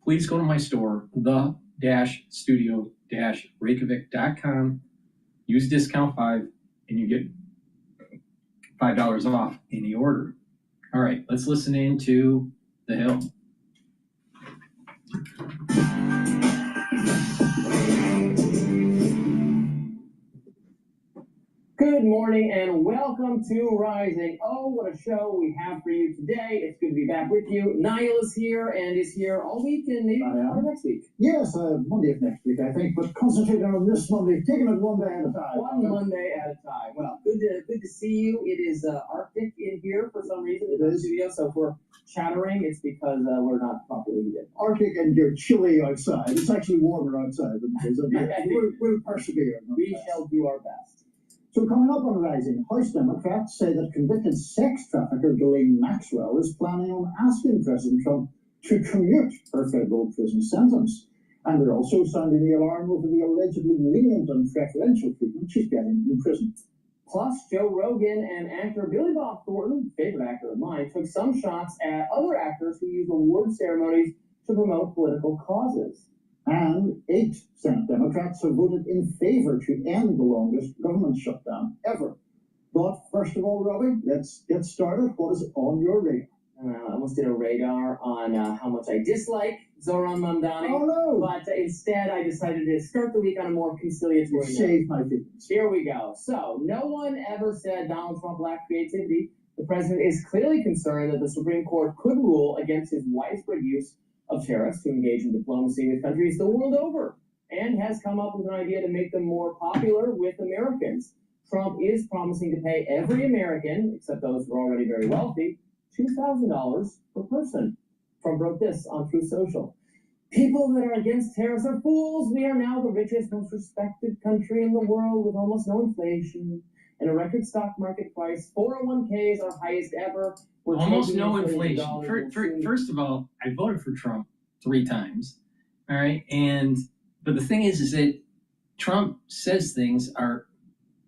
Please go to my store, the-studio-reykjavik.com. Use discount 5, and you get $5 off any order. All right, let's listen in to The Hill. Good morning and welcome to Rising. Oh, what a show we have for you today. It's good to be back with you. Niall is here and is here all week and maybe next week. Yes, Monday of next week, I think, but concentrating on this Monday, taking it one day at a time. One Monday at a time. Well, good to see you. It is Arctic in here for some reason in the studio, so if we're chattering, it's because we're not properly heated. Arctic and you're chilly outside. It's actually warmer outside than it is up here. We'll persevere. We shall do our best. So coming up on Rising, House Democrats say that convicted sex trafficker Ghislaine Maxwell is planning on asking President Trump to commute her federal prison sentence. And they're also sounding the alarm over the allegedly lenient and preferential treatment she's getting in prison. Plus, Joe Rogan and actor Billy Bob Thornton, favorite actor of mine, took some shots at other actors who use award ceremonies to promote political causes. And 8 Senate Democrats have voted in favor to end the longest government shutdown ever. But first of all, Robbie, let's get started. What is on your radar? I almost did a radar on how much I dislike Zoran Mamdani. Oh, no. But instead, I decided to start the week on a more conciliatory note. Save my feelings. Here we go. So, no one ever said Donald Trump lacked creativity. The president is clearly concerned that the Supreme Court could rule against his widespread use of tariffs to engage in diplomacy with countries the world over, and has come up with an idea to make them more popular with Americans. Trump is promising to pay every American, except those who are already very wealthy, $2,000 per person. Trump wrote this on Truth Social. People that are against tariffs are fools. We are now the richest, most respected country in the world with almost no inflation and a record stock market price. 401ks are highest ever. We're almost no inflation. First of all, I voted for Trump 3 times. All right. But the thing is that Trump says things are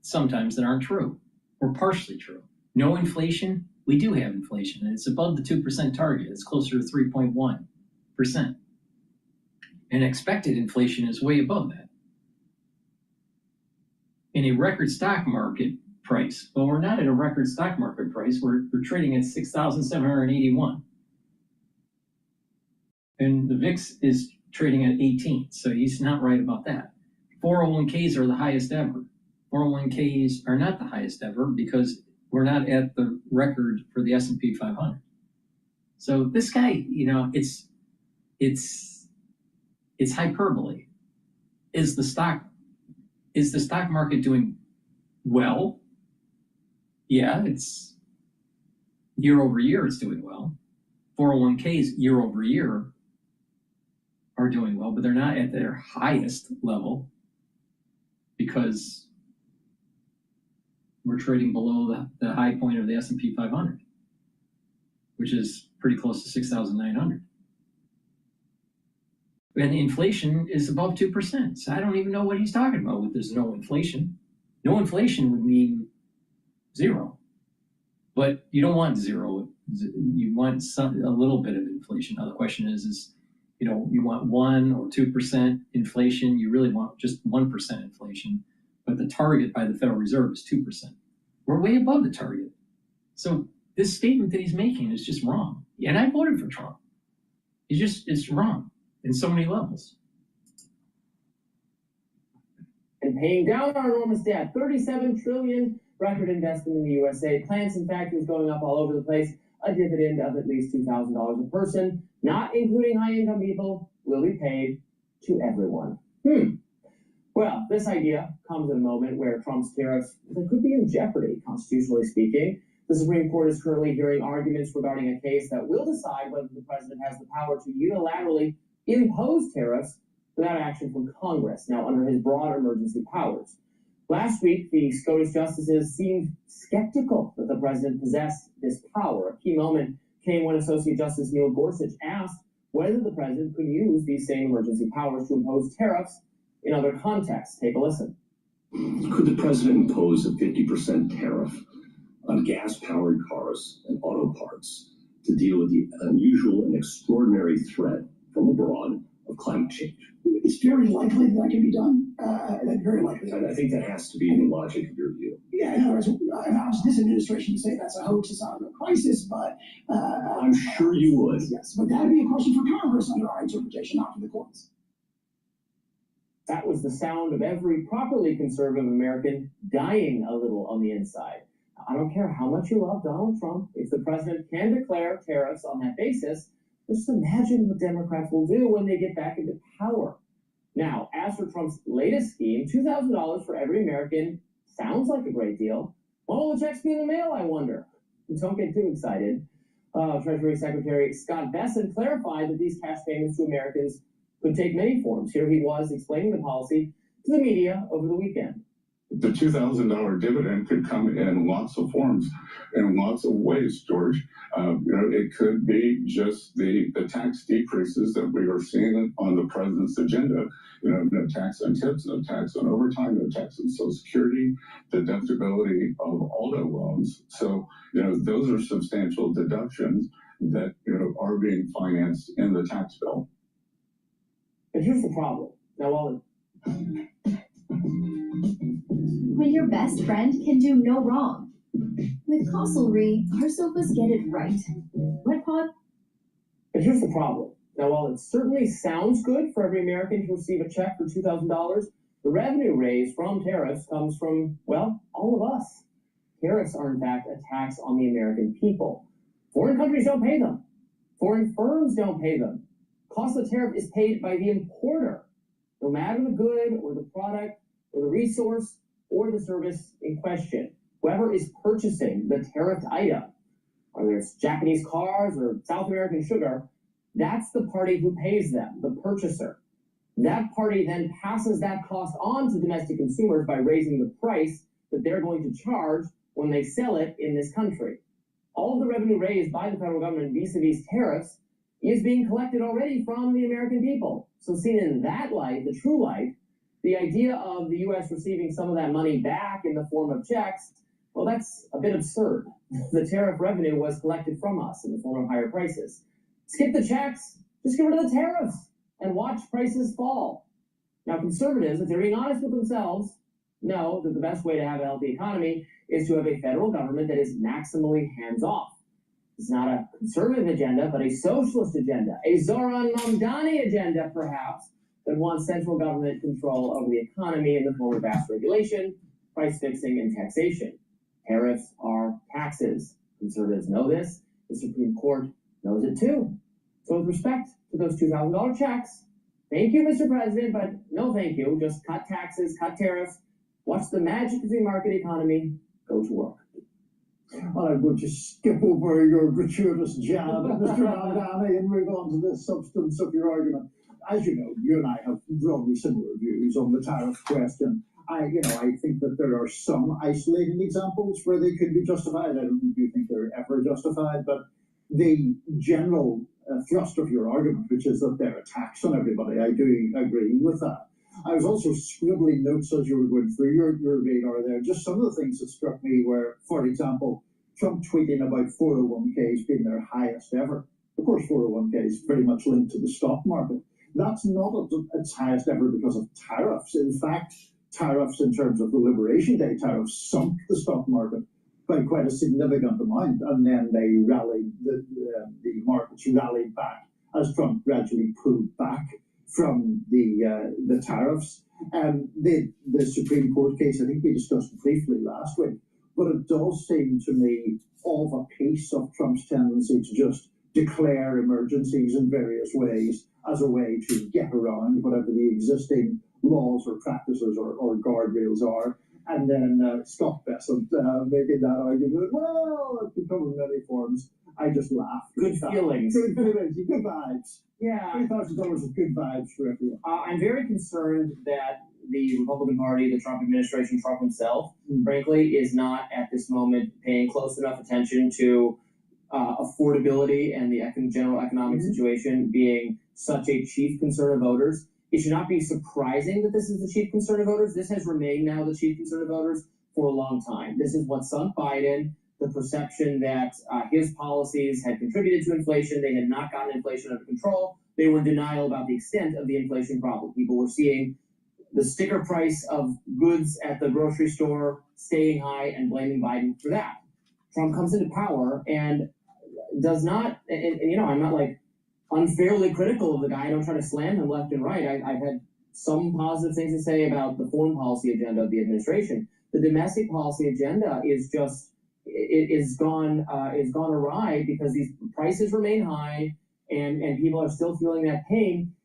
sometimes that aren't true or partially true. No inflation. We do have inflation, and it's above the 2% target. It's closer to 3.1%. And expected inflation is way above that. In a record stock market, price. Well, we're not at a record stock market price. We're trading at 6,781. And the VIX is trading at 18, so he's not right about that. 401ks are the highest ever. 401ks are not the highest ever because we're not at the record for the S&P 500. So this guy, you know, it's hyperbole. Is the stock market doing well? Yeah, it's year over year it's doing well. 401ks year over year are doing well, but they're not at their highest level because we're trading below the high point of the S&P 500, which is pretty close to 6,900. And inflation is above 2%. So I don't even know what he's talking about with there's no inflation. No inflation would mean zero. But you don't want zero. You want a little bit of inflation. Now the question is, you know, you want 1 or 2% inflation. You really want just 1% inflation. But the target by the Federal Reserve is 2%. We're way above the target. So this statement that he's making is just wrong. And I voted for Trump. It's wrong in so many levels. And paying down our enormous debt, $37 trillion record investment in the USA. Plants and factories going up all over the place. A dividend of at least $2,000 a person, not including high-income people, will be paid to everyone. Well, this idea comes at a moment where Trump's tariffs could be in jeopardy, constitutionally speaking. The Supreme Court is currently hearing arguments regarding a case that will decide whether the president has the power to unilaterally impose tariffs without action from Congress, now under his broad emergency powers. Last week, the Scottish justices seemed skeptical that the president possessed this power. A key moment came when Associate Justice Neil Gorsuch asked whether the president could use these same emergency powers to impose tariffs in other contexts. Take a listen. Could the president impose a 50% tariff on gas-powered cars and auto parts to deal with the unusual and extraordinary threat from abroad of climate change? It's very likely that can be done. Very likely. I think that has to be the logic of your view. Yeah, in other words, this administration would say that's a hoax, it's not a crisis, but... I'm sure you would. Yes, but that would be a question for Congress under our interpretation, not for the courts. That was the sound of every properly conservative American dying a little on the inside. I don't care how much you love Donald Trump, if the president can declare tariffs on that basis, just imagine what Democrats will do when they get back into power. Now, as for Trump's latest scheme, $2,000 for every American sounds like a great deal. When will the checks be in the mail, I wonder? Don't get too excited. Treasury Secretary Scott Bessent clarified that these cash payments to Americans could take many forms. Here he was explaining the policy to the media over the weekend. The $2,000 dividend could come in lots of forms, in lots of ways, George. It could be just the tax decreases that we are seeing on the president's agenda. No tax on tips, no tax on overtime, no tax on Social Security, deductibility of auto loans. So, those are substantial deductions that, are being financed in the tax bill. But here's the problem. Now, while When your best friend can do no wrong. With Cottrell, our sofas get it right. What, Pod? But here's the problem. Now, while it certainly sounds good for every American to receive a check for $2,000, the revenue raised from tariffs comes from, well, all of us. Tariffs are, in fact, a tax on the American people. Foreign countries don't pay them. Foreign firms don't pay them. Cost of the tariff is paid by the importer, no matter the good or the product or the resource or the service in question. Whoever is purchasing the tariffed item, whether it's Japanese cars or South American sugar, that's the party who pays them, the purchaser. That party then passes that cost on to domestic consumers by raising the price that they're going to charge when they sell it in this country. All of the revenue raised by the federal government vis-a-vis tariffs is being collected already from the American people. So seen in that light, the true light, the idea of the U.S. receiving some of that money back in the form of checks, well, that's a bit absurd. The tariff revenue was collected from us in the form of higher prices. Skip the checks, just get rid of the tariffs, and watch prices fall. Now, conservatives, if they're being honest with themselves, know that the best way to have a healthy economy is to have a federal government that is maximally hands-off. It's not a conservative agenda, but a socialist agenda, a Zoran Mamdani agenda, perhaps, that wants central government control over the economy in the form of vast regulation, price fixing, and taxation. Tariffs are taxes. Conservatives know this. The Supreme Court knows it too. So with respect to those $2,000 checks, thank you, Mr. President, but no thank you. Just cut taxes, cut tariffs, watch the magic of the market economy go to work. I'm going to skip over your gratuitous jab, Mr. Mamdani, and move on to the substance of your argument. As you know, you and I have broadly similar views on the tariff question. I think that there are some isolated examples where they could be justified. I don't think they're ever justified, but the general thrust of your argument, which is that they're a tax on everybody, I do agree with that. I was also scribbling notes as you were going through your radar there. Just some of the things that struck me were, for example, Trump tweeting about 401ks being their highest ever. Of course, 401k is pretty much linked to the stock market. That's not at its highest ever because of tariffs. In fact, tariffs in terms of the Liberation Day tariffs sunk the stock market by quite a significant amount, and then they rallied, the markets rallied back as Trump gradually pulled back from the tariffs. The Supreme Court case, I think we discussed briefly last week, but it does seem to me of a piece of Trump's tendency to just declare emergencies in various ways as a way to get around whatever the existing laws or practices or guardrails are, and then Scott Bessent making that argument, well, it can come in many forms. I just laugh. Good feelings. Good feelings. Good vibes. Yeah. $3,000 of good vibes for everyone. I'm very concerned that the Republican Party, the Trump administration, Trump himself, frankly, is not at this moment paying close enough attention to affordability and the general economic situation being such a chief concern of voters. It should not be surprising that this is the chief concern of voters. This has remained now the chief concern of voters for a long time. This is what sunk Biden, the perception that his policies had contributed to inflation. They had not gotten inflation under control. They were in denial about the extent of the inflation problem. People were seeing the sticker price of goods at the grocery store staying high and blaming Biden for that. Trump comes into power and does not, and I'm not like unfairly critical of the guy. I don't try to slam him left and right. I've had some positive things to say about the foreign policy agenda of the administration. The domestic policy agenda is just, is gone awry because these prices remain high and people are still feeling that pain.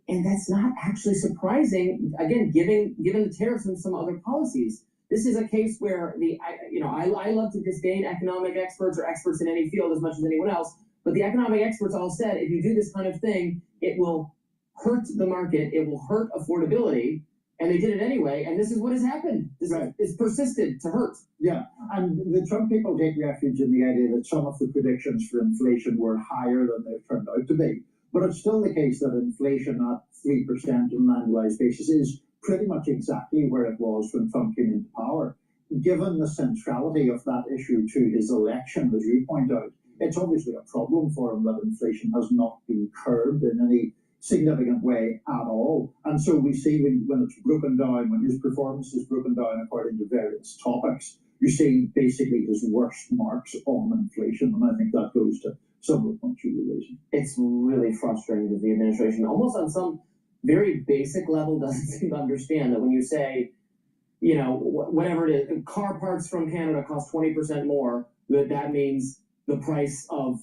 And that's not actually surprising, again, given the tariffs and some other policies. This is a case where I love to disdain economic experts or experts in any field as much as anyone else, but the economic experts all said, if you do this kind of thing, it will hurt the market, it will hurt affordability, and they did it anyway, and this is what has happened. This is persisted to hurt. Yeah, and the Trump people take refuge in the idea that some of the predictions for inflation were higher than they've turned out to be. But it's still the case that inflation at 3% on an annualized basis is pretty much exactly where it was when Trump came into power. Given the centrality of that issue to his election, as you point out, it's obviously a problem for him that inflation has not been curbed in any significant way at all. And so we see when it's broken down, when his performance is broken down according to various topics, you see basically his worst marks on inflation. And I think that goes to some of the points you were raising. It's really frustrating that the administration, almost on some very basic level, doesn't seem to understand that when you say, whatever it is, car parts from Canada cost 20% more, that means the price of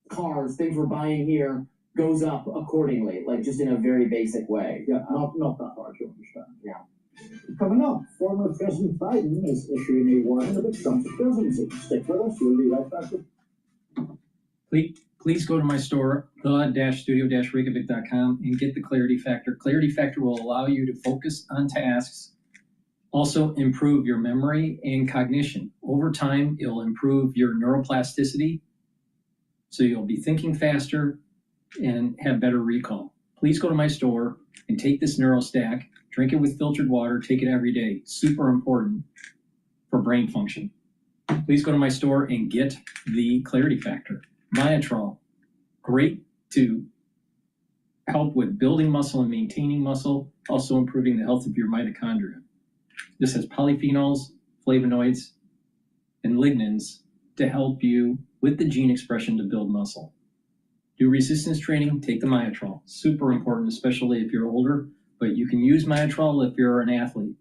cars, things we're buying here, goes up accordingly, like just in a very basic way. Yeah, not that hard to understand. Yeah. Coming up, former President Biden is issuing a warning about Trump's presidency. Stick with us, we'll be right back with. Please go to my store, the-studio-reykjavik.com, and get the Clarity Factor. Clarity Factor will allow you to focus on tasks, also improve your memory and cognition. Over time, it'll improve your neuroplasticity, so you'll be thinking faster and have better recall. Please go to my store and take this NeuroStack, drink it with filtered water, take it every day. Super important for brain function. Please go to my store and get the Clarity Factor. Viatrol, great to help with building muscle and maintaining muscle, also improving the health of your mitochondria. This has polyphenols, flavonoids, and lignans to help you with the gene expression to build muscle. Do resistance training, take the Myotrol. Super important, especially if you're older, but you can use Myotrol if you're an athlete,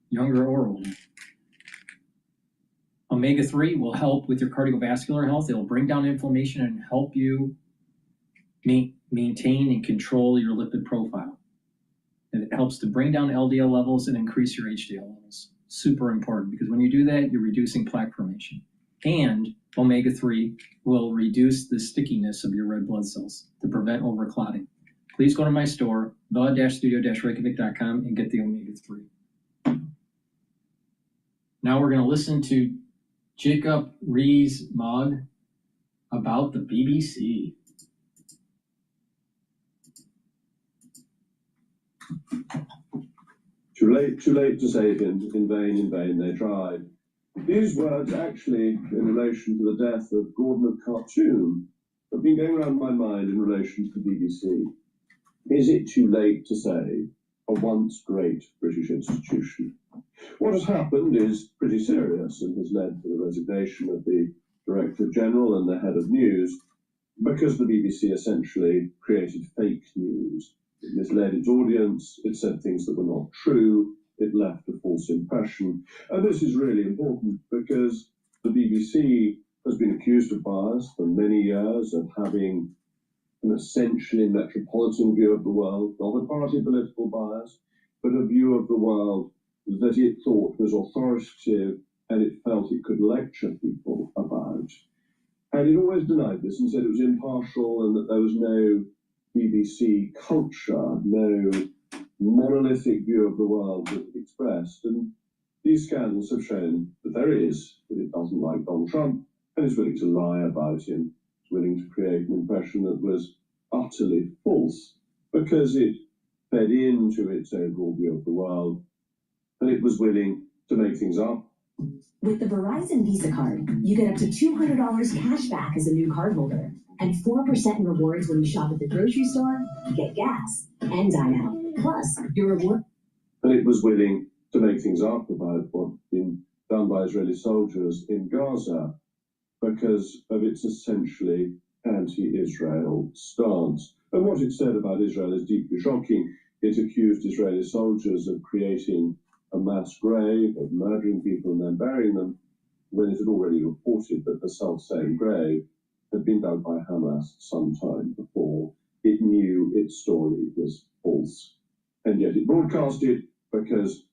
younger or older. Omega-3 will help with your cardiovascular health. It'll bring down inflammation and help you maintain and control your lipid profile. And it helps to bring down LDL levels and increase your HDL levels. Super important, because when you do that, you're reducing plaque formation. And omega-3 will reduce the stickiness of your red blood cells to prevent overclotting. Please go to my store, the-studio-reykjavik.com, and get the omega-3. Now we're going to listen to Jacob Rees-Mogg about the BBC. Too late to save him, in vain they tried. These words actually, in relation to the death of Gordon of Khartoum, have been going around my mind in relation to the BBC. Is it too late to save a once great British institution? What has happened is pretty serious and has led to the resignation of the Director General and the head of news, because the BBC essentially created fake news. It misled its audience, it said things that were not true, it left a false impression. And this is really important because the BBC has been accused of bias for many years, of having an essentially metropolitan view of the world, not a party political bias, but a view of the world that it thought was authoritative and it felt it could lecture people about. And it always denied this and said it was impartial and that there was no BBC culture, no monolithic view of the world that it expressed. And these scandals have shown that there is, that it doesn't like Donald Trump and is willing to lie about him, is willing to create an impression that was utterly false because it fed into its overall view of the world, and it was willing to make things up. With the Verizon Visa card, you get up to $200 cash back as a new cardholder, and 4% in rewards when you shop at the grocery store, get gas, and dine out. Plus, your reward. And it was willing to make things up about what had been done by Israeli soldiers in Gaza because of its essentially anti-Israel stance. And what it said about Israel is deeply shocking. It accused Israeli soldiers of creating a mass grave, of murdering people and then burying them, when it had already reported that the self-same grave had been dug by Hamas some time before. It knew its story was false, and yet it broadcast it because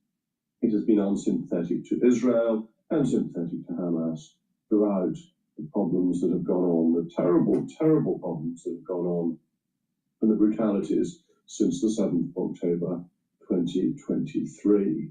it has been unsympathetic to Israel and sympathetic to Hamas throughout the problems that have gone on, the terrible, terrible problems that have gone on, and the brutalities since the 7th of October 2023.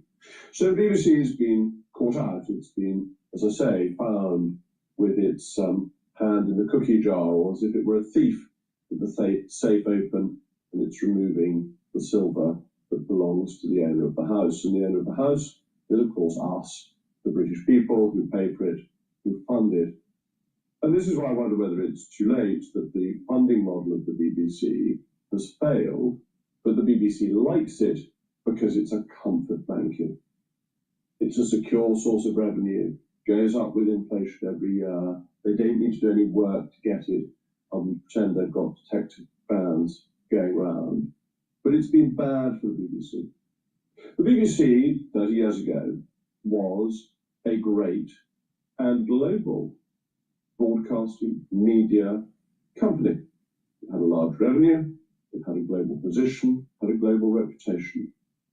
So the BBC has been caught out. It's been, as I say, found with its hand in the cookie jar, or as if it were a thief with the safe open and it's removing the silver that belongs to the owner of the house. And the owner of the house is, of course, us, the British people who pay for it, who fund it. And this is why I wonder whether it's too late that the funding model of the BBC has failed, but the BBC likes it because it's a comfort blanket. It's a secure source of revenue, goes up with inflation every year. They don't need to do any work to get it, pretend they've got detective bands going round. But it's been bad for the BBC. The BBC, 30 years ago, was a great and global broadcasting media company. It had a large revenue, it had a global position, had a global reputation.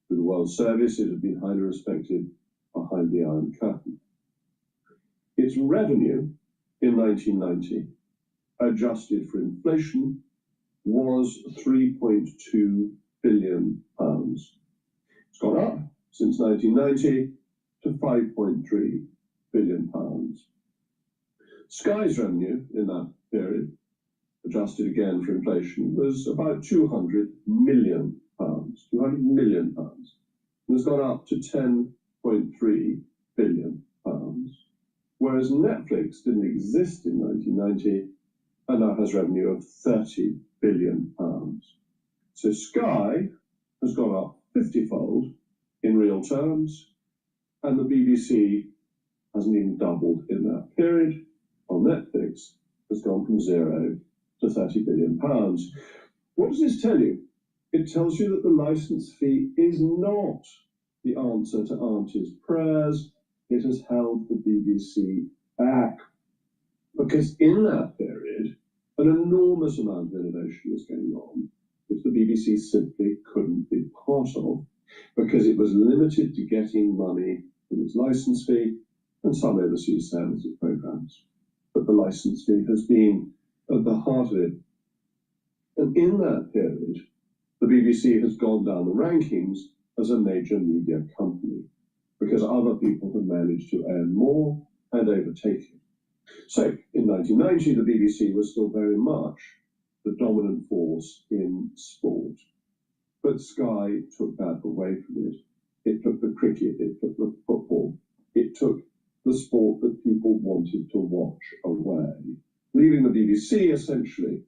With the World Service, it had been highly respected behind the Iron Curtain. Its revenue in 1990, adjusted for inflation, was £3.2 billion. It's gone up since 1990 to £5.3 billion. Sky's revenue in that period, adjusted again for inflation, was about £200 million. £200 million. And has gone up to £10.3 billion. Whereas Netflix didn't exist in 1990 and now has revenue of £30 billion. So Sky has gone up 50-fold in real terms And the BBC hasn't even doubled in that period, while Netflix has gone from 0 to £30 billion. What does this tell you? It tells you that the license fee is not the answer to Auntie's prayers. It has held the BBC back. Because in that period, an enormous amount of innovation was going on, which the BBC simply couldn't be part of, because it was limited to getting money from its license fee and some overseas sales of programmes. But the license fee has been at the heart of it. And in that period, the BBC has gone down the rankings as a major media company, because other people have managed to earn more and overtake it. So, in 1990, the BBC was still very much the dominant force in sport. But Sky took that away from it. It took the cricket, it took the football, it took the sport that people wanted to watch away, leaving the BBC essentially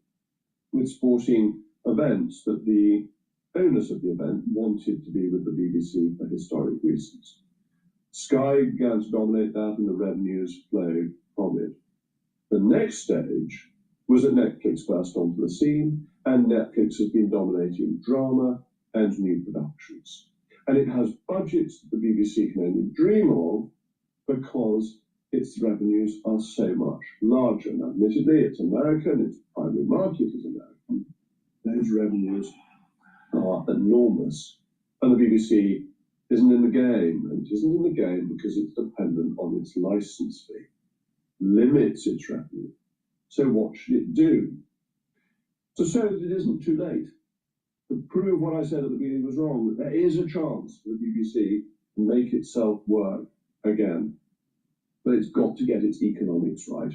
with sporting events that the owners of the event wanted to be with the BBC for historic reasons. Sky began to dominate that and the revenues flowed from it. The next stage was that Netflix burst onto the scene, and Netflix has been dominating drama and new productions. And it has budgets that the BBC can only dream of because its revenues are so much larger. Now, admittedly, it's American, its primary market is American. Those revenues are enormous. And the BBC isn't in the game, and it isn't in the game because it's dependent on its license fee, limits its revenue. So what should it do? To show that it isn't too late, to prove what I said at the beginning was wrong, that there is a chance for the BBC to make itself work again. But it's got to get its economics right.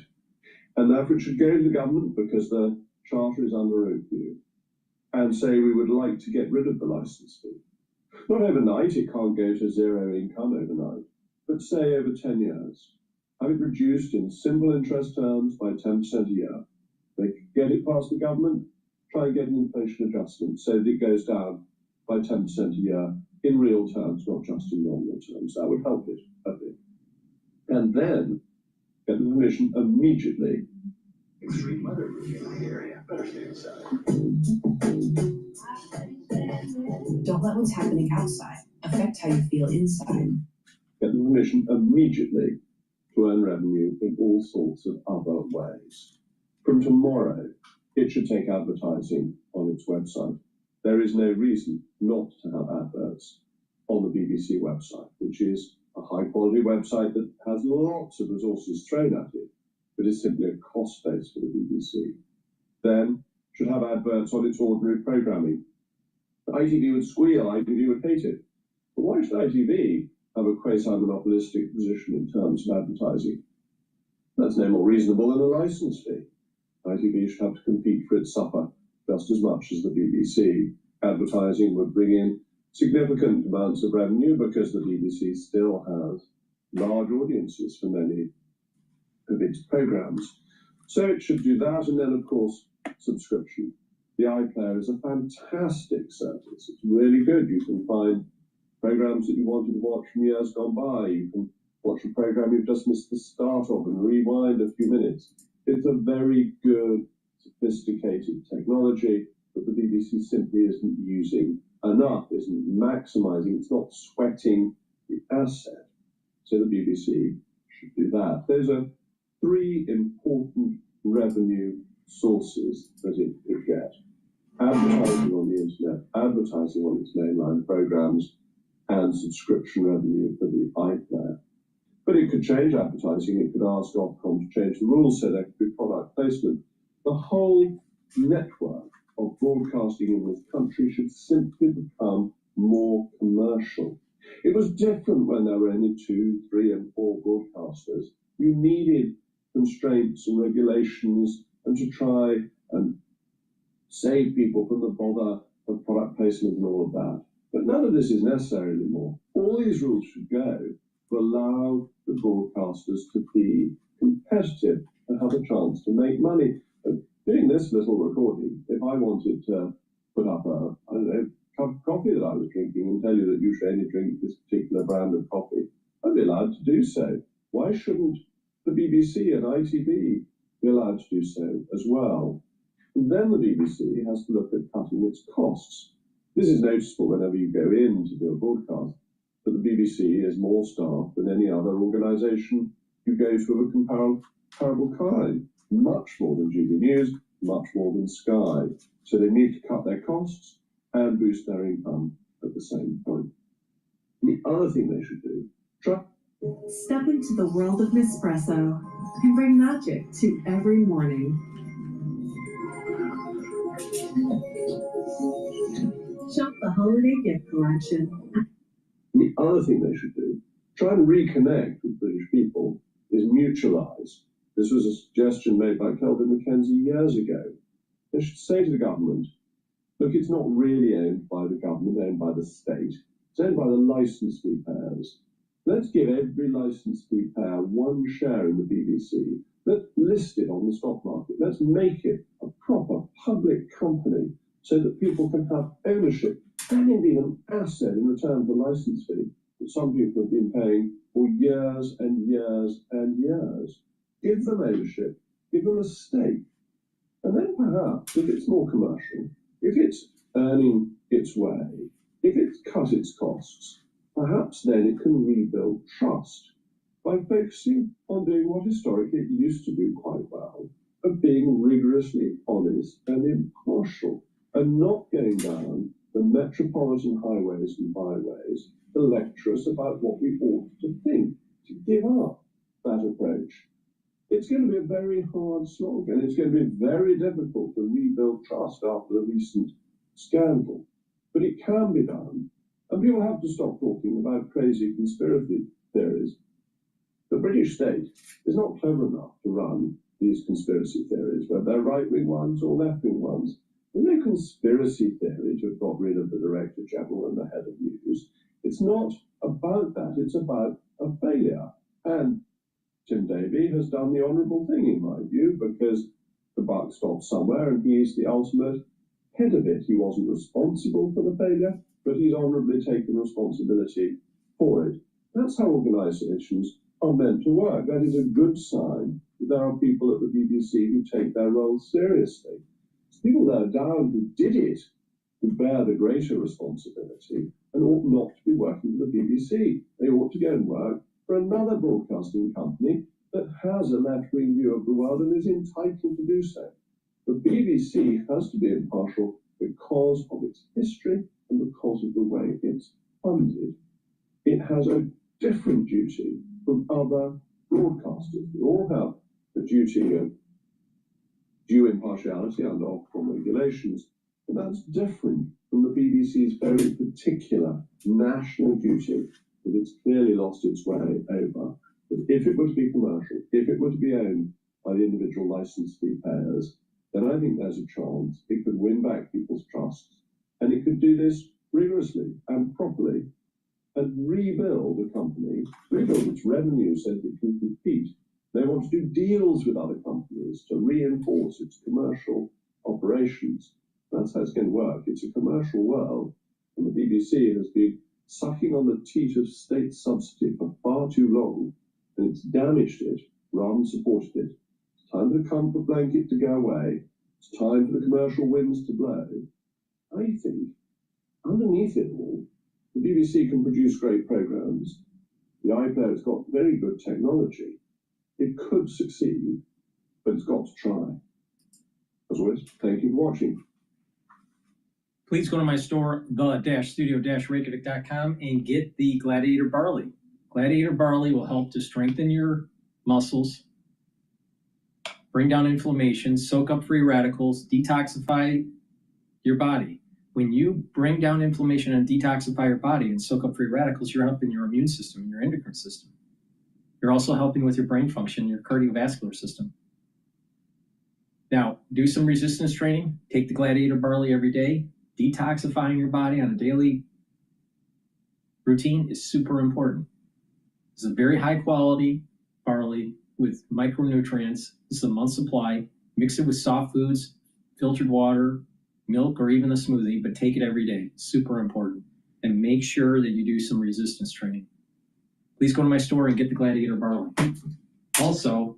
And therefore it should go to the government, because the charter is under review, and say we would like to get rid of the license fee. Not overnight, it can't go to zero income overnight, but say over 10 years. Have it reduced in simple interest terms by 10% a year. They get it past the government, try and get an inflation adjustment so that it goes down by 10% a year in real terms, not just in nominal terms. That would help it a bit. And then get the permission immediately. Extreme weather in the area. Better stay inside. Don't let what's happening outside affect how you feel inside. Get the permission immediately to earn revenue in all sorts of other ways. From tomorrow, it should take advertising on its website. There is no reason not to have adverts on the BBC website, which is a high-quality website that has lots of resources thrown at it, but is simply a cost base for the BBC. Then, should have adverts on its ordinary programming. ITV would squeal, ITV would hate it. But why should ITV have a quasi-monopolistic position in terms of advertising? That's no more reasonable than a license fee. ITV should have to compete for its supper just as much as the BBC. Advertising would bring in significant amounts of revenue because the BBC still has large audiences for many of its programmes. So it should do that, and then, of course, subscription. The iPlayer is a fantastic service. It's really good. You can find programmes that you wanted to watch from years gone by. You can watch a programme you've just missed the start of and rewind a few minutes. It's a very good, sophisticated technology that the BBC simply isn't using enough, isn't maximising, it's not sweating the asset. So the BBC should do that. Those are three important revenue sources that it could get. Advertising on the internet, advertising on its mainline programmes, and subscription revenue for the iPlayer. But it could change advertising, it could ask Ofcom to change the rules so there could be product placement. The whole network of broadcasting in this country should simply become more commercial. It was different when there were only 2, 3, and 4 broadcasters. You needed constraints and regulations and to try and save people from the bother of product placement and all of that. But none of this is necessary anymore. All these rules should go to allow the broadcasters to be competitive and have a chance to make money. Doing this little recording, if I wanted to put up a, I don't know, cup of coffee that I was drinking and tell you that you should only drink this particular brand of coffee, I'd be allowed to do so. Why shouldn't the BBC and ITV be allowed to do so as well? And then the BBC has to look at cutting its costs. This is noticeable whenever you go in to do a broadcast, but the BBC has more staff than any other organisation you go to of a comparable kind. Much more than GB News, much more than Sky. So they need to cut their costs and boost their income at the same time. The other thing they should do, Step into the world of Nespresso and bring magic to every morning. Shop the holiday gift collection. The other thing they should do, try and reconnect with British people, is mutualise. This was a suggestion made by Kelvin Mackenzie years ago. They should say to the government, look, it's not really owned by the government, owned by the state. It's owned by the licence fee payers. Let's give every licence fee payer one share in the BBC. Let's list it on the stock market. Let's make it a proper public company so that people can have ownership and indeed an asset in return for the licence fee that some people have been paying for years and years and years. Give them ownership, give them a stake, and then perhaps, if it's more commercial, if it's earning its way, if it's cut its costs, perhaps then it can rebuild trust by focusing on doing what historically it used to do quite well, of being rigorously honest and impartial, and not going down the metropolitan highways and byways to lecture us about what we ought to think, to give up that approach. It's going to be a very hard slog, and it's going to be very difficult to rebuild trust after the recent scandal. But it can be done, and people have to stop talking about crazy conspiracy theories. The British state is not clever enough to run these conspiracy theories, whether they're right-wing ones or left-wing ones. There's no conspiracy theory to have got rid of the Director General and the head of news. It's not about that, it's about a failure. And Tim Davie has done the honourable thing, in my view, because the buck stops somewhere and he is the ultimate head of it. He wasn't responsible for the failure, but he's honourably taken responsibility for it. That's how organisations are meant to work. That is a good sign that there are people at the BBC who take their role seriously. People there down who did it, who bear the greater responsibility, and ought not to be working for the BBC. They ought to go and work for another broadcasting company that has a left-wing view of the world and is entitled to do so. The BBC has to be impartial because of its history and because of the way it's funded. It has a different duty from other broadcasters. We all have the duty of due impartiality under Ofcom regulations, but that's different from the BBC's very particular national duty that it's clearly lost its way over. But if it were to be commercial, if it were to be owned by the individual licence fee payers, then I think there's a chance it could win back people's trust, and it could do this rigorously and properly, and rebuild a company, rebuild its revenue so that it can compete. They want to do deals with other companies to reinforce its commercial operations. That's how it's going to work. It's a commercial world, and the BBC has been sucking on the teat of state subsidy for far too long, and it's damaged it rather than supported it. It's time for the comfort blanket to go away. It's time for the commercial winds to blow. I think, underneath it all, the BBC can produce great programmes. The iPlayer's got very good technology. It could succeed, but it's got to try. As always, thank you for watching. Please go to my store, the-studio-reykjavik.com, and get the Gladiator Barley. Gladiator Barley will help to strengthen your muscles, bring down inflammation, soak up free radicals, detoxify your body. When you bring down inflammation and detoxify your body and soak up free radicals, you're helping your immune system and your endocrine system. You're also helping with your brain function, your cardiovascular system. Now, do some resistance training. Take the Gladiator Barley every day. Detoxifying your body on a daily routine is super important. It's a very high quality barley with micronutrients. This is a month's supply. Mix it with soft foods, filtered water, milk, or even a smoothie, but take it every day. Super important. And make sure that you do some resistance training. please go to my store and get the Gladiator barley. Also,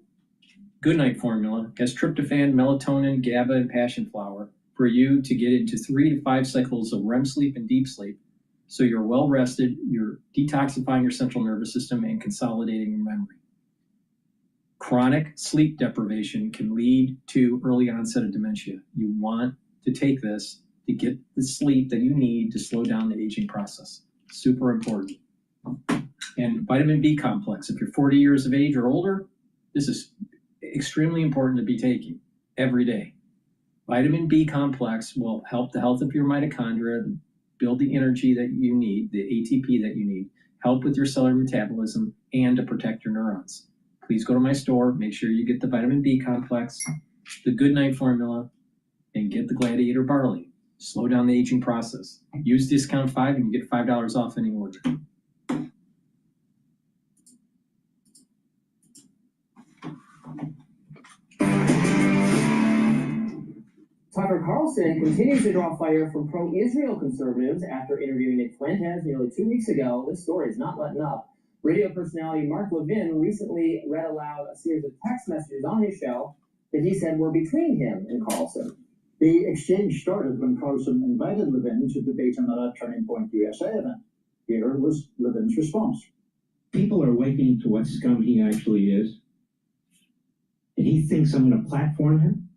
Goodnight Formula has tryptophan, melatonin, GABA, and passion flower for you to get into 3 to 5 cycles of REM sleep and deep sleep. So you're well rested, you're detoxifying your central nervous system and consolidating your memory. Chronic sleep deprivation can lead to early onset of dementia. You want to take this to get the sleep that you need to slow down the aging process. Super important. And vitamin B complex, if you're 40 years of age or older, this is extremely important to be taking every day. Vitamin B complex will help the health of your mitochondria, build the energy that you need, the ATP that you need, help with your cellular metabolism, and to protect your neurons. Please go to my store, make sure you get the vitamin B complex, the Goodnight Formula, and get the Gladiator barley. Slow down the aging process. Use discount 5 and you get $5 off any order. Tucker Carlson continues to draw fire from pro-Israel conservatives after interviewing Nick Fuentes nearly 2 weeks ago. This story is not letting up. Radio personality Mark Levin recently read aloud a series of text messages on his show that he said were between him and Carlson. The exchange started when Carlson invited Levin to debate him at a Turning Point USA event. Here was Levin's response. People are awakening to what scum he actually is. And he thinks I'm going to platform him?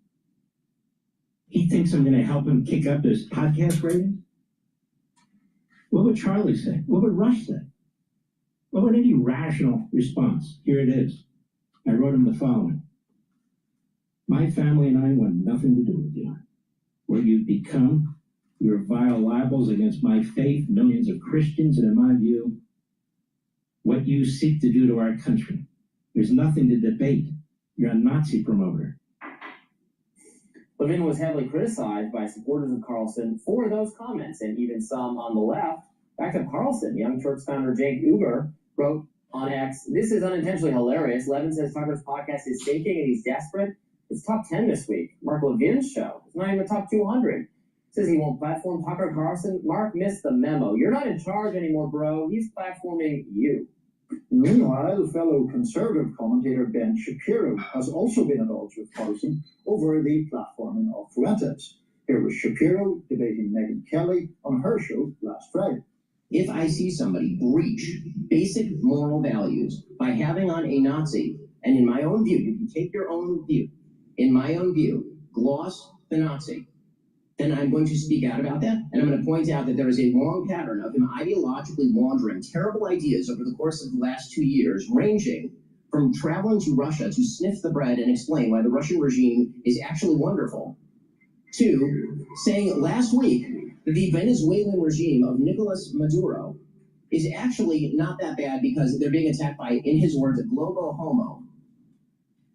He thinks I'm going to help him kick up his podcast ratings? What would Charlie say? What would Rush say? What would any rational response? Here it is. I wrote him the following. My family and I want nothing to do with you. What you've become, your vile libels against my faith, millions of Christians, and in my view, what you seek to do to our country. There's nothing to debate. You're a Nazi promoter. Levin was heavily criticized by supporters of Carlson for those comments, and even some on the left. Back to Carlson, Young Turks founder Jake Uber wrote on X, "This is unintentionally hilarious. Levin says Tucker's podcast is sinking and he's desperate. It's top 10 this week. Mark Levin's show is not even the top 200. Says he won't platform Tucker Carlson. Mark missed the memo. You're not in charge anymore, bro. He's platforming you." Meanwhile, fellow conservative commentator Ben Shapiro has also been at odds with Carlson over the platforming of Fuentes. Here was Shapiro debating Megyn Kelly on her show last Friday. If I see somebody breach basic moral values by having on a Nazi, and in my own view, you can take your own view, in my own view, gloss the Nazi, then I'm going to speak out about that, and I'm going to point out that there is a long pattern of him ideologically laundering terrible ideas over the course of the last 2 years, ranging from traveling to Russia to sniff the bread and explain why the Russian regime is actually wonderful, to saying last week that the Venezuelan regime of Nicolas Maduro is actually not that bad because they're being attacked by, in his words, a globo homo.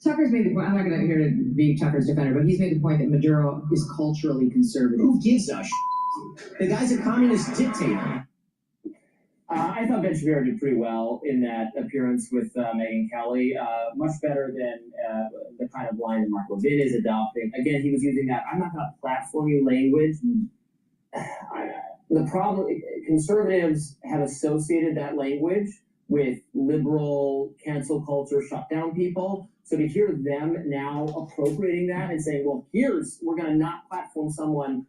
Tucker's made the point, I'm not going to here to be Tucker's defender, but he's made the point that Maduro is culturally conservative. Who gives a shit? The guy's a communist dictator. I thought Ben Shapiro did pretty well in that appearance with Megyn Kelly. Much better than the kind of line that Mark Levin is adopting. Again, he was using that, I'm not going to platform you language. The problem, conservatives have associated that language with liberal cancel culture shutdown people. So to hear them now appropriating that and saying, well, we're going to not platform someone,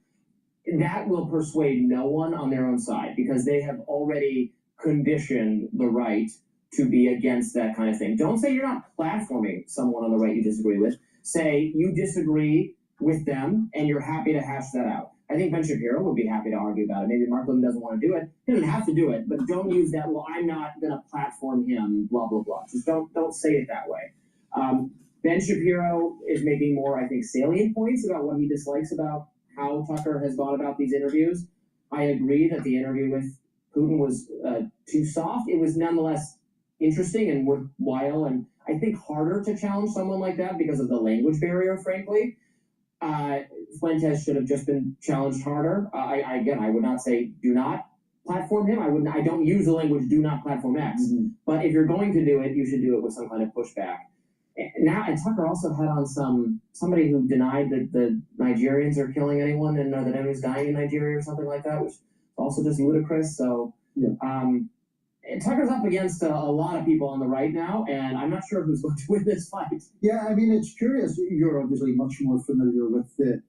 that will persuade no one on their own side because they have already conditioned the right to be against that kind of thing. Don't say you're not platforming someone on the right you disagree with. Say you disagree with them and you're happy to hash that out. I think Ben Shapiro would be happy to argue about it. Maybe Mark Levin doesn't want to do it. He doesn't have to do it, but don't use that, well, I'm not going to platform him, blah, blah, blah. Just don't say it that way. Ben Shapiro is making more, I think, salient points about what he dislikes about how Tucker has gone about these interviews. I agree that the interview with Putin was too soft. It was nonetheless interesting and worthwhile, and I think harder to challenge someone like that because of the language barrier, frankly. Fuentes should have just been challenged harder. I would not say do not platform him. I don't use the language do not platform X. Mm-hmm. But if you're going to do it, you should do it with some kind of pushback. And Tucker also had on somebody who denied that the Nigerians are killing anyone and that anyone's dying in Nigeria or something like that, which is also just ludicrous. So, Tucker's up against a lot of people on the right now, and I'm not sure who's going to win this fight. Yeah, I mean, it's curious. You're obviously much more familiar with the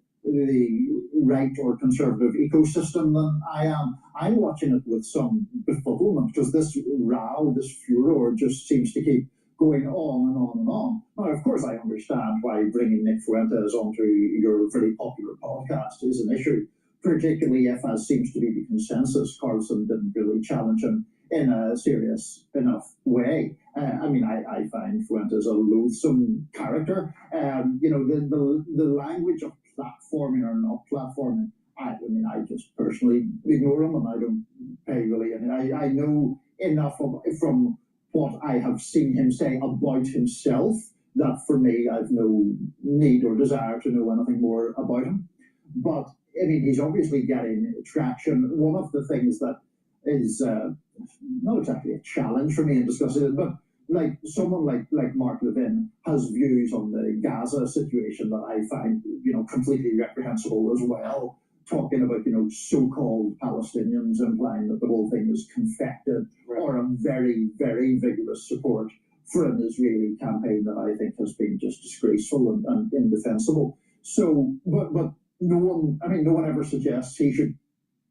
right or conservative ecosystem than I am. I'm watching it with some befuddlement because this row, this furor just seems to keep going on and on and on. Now, of course, I understand why bringing Nick Fuentes onto your very popular podcast is an issue, particularly if, as seems to be the consensus, Carlson didn't really challenge him in a serious enough way. I mean, I find Fuentes a loathsome character. You know, the language of platforming or not platforming, I mean, I just personally ignore him and I don't pay really. And I know enough from what I have seen him say about himself that for me, I've no need or desire to know anything more about him. But I mean, he's obviously getting traction. One of the things that is not exactly a challenge for me in discussing it, but like someone like Mark Levin has views on the Gaza situation that I find, you know, completely reprehensible as well. Talking about, you know, so-called Palestinians, implying that the whole thing is confected, or a very, very vigorous support for an Israeli campaign that I think has been just disgraceful and indefensible. So, but no one ever suggests he should.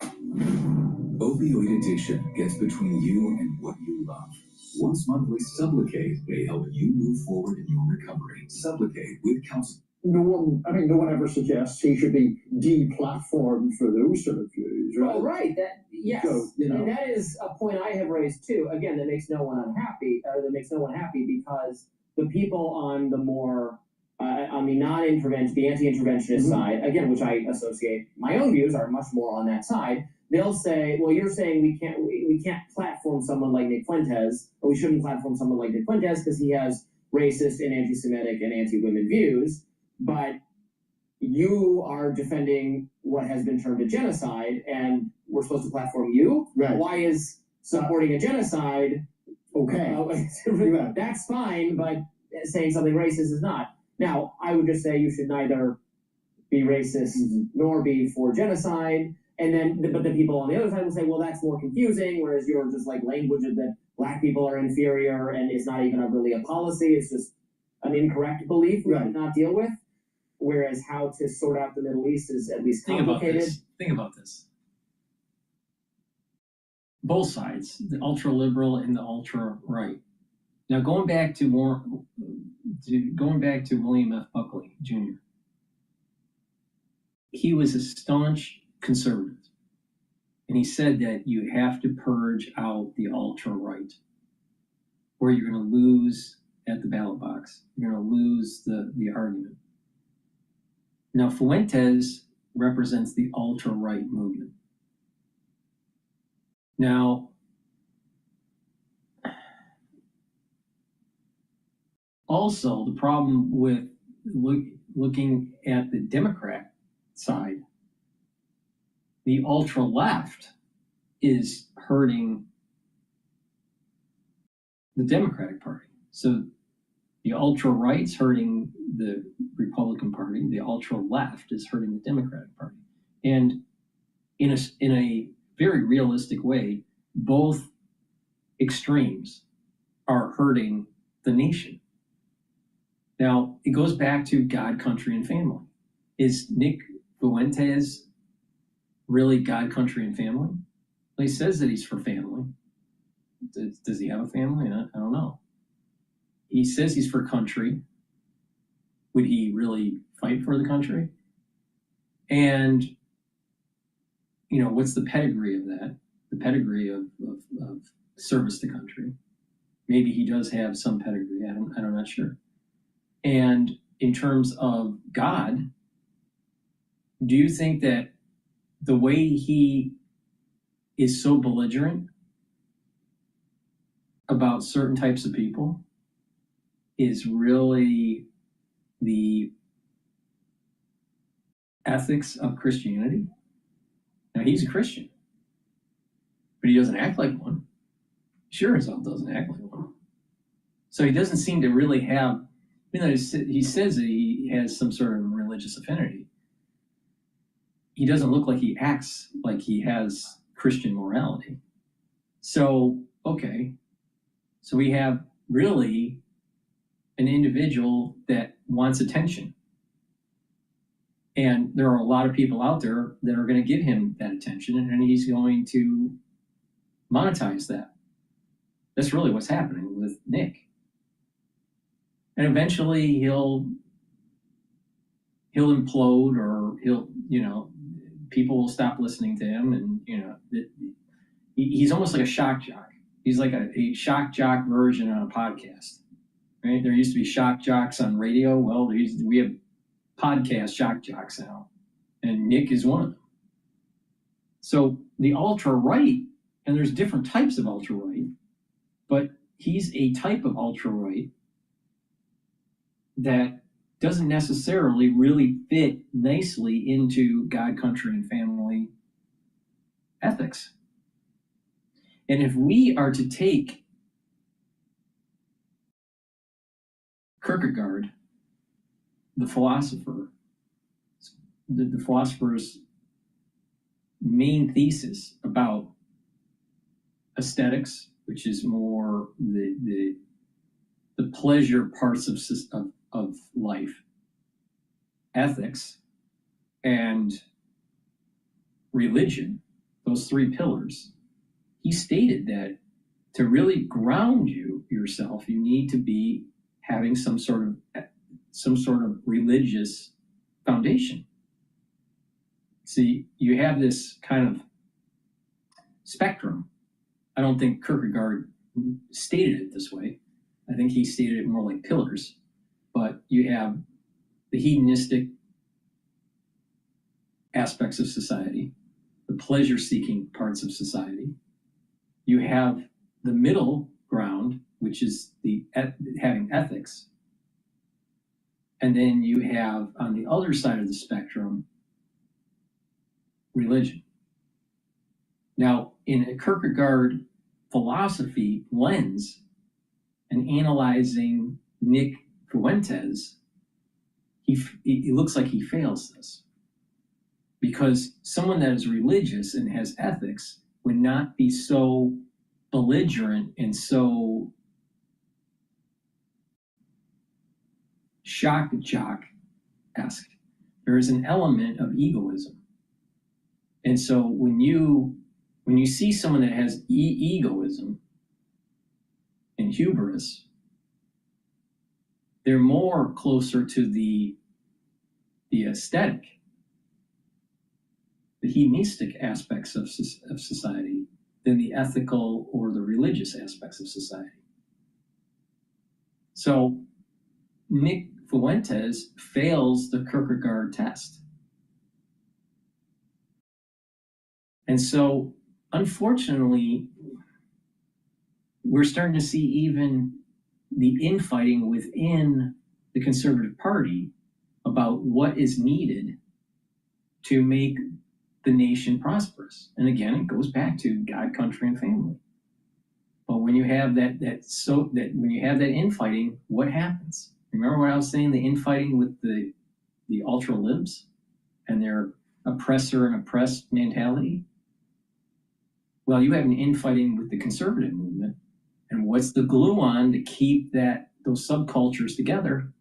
Opioid addiction gets between you and what you love. Once monthly Sublicate may help you move forward in your recovery. Sublicate with counseling. No one ever suggests he should be deplatformed for those sort of views, right? Well, right. Yes. So, you know. And that is a point I have raised too. Again, that makes no one unhappy, or that makes no one happy because the people on the more on the non-intervention, the anti-interventionist side, again, which I associate my own views are much more on that side. They'll say, well, you're saying we can't platform someone like Nick Fuentes, or we shouldn't platform someone like Nick Fuentes because he has racist and anti-Semitic and anti-women views. But you are defending what has been termed a genocide, and we're supposed to platform you? Right. Why is supporting a genocide okay? That's fine, but saying something racist is not. Now, I would just say you should neither be racist nor be for genocide. And then, but the people on the other side will say, well, that's more confusing, whereas you're just like language that black people are inferior and it's not even really a policy. It's just an incorrect belief we should not deal with. Whereas how to sort out the Middle East is at least complicated. Think about this. Both sides, the ultra-liberal and the ultra-right. Now, going back to William F. Buckley, Jr., he was a staunch conservative. And he said that you have to purge out the ultra-right, or you're going to lose at the ballot box. You're going to lose the argument. Now, Fuentes represents the ultra-right movement. Now, also, the problem with looking at the Democrat side, the ultra-left is hurting the Democratic Party. So the ultra-right's hurting the Republican Party. The ultra-left is hurting the Democratic Party. And in a very realistic way, both extremes are hurting the nation. Now, it goes back to God, country, and family. Is Nick Fuentes really God, country, and family? Well, he says that he's for family. Does he have a family? I don't know. He says he's for country. Would he really fight for the country? And, you know, what's the pedigree of that? The pedigree of service to country. Maybe he does have some pedigree. I'm not sure. And in terms of God, do you think that the way he is so belligerent about certain types of people is really the ethics of Christianity? Now, he's a Christian, but he doesn't act like one. Sure as hell doesn't act like one. So he doesn't seem to really have, you know, he says that he has some sort of religious affinity. He doesn't look like he acts like he has Christian morality. So, okay, so we have really an individual that wants attention. And there are a lot of people out there that are going to give him that attention, and he's going to monetize that. That's really what's happening with Nick. And eventually he'll implode, or people will stop listening to him, and he's almost like a shock jock. He's like a shock jock version on a podcast, right? There used to be shock jocks on radio. Well, we have podcast shock jocks now, and Nick is one of them. So the ultra-right, and there's different types of ultra-right, but he's a type of ultra-right that doesn't necessarily really fit nicely into God, country, and family ethics. And if we are to take Kierkegaard, the philosopher's main thesis about aesthetics, which is more the pleasure parts of life, ethics, and religion, those three pillars, he stated that to really ground yourself, you need to be having some sort of religious foundation. See, you have this kind of spectrum. I don't think Kierkegaard stated it this way. I think he stated it more like pillars. But you have the hedonistic aspects of society, the pleasure-seeking parts of society. You have the middle ground, which is having ethics. And then you have, on the other side of the spectrum, religion. Now, in a Kierkegaard philosophy lens, and analyzing Nick Fuentes, it looks like he fails this. Because someone that is religious and has ethics would not be so belligerent and so shock jock-esque. There is an element of egoism. And so when you see someone that has egoism and hubris, they're more closer to the aesthetic, the hedonistic aspects of society than the ethical or the religious aspects of society. So Nick Fuentes fails the Kierkegaard test. And so, unfortunately, we're starting to see even the infighting within the Conservative Party about what is needed to make the nation prosperous. And again, it goes back to God, country, and family. But when you have when you have that infighting, what happens? Remember what I was saying, the infighting with the ultra libs and their oppressor and oppressed mentality? Well, you have an infighting with the conservative movement. And what's the glue on to keep those subcultures together?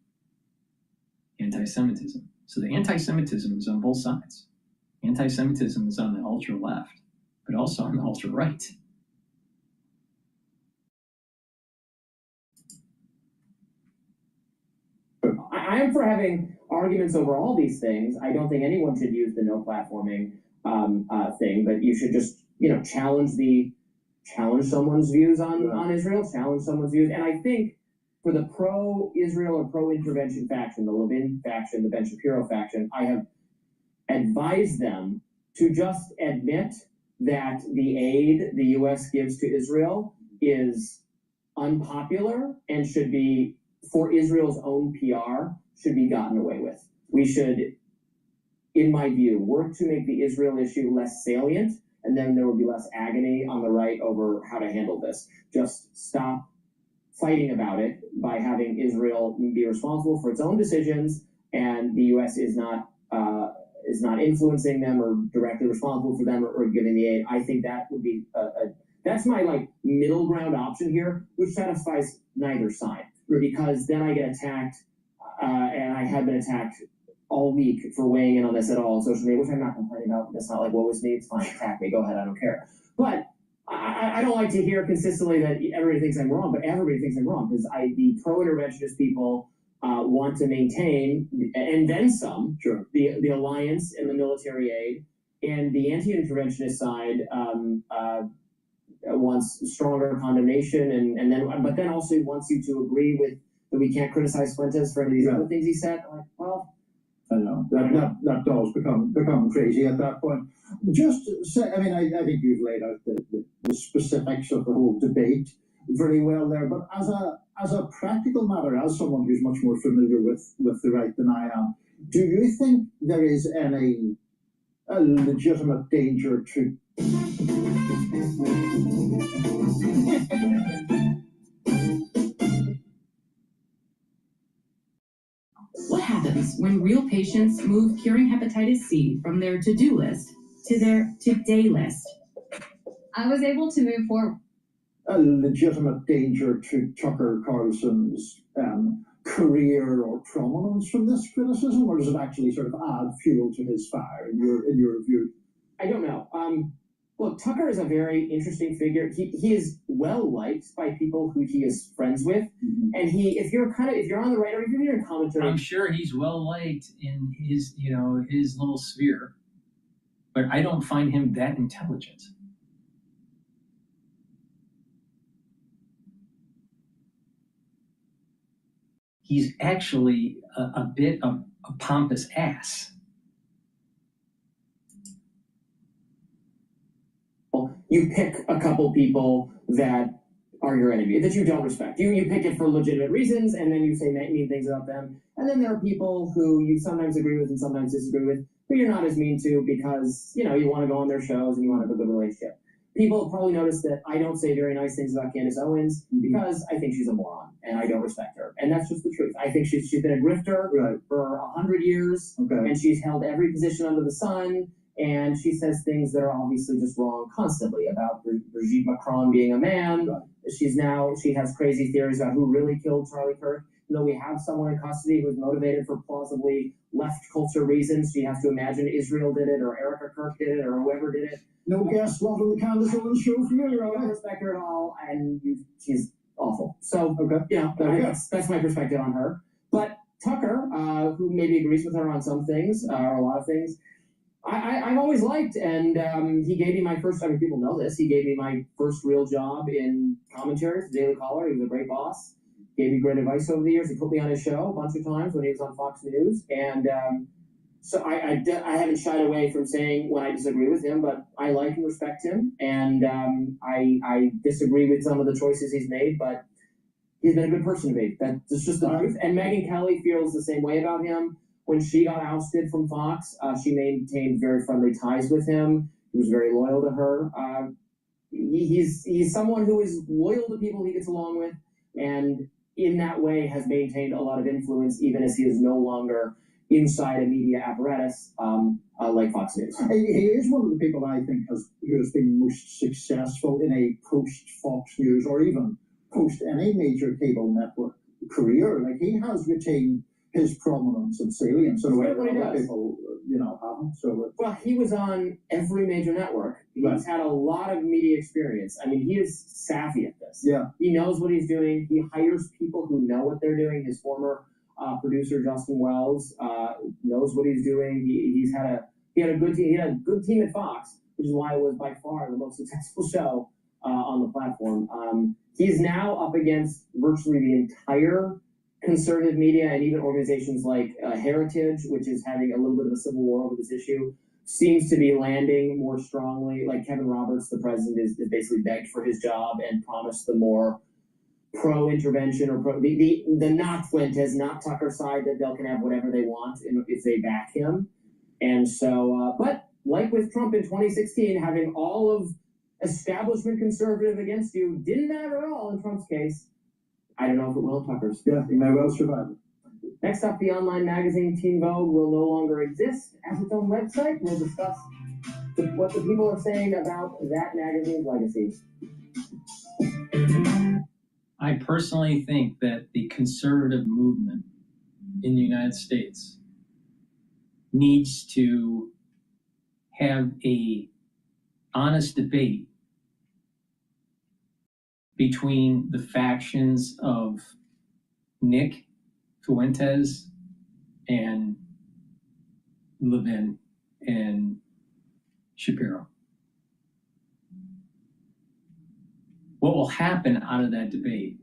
Anti-Semitism. So the anti-Semitism is on both sides. Anti-Semitism is on the ultra left, but also on the ultra right. I am for having arguments over all these things. I don't think anyone should use the no platforming thing, but you should just challenge someone's views on Israel, challenge someone's views. And I think for the pro-Israel or pro-intervention faction, the Levin faction, the Ben Shapiro faction, I have advised them to just admit that the aid the U.S. gives to Israel is unpopular and should be, for Israel's own PR, should be gotten away with. We should, in my view, work to make the Israel issue less salient, and then there will be less agony on the right over how to handle this. Just stop fighting about it by having Israel be responsible for its own decisions, and the U.S. is not influencing them or directly responsible for them or giving the aid. I think that would be That's my like middle ground option here, which satisfies neither side, because then I get attacked, and I have been attacked all week for weighing in on this at all on social media, which I'm not complaining about. That's not like, woe is me, it's fine, attack me, go ahead, I don't care. But I don't like to hear consistently that everybody thinks I'm wrong, but everybody thinks I'm wrong, because the pro-interventionist people want to maintain, and then some, the alliance and the military aid, and the anti-interventionist side wants stronger condemnation, and then also wants you to agree with that we can't criticize Fuentes for any of these other things he said. I'm like, well, I know that does become crazy at that point. Just say, I mean, I think you've laid out the specifics of the whole debate very well there. But as a practical matter, as someone who's much more familiar with the right than I am, do you think there is any legitimate danger to? What happens when real patients move curing hepatitis C from their to-do list to their today list? I was able to move forward. A legitimate danger to Tucker Carlson's career or prominence from this criticism, or does it actually sort of add fuel to his fire in your view? I don't know. Well, Tucker is a very interesting figure. He is well liked by people who he is friends with, and if you're on the right, or if you're in commentary, I'm sure he's well liked in his his little sphere, but I don't find him that intelligent. He's actually a bit of a pompous ass. You pick a couple people that are your enemy, that you don't respect. You pick it for legitimate reasons, and then you say mean things about them. And then there are people who you sometimes agree with and sometimes disagree with, who you're not as mean to because, you want to go on their shows and you want to have a good relationship. People probably notice that I don't say very nice things about Candace Owens because I think she's a moron and I don't respect her. And that's just the truth. I think she's been a grifter for 100 years, and she's held every position under the sun. And she says things that are obviously just wrong constantly about Brigitte Macron being a man. She has crazy theories about who really killed Charlie Kirk. Though we have someone in custody who's motivated for plausibly left culture reasons, she has to imagine Israel did it, or Erica Kirk did it, or whoever did it. No guest love on the Candace Owens show for you. I don't respect her at all, and she's awful. So, that's my perspective on her. But Tucker, who maybe agrees with her on some things, or a lot of things, I've always liked, and he gave me my first, people know this, he gave me my first real job in commentary for Daily Caller. He was a great boss, gave me great advice over the years. He put me on his show a bunch of times when he was on Fox News, and so I haven't shied away from saying when I disagree with him, but I like and respect him, and I disagree with some of the choices he's made, but he's been a good person to me. That's just the truth. And Megyn Kelly feels the same way about him. When she got ousted from Fox, she maintained very friendly ties with him. He was very loyal to her. He's someone who is loyal to people he gets along with, and in that way has maintained a lot of influence, even as he is no longer inside a media apparatus like Fox News. He is one of the people I think who has been most successful in a post-Fox News or even post any major cable network career. Like, he has retained his prominence and salience in a way that other people, haven't. So, well, he was on every major network. He's had a lot of media experience. He is savvy at this. Yeah. He knows what he's doing. He hires people who know what they're doing. His former producer, Justin Wells, knows what he's doing. He had a good team. He had a good team at Fox, which is why it was by far the most successful show on the platform. He's now up against virtually the entire conservative media, and even organizations like Heritage, which is having a little bit of a civil war over this issue, seems to be landing more strongly. Like Kevin Roberts, the president, is basically begged for his job and promised the more pro-intervention or the not Fuentes, not Tucker side, that they can have whatever they want if they back him. And so, but like with Trump in 2016, having all of establishment conservative against you didn't matter at all in Trump's case. I don't know if it will in Tucker's. Yeah, he may well survive it. Next up, the online magazine Teen Vogue will no longer exist as its own website. We'll discuss what the people are saying about that magazine's legacy. I personally think that the conservative movement in the United States needs to have a honest debate between the factions of Nick Fuentes and Levin and Shapiro. What will happen out of that debate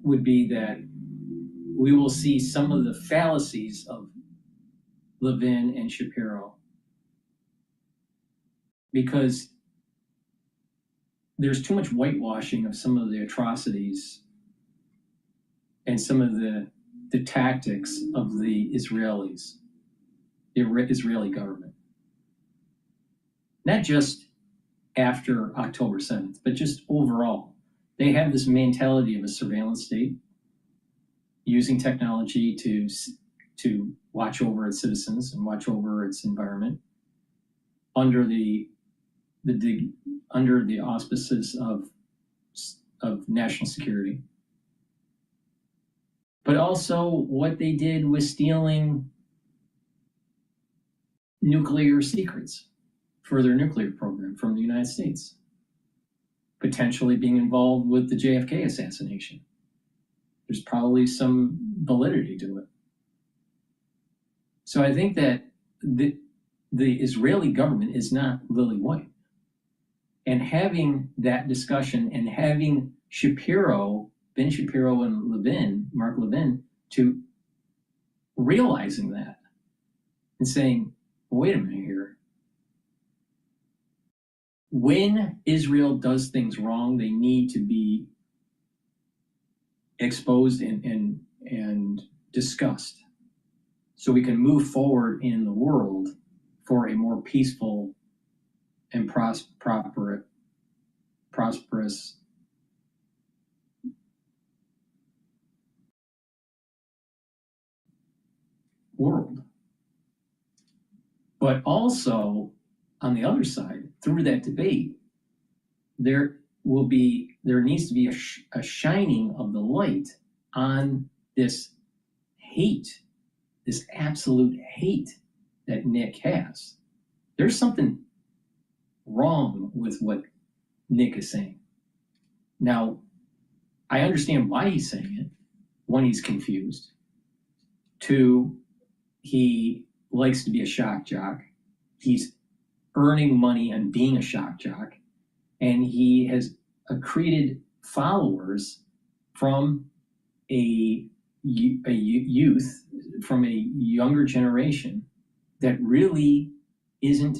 would be that we will see some of the fallacies of Levin and Shapiro, because there's too much whitewashing of some of the atrocities and some of the tactics of the Israelis, the Israeli government. Not just after October 7th, but just overall. They have this mentality of a surveillance state, using technology to watch over its citizens and watch over its environment under the auspices of national security. But also what they did was stealing nuclear secrets for their nuclear program from the United States, potentially being involved with the JFK assassination. There's probably some validity to it. So I think that the Israeli government is not lily white. And having that discussion and having Shapiro, Ben Shapiro and Levin, Mark Levin, to realizing that and saying, wait a minute here. When Israel does things wrong, they need to be exposed and discussed so we can move forward in the world for a more peaceful and prosperous world. But also, on the other side, through that debate, there needs to be a shining of the light on this hate, this absolute hate that Nick has. There's something wrong with what Nick is saying. Now, I understand why he's saying it. One, he's confused. Two, he likes to be a shock jock. He's earning money on being a shock jock. And he has accreted followers from a youth, from a younger generation that really isn't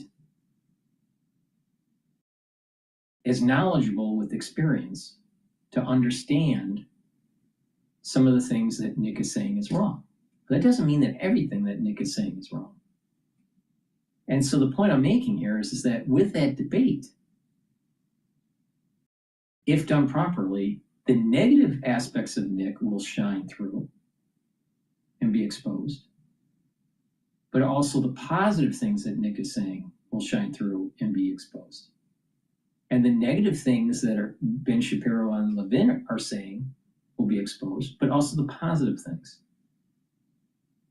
as knowledgeable with experience to understand some of the things that Nick is saying is wrong. But that doesn't mean that everything that Nick is saying is wrong. And so the point I'm making here is that with that debate, if done properly, the negative aspects of Nick will shine through and be exposed. But also the positive things that Nick is saying will shine through and be exposed. And the negative things that Ben Shapiro and Levin are saying will be exposed, but also the positive things.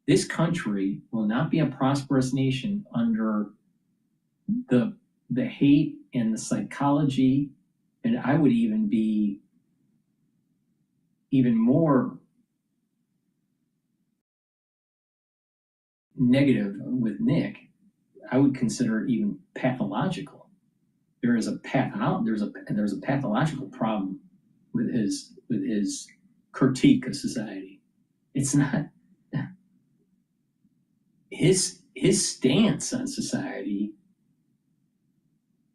This country will not be a prosperous nation under the hate and the psychology, and I would even be even more negative with Nick. I would consider it even pathological. There's a pathological problem with his critique of society. It's not his stance on society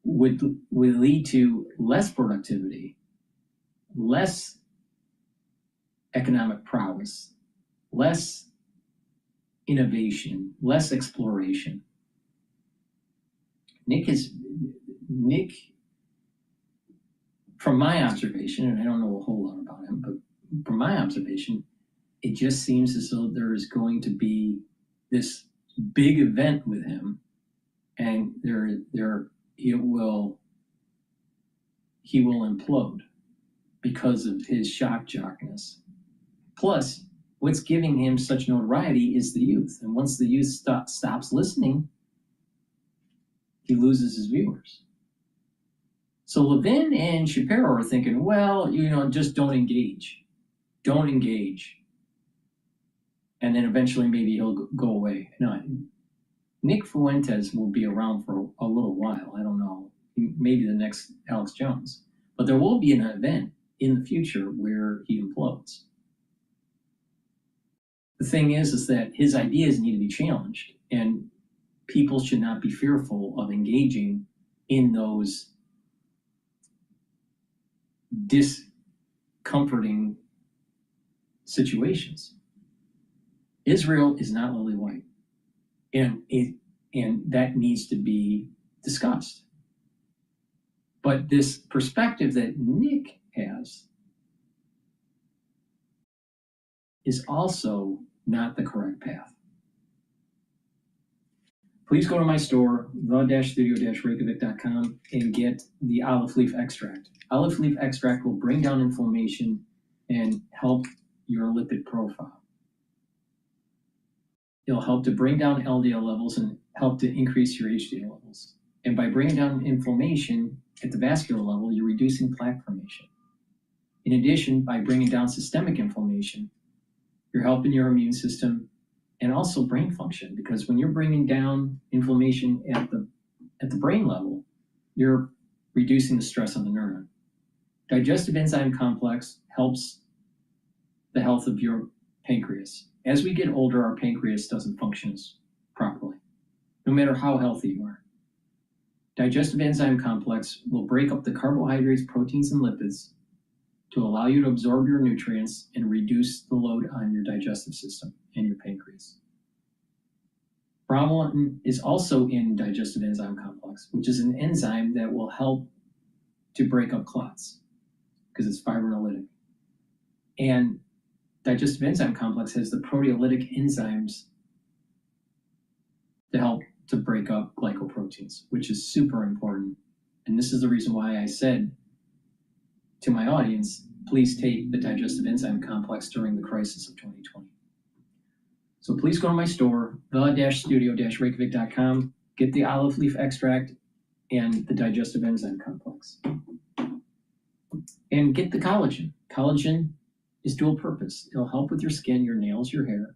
would lead to less productivity, less economic prowess, less innovation, less exploration. Nick, from my observation, and I don't know a whole lot about him, but from my observation, it just seems as though there is going to be this big event with him, and he will implode. because of his shock jockness. Plus, what's giving him such notoriety is the youth. And once the youth stops listening, he loses his viewers. So Levin and Shapiro are thinking, well, just don't engage. Don't engage. And then eventually maybe he'll go away. No, Nick Fuentes will be around for a little while. I don't know. Maybe the next Alex Jones. But there will be an event in the future where he implodes. The thing is that his ideas need to be challenged, and people should not be fearful of engaging in those discomforting situations. Israel is not lily white, and that needs to be discussed. But this perspective that Nick has is also not the correct path. Please go to my store, the-studio-reykjavik.com, and get the olive leaf extract. Olive leaf extract will bring down inflammation and help your lipid profile. It'll help to bring down LDL levels and help to increase your HDL levels. And by bringing down inflammation at the vascular level, you're reducing plaque formation. In addition, by bringing down systemic inflammation, you're helping your immune system and also brain function, because when you're bringing down inflammation at the brain level, you're reducing the stress on the neuron. Digestive enzyme complex helps the health of your pancreas. As we get older, our pancreas doesn't function as properly, no matter how healthy you are. Digestive enzyme complex will break up the carbohydrates, proteins, and lipids to allow you to absorb your nutrients and reduce the load on your digestive system and your pancreas. Bromelain is also in digestive enzyme complex, which is an enzyme that will help to break up clots because it's fibrinolytic. And digestive enzyme complex has the proteolytic enzymes to help to break up glycoproteins, which is super important. And this is the reason why I said to my audience, please take the digestive enzyme complex during the crisis of 2020. So please go to my store, the-studio-reykjavik.com, get the olive leaf extract and the digestive enzyme complex. And get the collagen. Collagen is dual purpose. It'll help with your skin, your nails, your hair.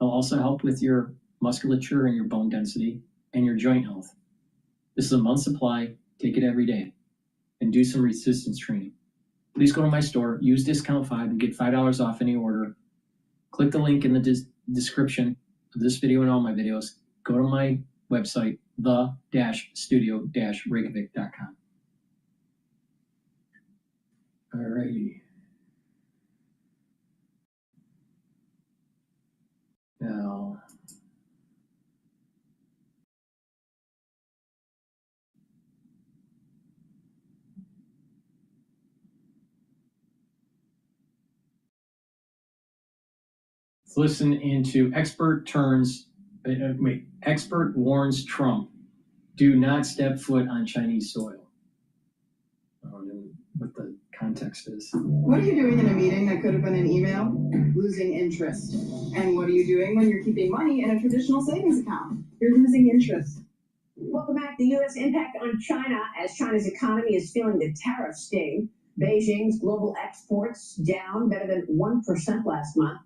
It'll also help with your musculature and your bone density and your joint health. This is a month supply. Take it every day and do some resistance training. Please go to my store, use discount 5 and get $5 off any order. Click the link in the description of this video and all my videos. Go to my website, the-studio-reykjavik.com. Alrighty. Now, let's listen into expert warns Trump, do not step foot on Chinese soil. I don't know what the context is. What are you doing in a meeting that could have been an email? Losing interest. And what are you doing when you're keeping money in a traditional savings account? You're losing interest. Welcome back. The U.S. impact on China as China's economy is feeling the tariff sting. Beijing's global exports down better than 1% last month,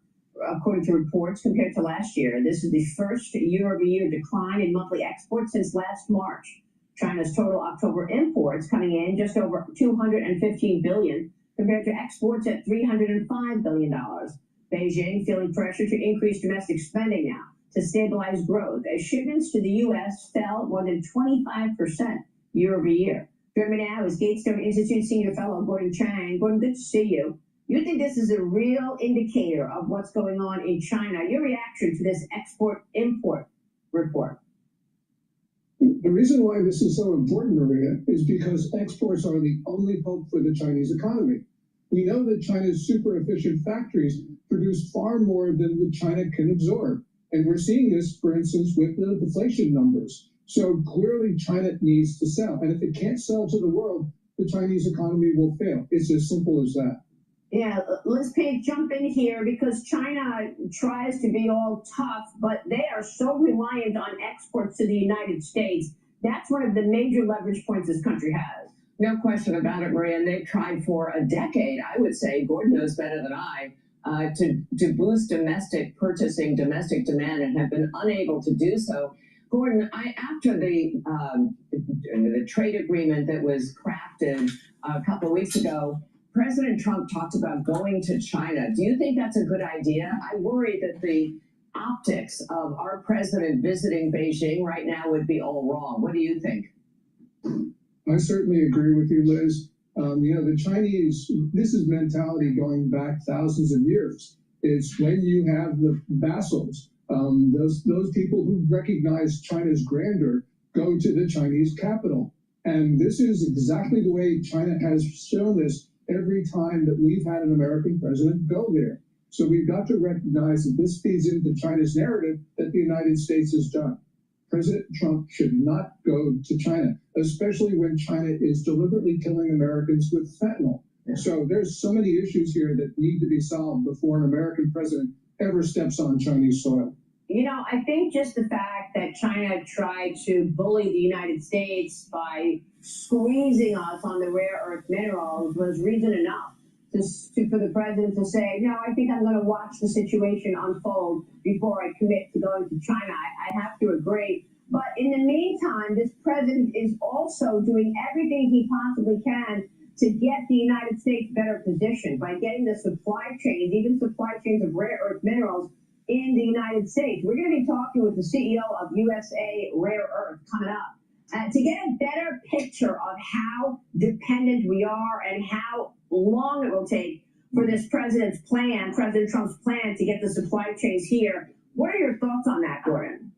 according to reports, compared to last year. This is the first year-over-year decline in monthly exports since last March. China's total October imports coming in just over $215 billion, compared to exports at $305 billion. Beijing feeling pressure to increase domestic spending now to stabilize growth, as shipments to the U.S. fell more than 25% year-over-year. Joining me now is GETTR Institute Senior Fellow Gordon Chang. Gordon, good to see you. You think this is a real indicator of what's going on in China? Your reaction to this export-import report? The reason why this is so important, Maria, is because exports are the only hope for the Chinese economy. We know that China's super efficient factories produce far more than China can absorb. And we're seeing this, for instance, with the deflation numbers. So clearly China needs to sell. And if it can't sell to the world, the Chinese economy will fail. It's as simple as that. Yeah, Liz Page, jump in here because China tries to be all tough, but they are so reliant on exports to the United States. That's one of the major leverage points this country has. No question about it, Maria. And they've tried for a decade, I would say, Gordon knows better than I, to boost domestic purchasing, domestic demand, and have been unable to do so. Gordon, after the trade agreement that was crafted a couple of weeks ago, President Trump talked about going to China. Do you think that's a good idea? I worry that the optics of our president visiting Beijing right now would be all wrong. What do you think? I certainly agree with you, Liz. The Chinese, this is mentality going back thousands of years. It's when you have the vassals, those people who recognize China's grandeur go to the Chinese capital. And this is exactly the way China has shown this every time that we've had an American president go there. So we've got to recognize that this feeds into China's narrative that the United States has done. President Trump should not go to China, especially when China is deliberately killing Americans with fentanyl. So there's so many issues here that need to be solved before an American president ever steps on Chinese soil. You know, I think just the fact that China tried to bully the United States by squeezing us on the rare earth minerals was reason enough for the president to say, no, I think I'm going to watch the situation unfold before I commit to going to China. I have to agree. But in the meantime, this president is also doing everything he possibly can to get the United States better positioned by getting the supply chains, even supply chains of rare earth minerals, in the United States. We're going to be talking with the CEO of USA Rare Earth coming up to get a better picture of how dependent we are and how long it will take for this president's plan, President Trump's plan, to get the supply chains here. What are your thoughts on that, Gordon?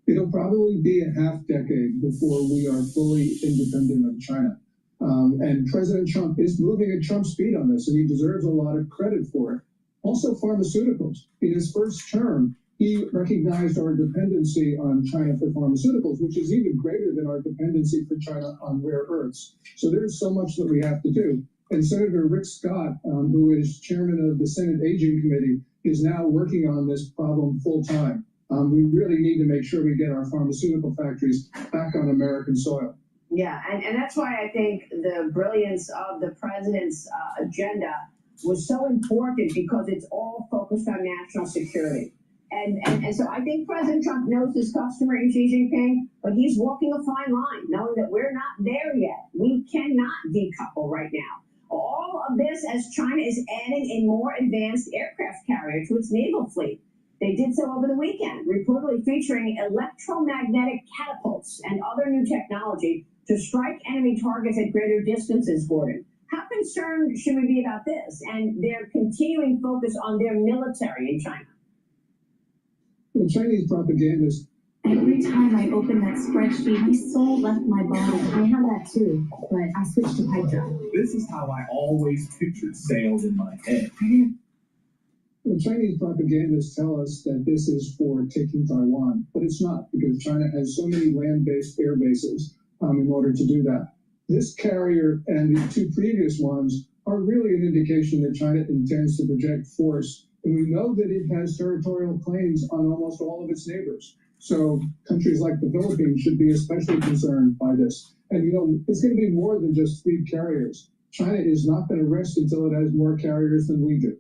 It'll probably be a half decade before we are fully independent of China. And President Trump is moving at Trump speed on this, and he deserves a lot of credit for it. Also, pharmaceuticals. In his first term, he recognized our dependency on China for pharmaceuticals, which is even greater than our dependency for China on rare earths. So there's so much that we have to do. And Senator Rick Scott, who is chairman of the Senate Aging Committee, is now working on this problem full time. We really need to make sure we get our pharmaceutical factories back on American soil. Yeah, and that's why I think the brilliance of the president's agenda was so important, because it's all focused on national security. And so I think President Trump knows his customer in Xi Jinping, but he's walking a fine line, knowing that we're not there yet. We cannot decouple right now. All of this as China is adding a more advanced aircraft carrier to its naval fleet. They did so over the weekend, reportedly featuring electromagnetic catapults and other new technology to strike enemy targets at greater distances, Gordon. How concerned should we be about this and their continuing focus on their military in China? The Chinese propagandists. Every time I open that spreadsheet, my soul left my body. I have that too, but I switched to pipe drive. This is how I always pictured sales in my head. The Chinese propagandists tell us that this is for taking Taiwan, but it's not, because China has so many land-based air bases in order to do that. This carrier and the two previous ones are really an indication that China intends to project force. And we know that it has territorial claims on almost all of its neighbors. So countries like the Philippines should be especially concerned by this. And, it's going to be more than just 3 carriers. China is not going to rest until it has more carriers than we do.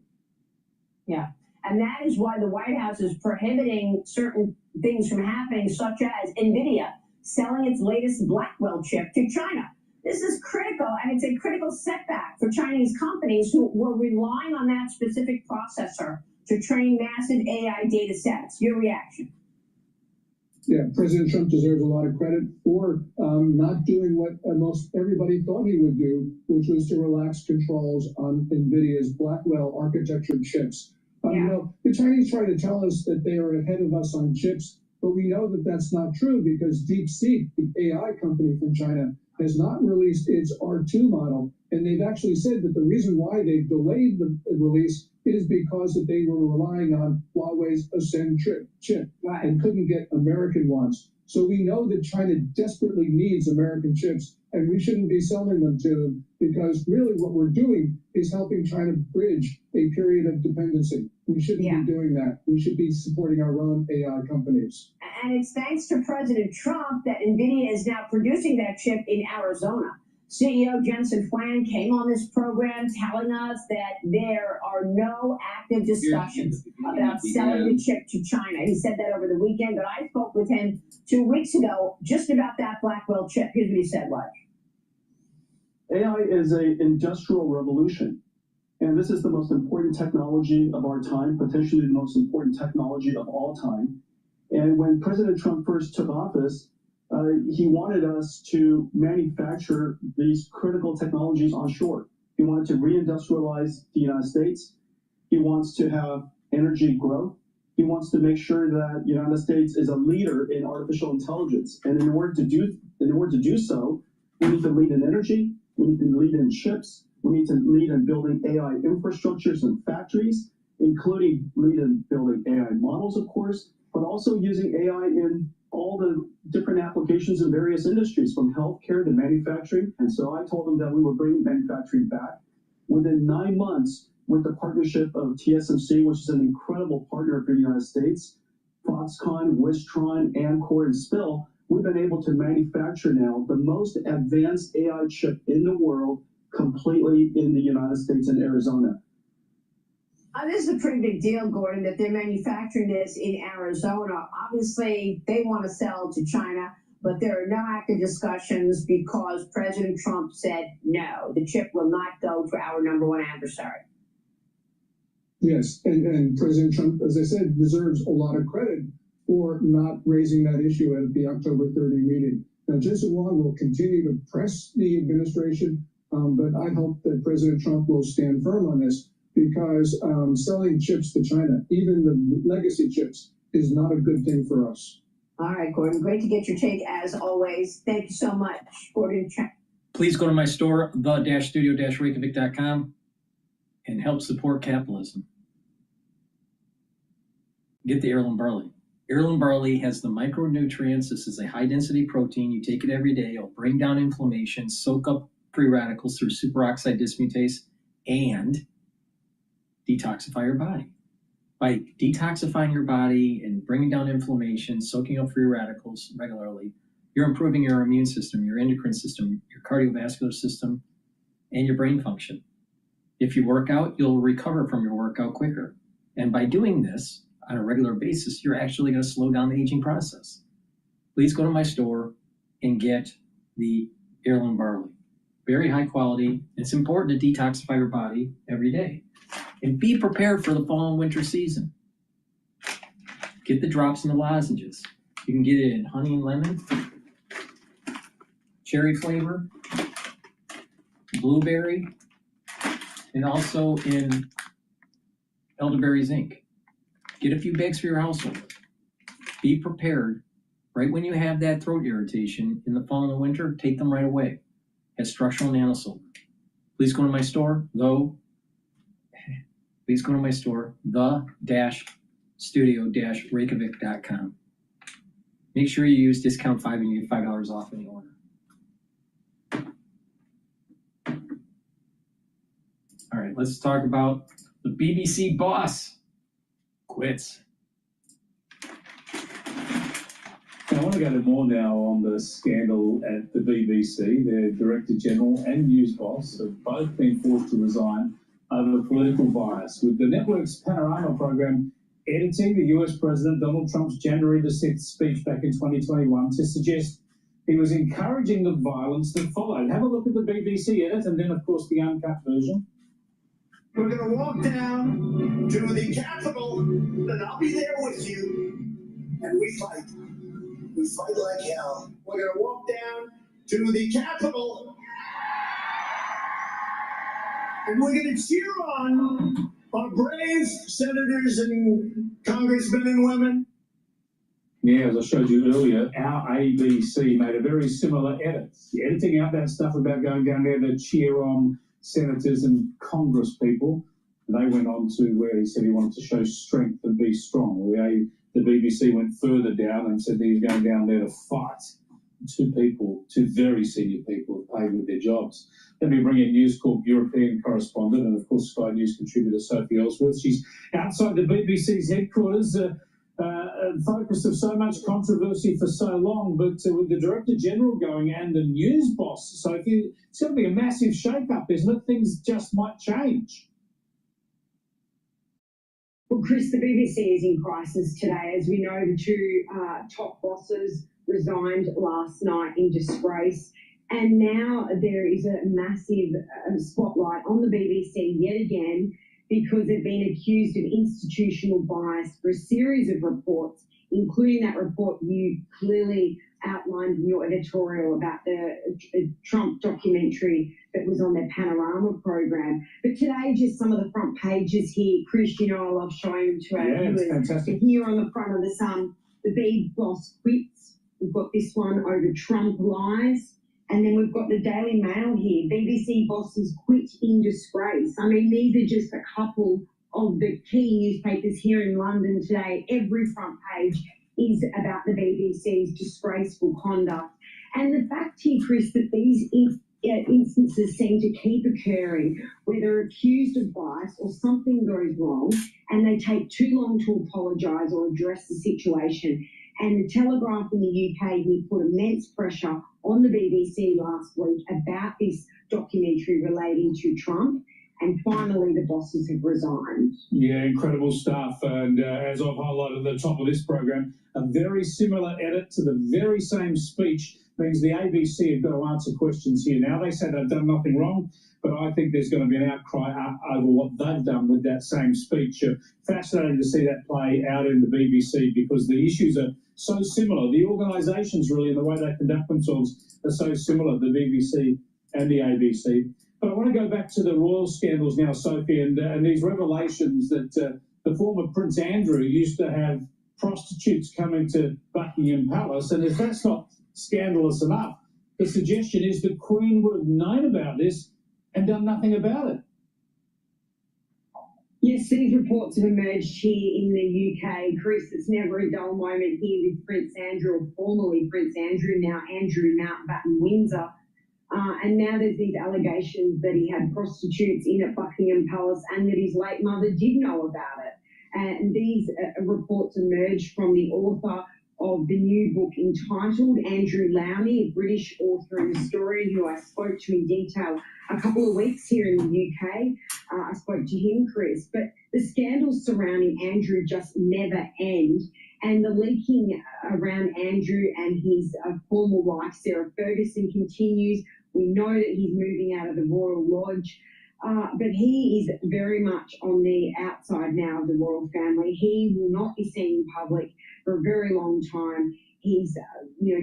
Yeah, and that is why the White House is prohibiting certain things from happening, such as NVIDIA selling its latest Blackwell chip to China. This is critical, and it's a critical setback for Chinese companies who were relying on that specific processor to train massive AI data sets. Your reaction? Yeah, President Trump deserves a lot of credit for not doing what most everybody thought he would do, which was to relax controls on NVIDIA's Blackwell architecture chips. The Chinese try to tell us that they are ahead of us on chips, but we know that that's not true, because DeepSeek, the AI company from China, has not released its R2 model, and they've actually said that the reason why they've delayed the release is because that they were relying on Huawei's Ascend chip and couldn't get American ones. So we know that China desperately needs American chips, and we shouldn't be selling them to them, because really what we're doing is helping China bridge a period of dependency. We shouldn't be doing that. We should be supporting our own AI companies. And it's thanks to President Trump that NVIDIA is now producing that chip in Arizona. CEO Jensen Huang came on this program telling us that there are no active discussions about selling the chip to China. He said that over the weekend, but I spoke with him 2 weeks ago just about that Blackwell chip. Here's what he said, Raj. AI is an industrial revolution, and this is the most important technology of our time, potentially the most important technology of all time. And when President Trump first took office, he wanted us to manufacture these critical technologies onshore. He wanted to reindustrialize the United States. He wants to have energy growth. He wants to make sure that the United States is a leader in artificial intelligence. And in order to do so, we need to lead in energy. We need to lead in chips. We need to lead in building AI infrastructures and factories, including lead in building AI models, of course, but also using AI in all the different applications in various industries, from healthcare to manufacturing. And so I told them that we were bringing manufacturing back. Within 9 months, with the partnership of TSMC, which is an incredible partner for the United States, Foxconn, Wistron, Amkor, and Spill, we've been able to manufacture now the most advanced AI chip in the world completely in the United States in Arizona. This is a pretty big deal, Gordon, that they're manufacturing this in Arizona. Obviously, they want to sell to China, but there are no active discussions because President Trump said no. The chip will not go to our #1 adversary. Yes, and President Trump, as I said, deserves a lot of credit for not raising that issue at the October 30 meeting. Now, Jensen Huang will continue to press the administration, but I hope that President Trump will stand firm on this, because selling chips to China, even the legacy chips, is not a good thing for us. All right, Gordon, great to get your take as always. Thank you so much, Gordon. Please go to my store, the-studio-reykjavik.com, and help support capitalism. Get the heirloom barley. Heirloom barley has the micronutrients. This is a high-density protein. You take it every day. It'll bring down inflammation, soak up free radicals through superoxide dismutase, and detoxify your body. By detoxifying your body and bringing down inflammation, soaking up free radicals regularly, you're improving your immune system, your endocrine system, your cardiovascular system, and your brain function. If you work out, you'll recover from your workout quicker. And by doing this on a regular basis, you're actually going to slow down the aging process. Please go to my store and get the heirloom barley. Very high quality. It's important to detoxify your body every day. And be prepared for the fall and winter season. Get the drops and the lozenges. You can get it in honey and lemon, cherry flavor, blueberry, and also in elderberry zinc. Get a few bags for your household. Be prepared. Right when you have that throat irritation in the fall and the winter, take them right away. Has structural nanosilver. Please go to my store, the-studio-reykjavik.com. Make sure you use discount 5 and you get $5 off any order. All right, let's talk about the BBC boss quits. I want to go to more now on the scandal at the BBC. Their Director General and news boss have both been forced to resign over political bias, with the network's Panorama program editing the US President Donald Trump's January the 6th speech back in 2021 to suggest he was encouraging the violence that followed. Have a look at the BBC edit and then, of course, the uncut version. We're going to walk down to the Capitol, and I'll be there with you, and we fight. We fight like hell. We're going to walk down to the Capitol, and we're going to cheer on our brave senators and congressmen and women. Yeah, as I showed you earlier, our ABC made a very similar edit. Editing out that stuff about going down there to cheer on senators and congress people. And they went on to where he said he wanted to show strength and be strong. The BBC went further down and said that he's going down there to fight. Two very senior people have paid with their jobs. Let me bring in News Corp European correspondent and, of course, Sky News contributor Sophie Ellsworth. She's outside the BBC's headquarters, focus of so much controversy for so long, but with the Director General going and the news boss, Sophie, it's going to be a massive shake-up, isn't it? Things just might change. Well, Chris, the BBC is in crisis today. As we know, the two top bosses resigned last night in disgrace. And now there is a massive spotlight on the BBC yet again because they've been accused of institutional bias for a series of reports, including that report you clearly outlined in your editorial about the Trump documentary that was on their Panorama program. But today, just some of the front pages here. Chris, you know I love showing them to our viewers. Fantastic. Here on the front of the Sun, the B boss quits. We've got this one over Trump lies. And then we've got the Daily Mail here. BBC bosses quit in disgrace. I mean, these are just a couple of the key newspapers here in London today. Every front page is about the BBC's disgraceful conduct. And the fact here, Chris, that these instances seem to keep occurring where they're accused of bias or something goes wrong and they take too long to apologise or address the situation. And the Telegraph in the UK, he put immense pressure on the BBC last week about this documentary relating to Trump. And finally, the bosses have resigned. Yeah, incredible stuff. And as I've highlighted at the top of this program, a very similar edit to the very same speech means the ABC have got to answer questions here. Now, they say they've done nothing wrong, but I think there's going to be an outcry over what they've done with that same speech. Fascinating to see that play out in the BBC because the issues are so similar. The organisations really and the way they conduct themselves are so similar, the BBC and the ABC. But I want to go back to the royal scandals now, Sophie, and these revelations that the former Prince Andrew used to have prostitutes coming to Buckingham Palace, and if that's not scandalous enough, the suggestion is the Queen would have known about this and done nothing about it. Yes, these reports have emerged here in the UK. Chris, it's never a dull moment here with Prince Andrew, or formerly Prince Andrew, now Andrew Mountbatten Windsor. And now there's these allegations that he had prostitutes in at Buckingham Palace and that his late mother did know about it. And these reports emerged from the author of the new book entitled Andrew Lowney, a British author and historian who I spoke to in detail a couple of weeks here in the UK. I spoke to him, Chris. But the scandals surrounding Andrew just never end. And the leaking around Andrew and his former wife, Sarah Ferguson, continues. We know that he's moving out of the Royal Lodge. But he is very much on the outside now of the royal family. He will not be seen in public for a very long time. He's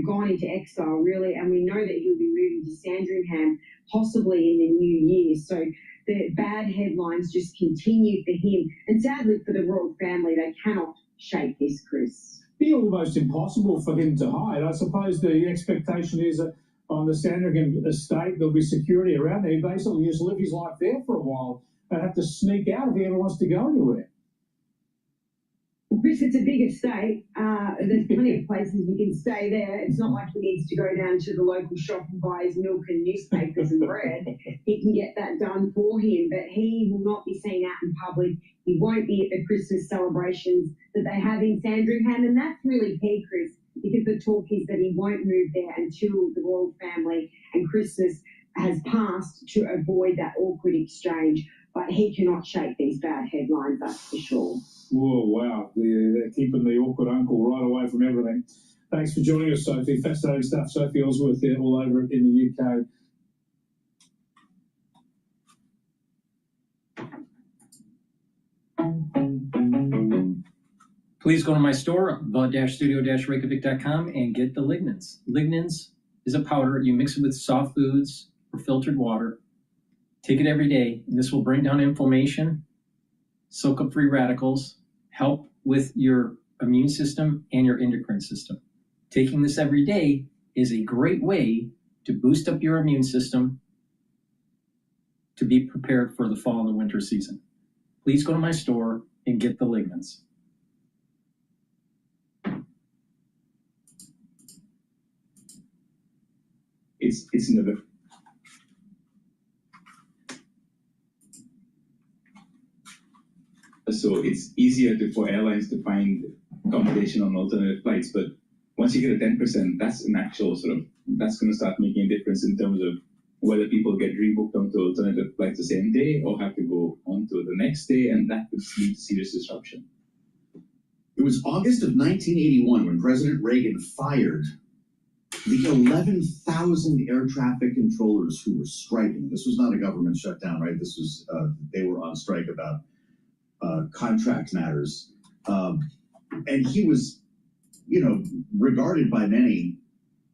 gone into exile, really, and we know that he'll be moving to Sandringham, possibly in the new year. So the bad headlines just continue for him. And sadly for the royal family, they cannot shake this, Chris. It'd be almost impossible for him to hide. I suppose the expectation is that on the Sandringham estate, there'll be security around there. He basically just live his life there for a while and have to sneak out if he ever wants to go anywhere. Well, Chris, it's a big estate. There's plenty of places you can stay there. It's not like he needs to go down to the local shop and buy his milk and newspapers and bread. He can get that done for him, but he will not be seen out in public. He won't be at the Christmas celebrations that they have in Sandringham, and that's really key, Chris, because the talk is that he won't move there until the royal family and Christmas has passed to avoid that awkward exchange. But he cannot shake these bad headlines, that's for sure. Whoa, wow. They're keeping the awkward uncle right away from everything. Thanks for joining us, Sophie. Fascinating stuff. Sophie Ellsworth there all over in the UK. Please go to my store, the-studio-reykjavik.com, and get the lignans. Lignans is a powder. You mix it with soft foods or filtered water. Take it every day, and this will bring down inflammation, soak up free radicals, help with your immune system and your endocrine system. Taking this every day is a great way to boost up your immune system to be prepared for the fall and the winter season. Please go to my store and get the lignans. it's another. So it's easier for airlines to find accommodation on alternative flights, but once you get a 10%, that's an actual that's going to start making a difference in terms of whether people get rebooked onto alternative flights the same day or have to go onto the next day, and that could lead to serious disruption. It was August of 1981 when President Reagan fired the 11,000 air traffic controllers who were striking. This was not a government shutdown, right? This was, they were on strike about contract matters. And he was, regarded by many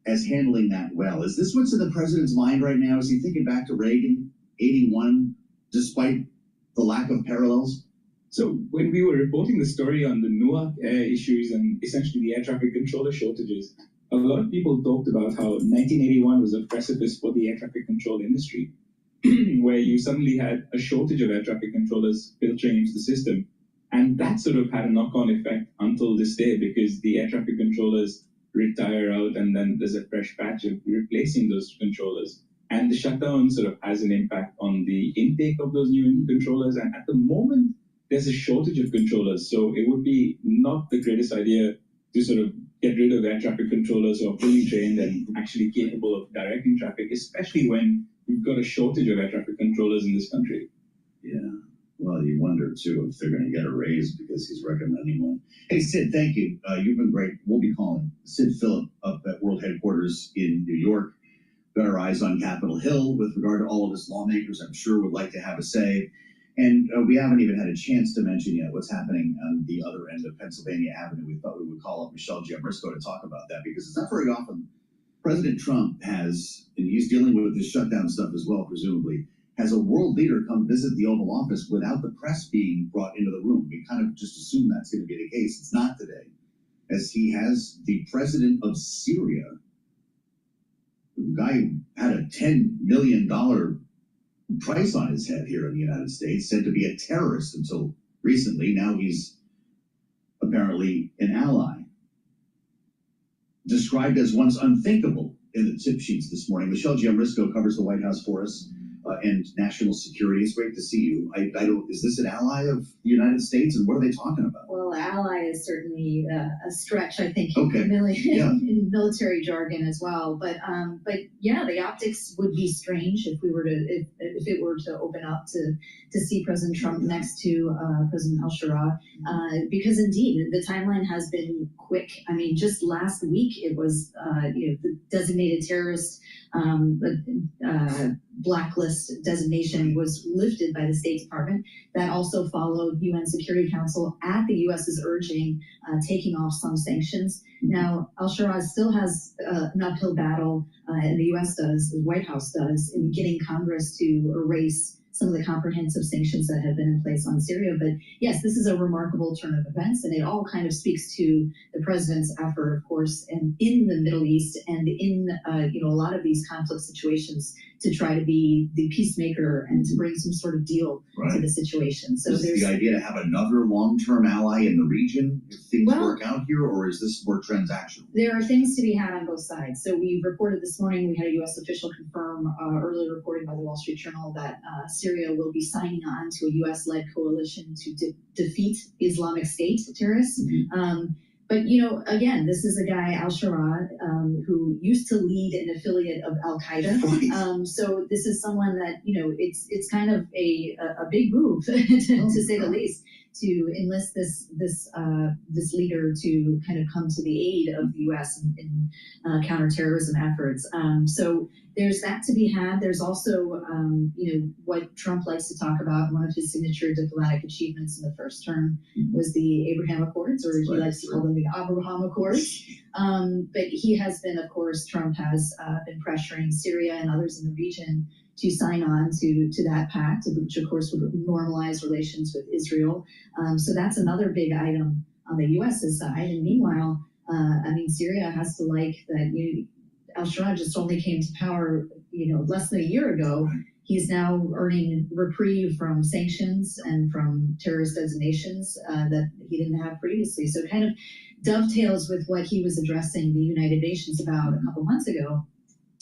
as handling that well. Is this what's in the president's mind right now? Is he thinking back to Reagan, 81, despite the lack of parallels? So when we were reporting the story on the Newark air issues and essentially the air traffic controller shortages, a lot of people talked about how 1981 was a precipice for the air traffic control industry, where you suddenly had a shortage of air traffic controllers filtering into the system. And that sort of had a knock-on effect until this day, because the air traffic controllers retire out and then there's a fresh batch of replacing those controllers. And the shutdown sort of has an impact on the intake of those new controllers. And at the moment, there's a shortage of controllers. So it would be not the greatest idea to sort of get rid of air traffic controllers who are fully trained and actually capable of directing traffic, especially when we've got a shortage of air traffic controllers in this country. Yeah. Well, you wonder, too, if they're going to get a raise because he's recommending one. Hey, Sid, thank you. You've been great. We'll be calling Sid Phillip up at World Headquarters in New York. Got our eyes on Capitol Hill with regard to all of his lawmakers. I'm sure would like to have a say. And we haven't even had a chance to mention yet what's happening on the other end of Pennsylvania Avenue. We thought we would call up Michelle Giamrisco to talk about that, because it's not very often President Trump has, and he's dealing with this shutdown stuff as well, presumably, has a world leader come visit the Oval Office without the press being brought into the room. We kind of just assume that's going to be the case. It's not today, as he has the president of Syria, the guy who had a $10 million price on his head here in the United States, said to be a terrorist until recently. Now he's apparently an ally. Described as once unthinkable in the tip sheets this morning. Michelle Giamrisco covers the White House for us and national security. It's great to see you. I don't. Is this an ally of the United States, and what are they talking about? Well, ally is certainly a stretch, I think, Okay. in military jargon as well. But yeah, the optics would be strange if we were to if it were to open up to see President Trump next to President al-Shara, because indeed the timeline has been quick. I mean, just last week it was the designated terrorist blacklist designation was lifted by the State Department. That also followed UN Security Council at the U.S.'s urging, taking off some sanctions. Now, al-Shara still has an uphill battle, and the U.S. does, the White House does, in getting Congress to erase some of the comprehensive sanctions that have been in place on Syria. But yes, this is a remarkable turn of events, and it all kind of speaks to the president's effort, of course, and in the Middle East and in a lot of these conflict situations to try to be the peacemaker and to bring some sort of deal to the situation. So is there's the idea to have another long-term ally in the region if things work out here, or is this more transactional? There are things to be had on both sides. So we reported this morning, we had a U.S. official confirm earlier reporting by the Wall Street Journal that Syria will be signing on to a U.S.-led coalition to defeat Islamic State terrorists. But, again, this is a guy, al-Shara, who used to lead an affiliate of al-Qaeda. So this is someone that, it's kind of a big move, to say the least, to enlist this leader to kind of come to the aid of the U.S. in counterterrorism efforts. So there's that to be had. There's also, what Trump likes to talk about. One of his signature diplomatic achievements in the first term was the Abraham Accords, or he likes to call them the Abraham Accords. But he has been, of course, Trump has been pressuring Syria and others in the region to sign on to that pact, which of course would normalize relations with Israel. So that's another big item on the U.S.'s side. And meanwhile, Syria has to like that al-Shara just only came to power, less than a year ago. He's now earning reprieve from sanctions and from terrorist designations that he didn't have previously. So it kind of dovetails with what he was addressing the United Nations about a couple months ago,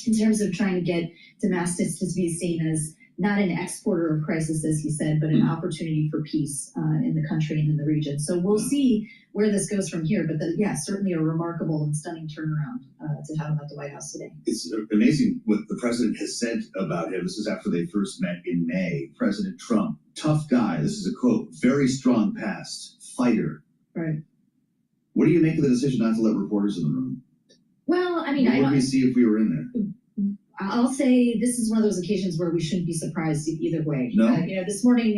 in terms of trying to get Damascus to be seen as not an exporter of crisis, as he said, but an opportunity for peace in the country and in the region. So we'll see where this goes from here. But certainly a remarkable and stunning turnaround to have him at the White House today. It's amazing what the president has said about him. This is after they first met in May. President Trump, tough guy. This is a quote, very strong past, fighter. Right. What do you make of the decision not to let reporters in the room? Well, I mean, what would we see if we were in there? I'll say this is one of those occasions where we shouldn't be surprised either way. No. This morning,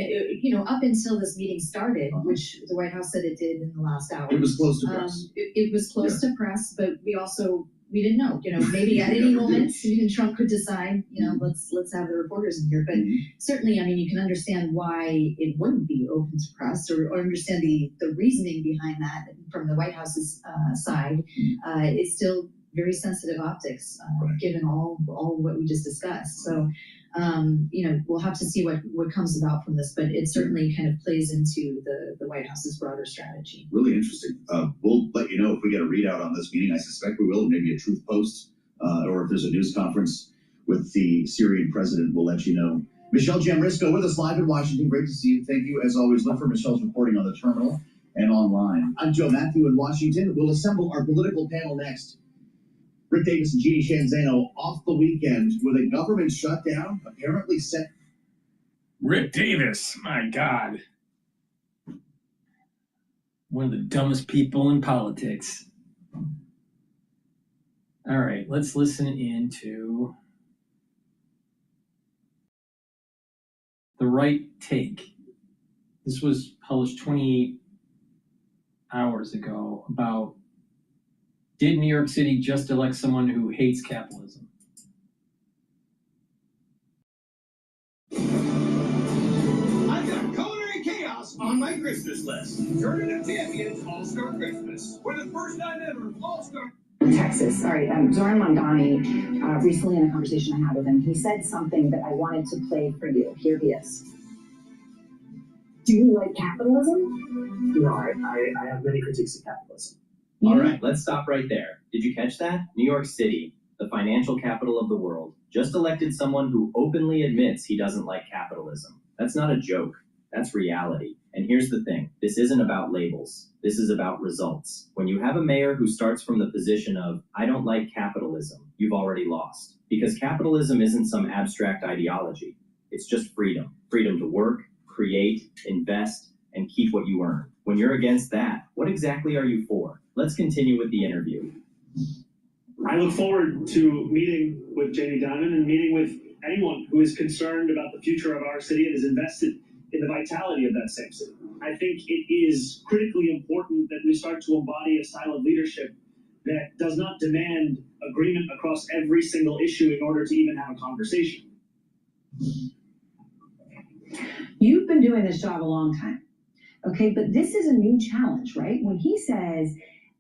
up until this meeting started, which the White House said it did in the last hour. It was close to press. It was close to press, but we didn't know. Maybe at any moment, Trump could decide, let's have the reporters in here. But certainly, I mean, you can understand why it wouldn't be open to press, or understand the reasoning behind that from the White House's side. It's still very sensitive optics, given all what we just discussed. So, we'll have to see what comes about from this, but it certainly kind of plays into the White House's broader strategy. Really interesting. We'll let you know if we get a readout on this meeting. I suspect we will, maybe a truth post, or if there's a news conference with the Syrian president, we'll let you know. Michelle Jamrisco with us live in Washington. Great to see you. Thank you. As always, look for Michelle's reporting on the terminal and online. I'm Joe Matthew in Washington. We'll assemble our political panel next. Rick Davis and Jeannie Shanzano off the weekend with a government shutdown apparently set. Rick Davis, my God. One of the dumbest people in politics. All right, let's listen into The Right Take. This was published 28 hours ago about, did New York City just elect someone who hates capitalism? I've got culinary chaos on my Christmas list. Tournament of Champions All-Star Christmas. For the first time ever, All-Star. Texas. All right. Zoran Mondani, recently in a conversation I had with him, he said something that I wanted to play for you. Here he is. Do you like capitalism? No, I have many critiques of capitalism. All right, let's stop right there. Did you catch that? New York City, the financial capital of the world, just elected someone who openly admits he doesn't like capitalism. That's not a joke. That's reality. And here's the thing. This isn't about labels. This is about results. When you have a mayor who starts from the position of, I don't like capitalism, you've already lost. Because capitalism isn't some abstract ideology. It's just freedom. Freedom to work, create, invest, and keep what you earn. When you're against that, what exactly are you for? Let's continue with the interview. I look forward to meeting with Jamie Dimon and meeting with anyone who is concerned about the future of our city and is invested in the vitality of that same city. I think it is critically important that we start to embody a style of leadership that does not demand agreement across every single issue in order to even have a conversation. You've been doing this job a long time, okay? But this is a new challenge, right? When he says,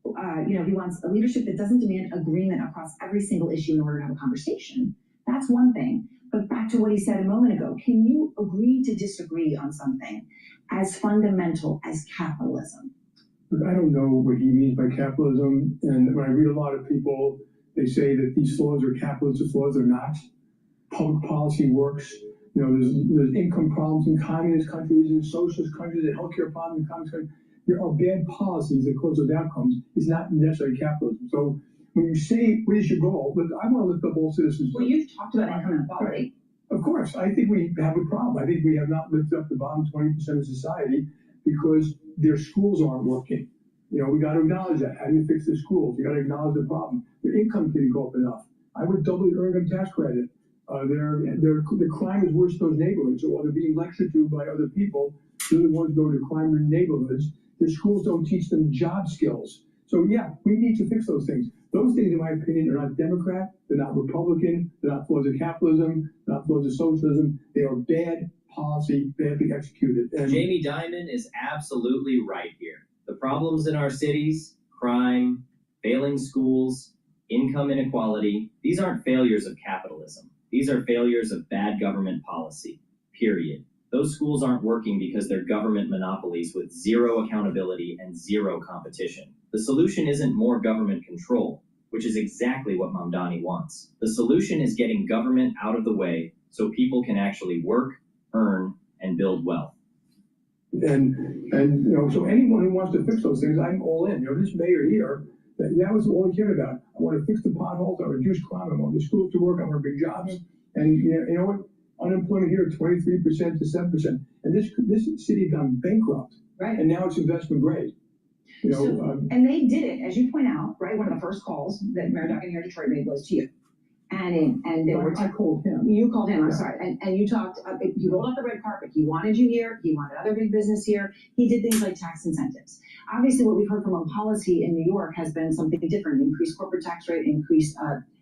he wants a leadership that doesn't demand agreement across every single issue in order to have a conversation, that's one thing. But back to what he said a moment ago, can you agree to disagree on something as fundamental as capitalism? Look, I don't know what he means by capitalism, and when I read a lot of people, they say that these flaws are capitalist flaws. They're not. Public policy works. There's income problems in communist countries and socialist countries and healthcare problems in communist countries. There are bad policies that cause those outcomes. It's not necessarily capitalism. So when you say, what is your goal? Look, I want to lift up all citizens. Well, you've talked about income inequality. Of course. I think we have a problem. I think we have not lifted up the bottom 20% of society because their schools aren't working. We got to acknowledge that. How do you fix the schools? You got to acknowledge the problem. Their income didn't go up enough. I would double the earned income tax credit. The crime is worse in those neighborhoods. So while they're being lectured to by other people, they're the ones who go to crime-ridden neighborhoods. The schools don't teach them job skills. So yeah, we need to fix those things. Those things, in my opinion, are not Democrat, they're not Republican, they're not flaws of capitalism, they're not flaws of socialism. They are bad policy, badly executed. And Jamie Dimon is absolutely right here. The problems in our cities, crime, failing schools, income inequality, these aren't failures of capitalism. These are failures of bad government policy, period. Those schools aren't working because they're government monopolies with zero accountability and zero competition. The solution isn't more government control. which is exactly what Mamdani wants. The solution is getting government out of the way so people can actually work, earn, and build wealth. And so anyone who wants to fix those things, I'm all in. This mayor here, that was all he cared about. I want to fix the potholes, I reduce crime, I want the schools to work, I want big jobs. And you know what? Unemployment here, 23% to 7%. And this city had gone bankrupt. Right. And now it's investment grade. And they did it, as you point out, right? One of the first calls that Mayor Duggan here in Detroit made was to you. And they were. I called him. You called him. I'm sorry. And you talked. He rolled out the red carpet. He wanted you here. He wanted other big business here. He did things like tax incentives. Obviously, what we've heard from a policy in New York has been something different: increased corporate tax rate, increased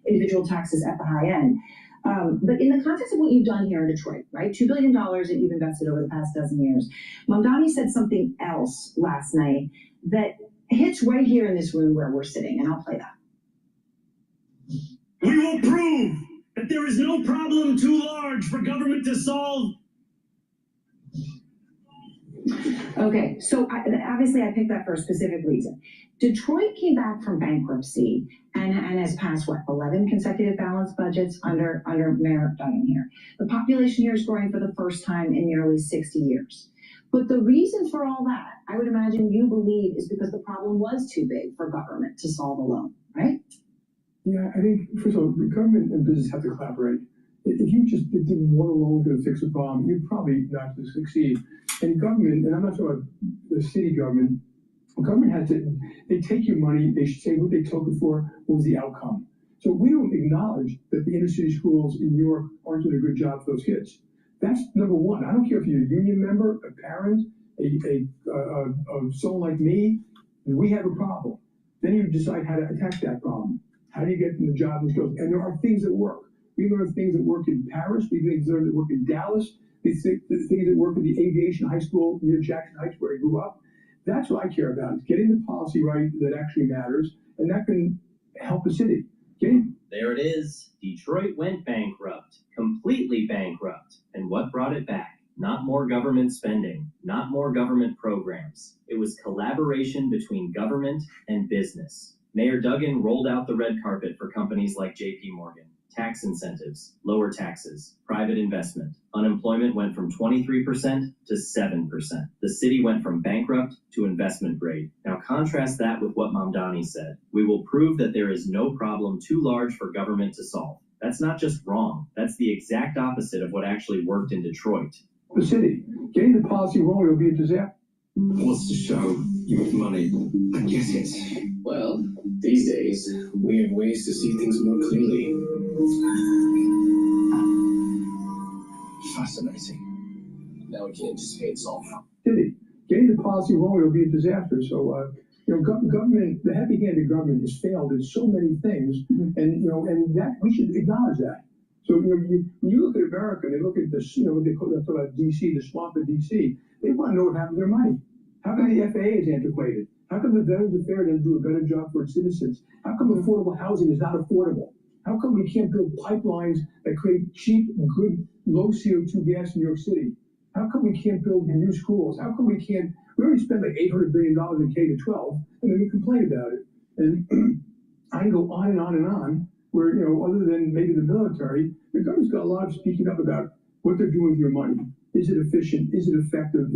individual taxes at the high end. But in the context of what you've done here in Detroit, right? $2 billion that you've invested over the past dozen years. Mamdani said something else last night that hits right here in this room where we're sitting, and I'll play that. We will prove that there is no problem too large for government to solve. Okay, so obviously I picked that for a specific reason. Detroit came back from bankruptcy and has passed, 11 consecutive balanced budgets under Mayor Duggan here. The population here is growing for the first time in nearly 60 years. But the reason for all that, I would imagine you believe, is because the problem was too big for government to solve alone, right? Yeah, I think, first of all, the government and business have to collaborate. If you just did one alone going to fix the problem, you're probably not going to succeed. And government, and I'm not talking about the city government has to, they take your money, they should say what they took it for, what was the outcome. So we don't acknowledge that the inner city schools in New York aren't doing a good job for those kids. That's number one. I don't care if you're a union member, a parent, someone like me, we have a problem. Then you decide how to attack that problem. How do you get them the job and skills? And there are things that work. We learn things that work in Paris. We learn that work in Dallas. The things that work in the aviation high school near Jackson Heights, where I grew up. That's what I care about, is getting the policy right that actually matters, and that can help the city. There it is. Detroit went bankrupt, completely bankrupt. And what brought it back? Not more government spending, not more government programs. It was collaboration between government and business. Mayor Duggan rolled out the red carpet for companies like J.P. Morgan. Tax incentives, lower taxes, private investment. Unemployment went from 23% to 7%. The city went from bankrupt to investment grade. Now contrast that with what Mamdani said. We will prove that there is no problem too large for government to solve. That's not just wrong. That's the exact opposite of what actually worked in Detroit. The city, getting the policy wrong will be a disaster. Wants to show you have money. I get it. Well, these days, we have ways to see things more clearly. Fascinating. Now we can anticipate solving. City, getting the policy wrong will be a disaster. So, government, the heavy-handed government has failed in so many things, and that we should acknowledge that. So, when you look at America, they look at this, what they call about DC, the swamp of DC. They want to know what happened to their money. How come the FAA is antiquated? How come the Veterans Affairs doesn't do a better job for its citizens? How come affordable housing is not affordable? How come we can't build pipelines that create cheap, good, low CO2 gas in New York City? How come we can't build new schools? How come we already spend like $800 billion in K-12, and then we complain about it. And I can go on and on and on, where, other than maybe the military, the government's got a lot of speaking up about what they're doing with your money. Is it efficient? Is it effective?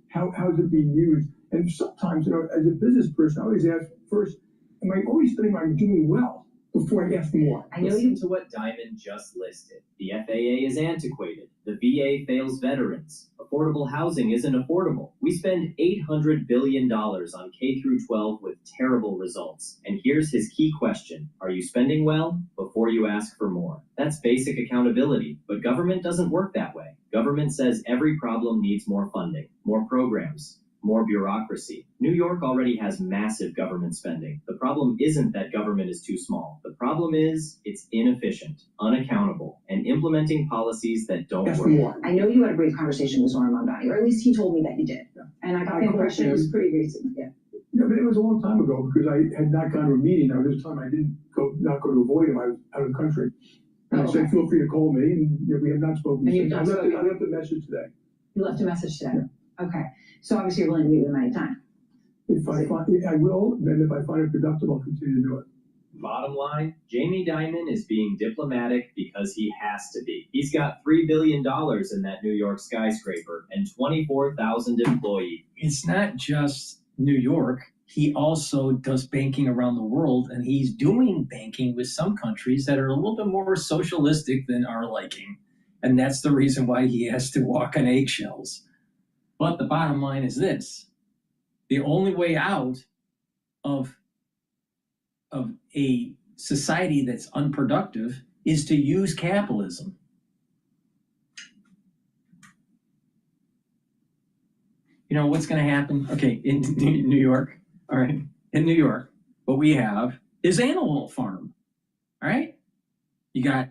How is it being used? And sometimes, as a business person, I always ask first, am I always spending I'm doing well before I ask more? Listen to what Diamond just listed. The FAA is antiquated. The VA fails veterans. Affordable housing isn't affordable. We spend $800 billion on K-12 with terrible results. And here's his key question. Are you spending well before you ask for more? That's basic accountability, but government doesn't work that way. Government says every problem needs more funding, more programs, more bureaucracy. New York already has massive government spending. The problem isn't that government is too small. The problem is it's inefficient, unaccountable, and implementing policies that don't work. I know you had a brief conversation with Zoran Mamdani, or at least he told me that you did. Yeah. And I got the impression it was pretty recent. Yeah. Yeah, but it was a long time ago because I had not gone to a meeting. Now this time I didn't not go to avoid him. I was out of the country. And I said, feel free to call me. And we have not spoken. I left a message today. You left a message today. Yeah. Okay. So obviously you're willing to meet with him anytime. If I find, I will. Then if I find it productive, I'll continue to do it. Bottom line, Jamie Dimon is being diplomatic because he has to be. He's got $3 billion in that New York skyscraper and 24,000 employees. It's not just New York. He also does banking around the world, and he's doing banking with some countries that are a little bit more socialistic than our liking. And that's the reason why he has to walk on eggshells. But the bottom line is this. The only way out of a society that's unproductive is to use capitalism. You know what's going to happen? Okay, in New York, all right, in New York, what we have is Animal Farm, all right? You got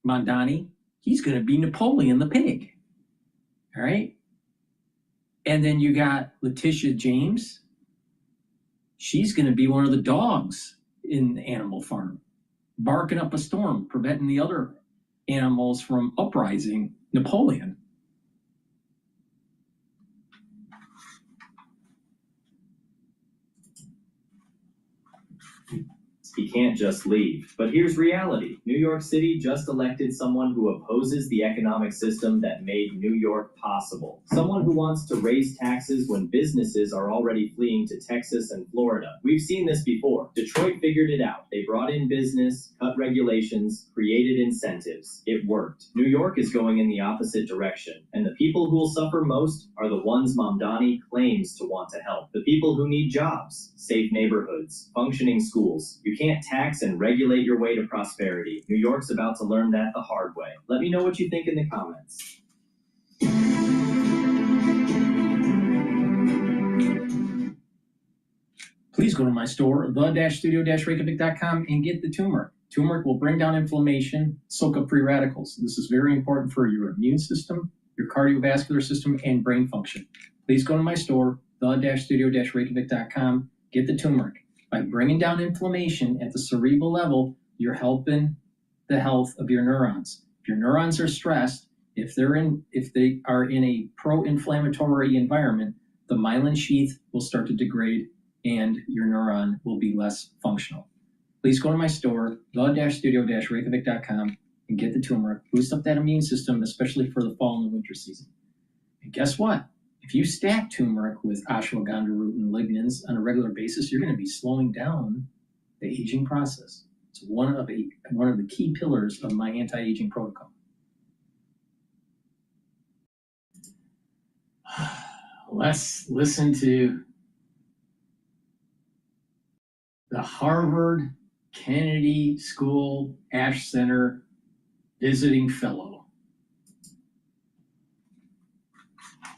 Mondani, he's going to be Napoleon the pig, all right? And then you got Letitia James, she's going to be one of the dogs in Animal Farm, barking up a storm, preventing the other animals from uprising Napoleon. He can't just leave. But here's reality. New York City just elected someone who opposes the economic system that made New York possible. Someone who wants to raise taxes when businesses are already fleeing to Texas and Florida. We've seen this before. Detroit figured it out. They brought in business, cut regulations, created incentives. It worked. New York is going in the opposite direction. And the people who will suffer most are the ones Mamdani claims to want to help. The people who need jobs, safe neighborhoods, functioning schools. You can't tax and regulate your way to prosperity. New York's about to learn that the hard way. Let me know what you think in the comments. Please go to my store, the-studio-reykjavik.com, and get the turmeric. Turmeric will bring down inflammation, soak up free radicals. This is very important for your immune system, your cardiovascular system, and brain function. Please go to my store, the-studio-reykjavik.com, get the turmeric. By bringing down inflammation at the cerebral level, you're helping the health of your neurons. If your neurons are stressed, if they are in a pro-inflammatory environment, the myelin sheath will start to degrade and your neuron will be less functional. Please go to my store, the-studio-reykjavik.com, and get the turmeric. Boost up that immune system, especially for the fall and the winter season. And guess what? If you stack turmeric with ashwagandha root and lignans on a regular basis, you're going to be slowing down the aging process. It's one of the key pillars of my anti-aging protocol. Let's listen to the Harvard Kennedy School Ash Center visiting fellow.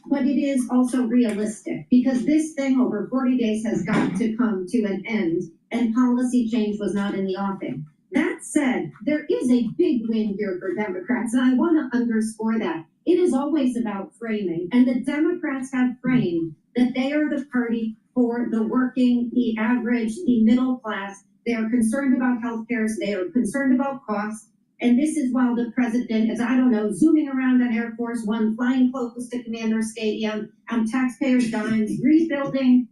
But it is also realistic because this thing over 40 days has got to come to an end, and policy change was not in the offing. That said, there is a big win here for Democrats, and I want to underscore that. It is always about framing, and the Democrats have framed that they are the party for the working, the average, the middle class. They are concerned about health care. They are concerned about costs. And this is while the president is, I don't know, zooming around on Air Force One, flying close to Commander Stadium, on taxpayers' dimes, rebuilding,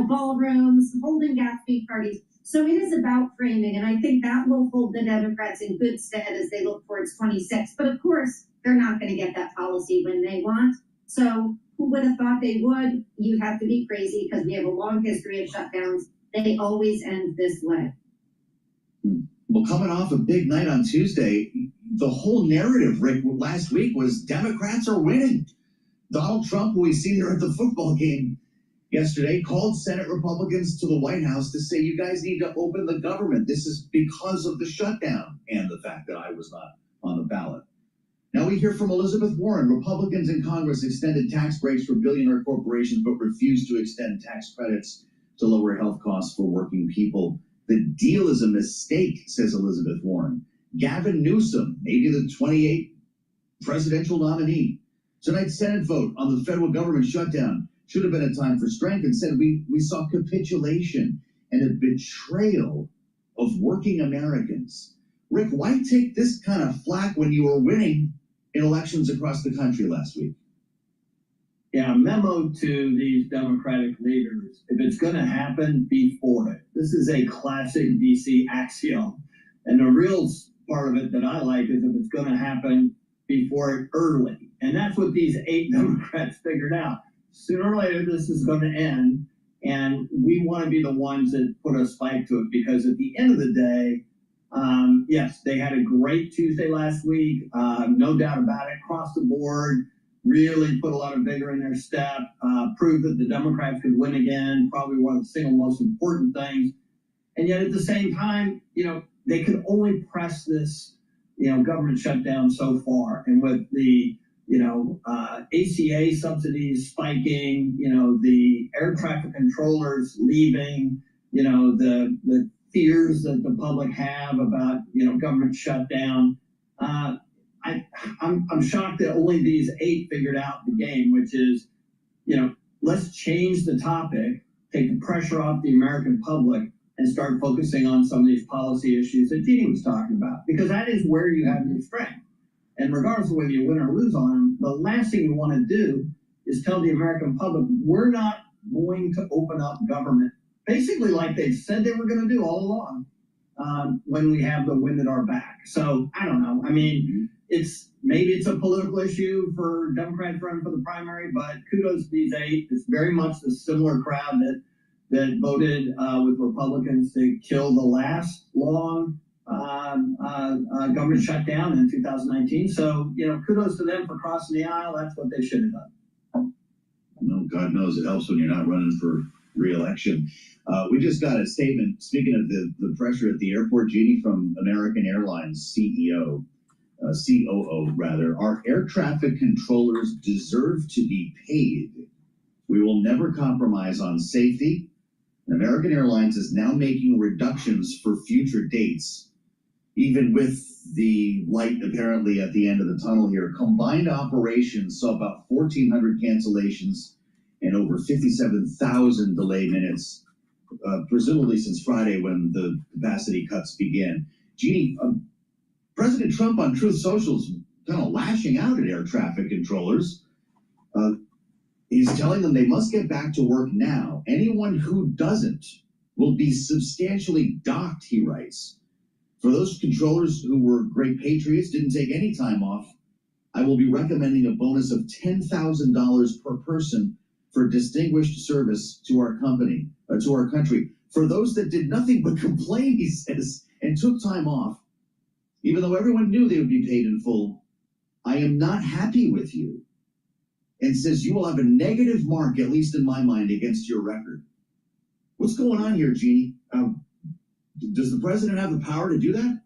ballrooms, holding Gatsby parties. So it is about framing, and I think that will hold the Democrats in good stead as they look towards 26. But of course, they're not going to get that policy when they want. So who would have thought they would? You'd have to be crazy because we have a long history of shutdowns. They always end this way. Well, coming off a big night on Tuesday, the whole narrative, Rick, last week was Democrats are winning. Donald Trump, who we see there at the football game yesterday, called Senate Republicans to the White House to say, you guys need to open the government. This is because of the shutdown and the fact that I was not on the ballot. Now we hear from Elizabeth Warren. Republicans in Congress extended tax breaks for billionaire corporations, but refused to extend tax credits to lower health costs for working people. The deal is a mistake, says Elizabeth Warren. Gavin Newsom, maybe the 28th presidential nominee. Tonight's Senate vote on the federal government shutdown should have been a time for strength. Instead, we saw capitulation and a betrayal of working Americans. Rick, why take this kind of flack when you were winning in elections across the country last week? Yeah, a memo to these Democratic leaders. If it's going to happen, be for it. This is a classic DC axiom. And the real part of it that I like is if it's going to happen before early. And that's what these 8 Democrats figured out. Sooner or later, this is going to end. And we want to be the ones that put a spike to it, because at the end of the day, yes, they had a great Tuesday last week, no doubt about it, across the board, really put a lot of vigor in their step, proved that the Democrats could win again, probably one of the single most important things. And yet at the same time, they could only press this, government shutdown so far. And with the, ACA subsidies spiking, the air traffic controllers leaving, the fears that the public have about, government shutdown. I'm shocked that only these 8 figured out the game, which is, let's change the topic, take the pressure off the American public, and start focusing on some of these policy issues that Jeannie was talking about, because that is where you have your strength. And regardless of whether you win or lose on them, the last thing you want to do is tell the American public, we're not going to open up government, basically like they said they were going to do all along, when we have the wind at our back. So I don't know. I mean, maybe it's a political issue for Democrats running for the primary, but kudos to these 8. It's very much the similar crowd that voted with Republicans to kill the last long government shutdown in 2019. So, kudos to them for crossing the aisle. That's what they should have done. No, God knows it helps when you're not running for re-election. We just got a statement, speaking of the pressure at the airport, Jeannie, from American Airlines COO rather. Our air traffic controllers deserve to be paid. We will never compromise on safety. American Airlines is now making reductions for future dates, even with the light apparently at the end of the tunnel here. Combined operations saw about 1,400 cancellations and over 57,000 delay minutes, presumably since Friday when the capacity cuts began. Jeannie, President Trump on Truth Social is kind of lashing out at air traffic controllers. He's telling them they must get back to work now. Anyone who doesn't will be substantially docked, he writes. For those controllers who were great patriots, didn't take any time off, I will be recommending a bonus of $10,000 per person for distinguished service to our company, to our country. For those that did nothing but complain, he says, and took time off, even though everyone knew they would be paid in full, I am not happy with you. And says you will have a negative mark, at least in my mind, against your record. What's going on here, Jeannie? Does the president have the power to do that?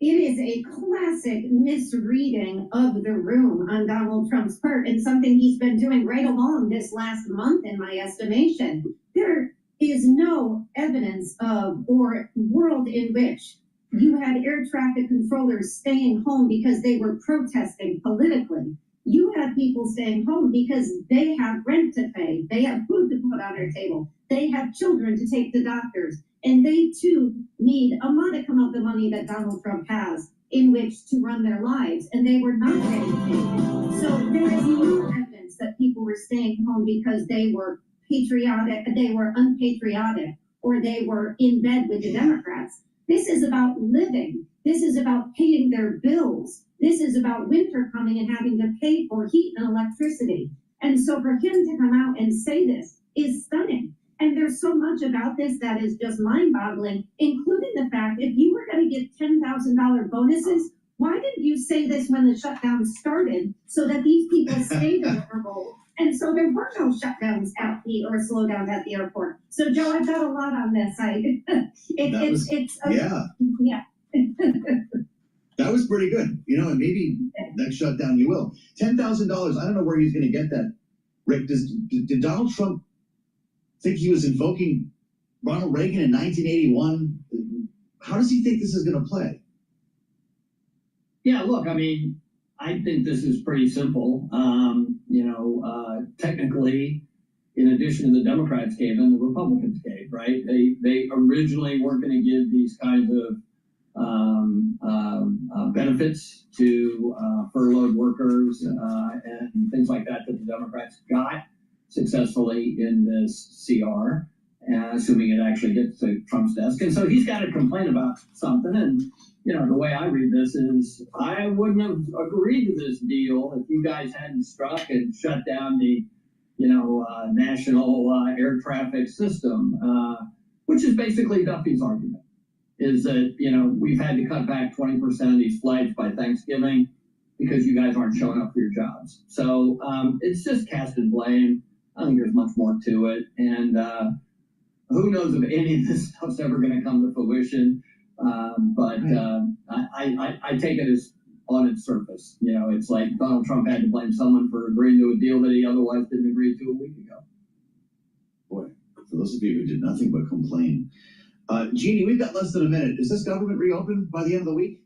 It is a classic misreading of the room on Donald Trump's part, and something he's been doing right along this last month, in my estimation. There is no evidence of or world in which you had air traffic controllers staying home because they were protesting politically. You have people staying home because they have rent to pay, they have food to put on their table, they have children to take to doctors, and they too need a modicum of the money that Donald Trump has in which to run their lives, and they were not getting paid. So there is no evidence that people were staying home because they were patriotic, they were unpatriotic, or they were in bed with the Democrats. This is about living. This is about paying their bills. This is about winter coming and having to pay for heat and electricity. And so for him to come out and say this is stunning. And there's so much about this that is just mind-boggling, including the fact if you were going to get $10,000 bonuses, why didn't you say this when the shutdown started so that these people stayed in the role? And so there were no shutdowns at the or slowdowns at the airport. So Joe, I've got a lot on this. Yeah. That was pretty good, and maybe next shutdown you will. $10,000. I don't know where he's going to get that. Rick, did Donald Trump think he was invoking Ronald Reagan in 1981? How does he think this is going to play? Yeah, look, I mean, I think this is pretty simple. Technically, in addition to the Democrats gave and the Republicans gave, right? They originally weren't going to give these kinds of benefits to furloughed workers and things like that the Democrats got successfully in this CR. assuming it actually gets to Trump's desk. And so he's got to complain about something. And, the way I read this is I wouldn't have agreed to this deal if you guys hadn't struck and shut down the, national air traffic system, which is basically Duffy's argument, is that, we've had to cut back 20% of these flights by Thanksgiving because you guys aren't showing up for your jobs. So it's just casting blame. I think there's much more to it. And who knows if any of this stuff's ever going to come to fruition. But I take it as on its surface. It's like Donald Trump had to blame someone for agreeing to a deal that he otherwise didn't agree to a week ago. Boy, for those of you who did nothing but complain. Jeannie, we've got less than a minute. Is this government reopened by the end of the week?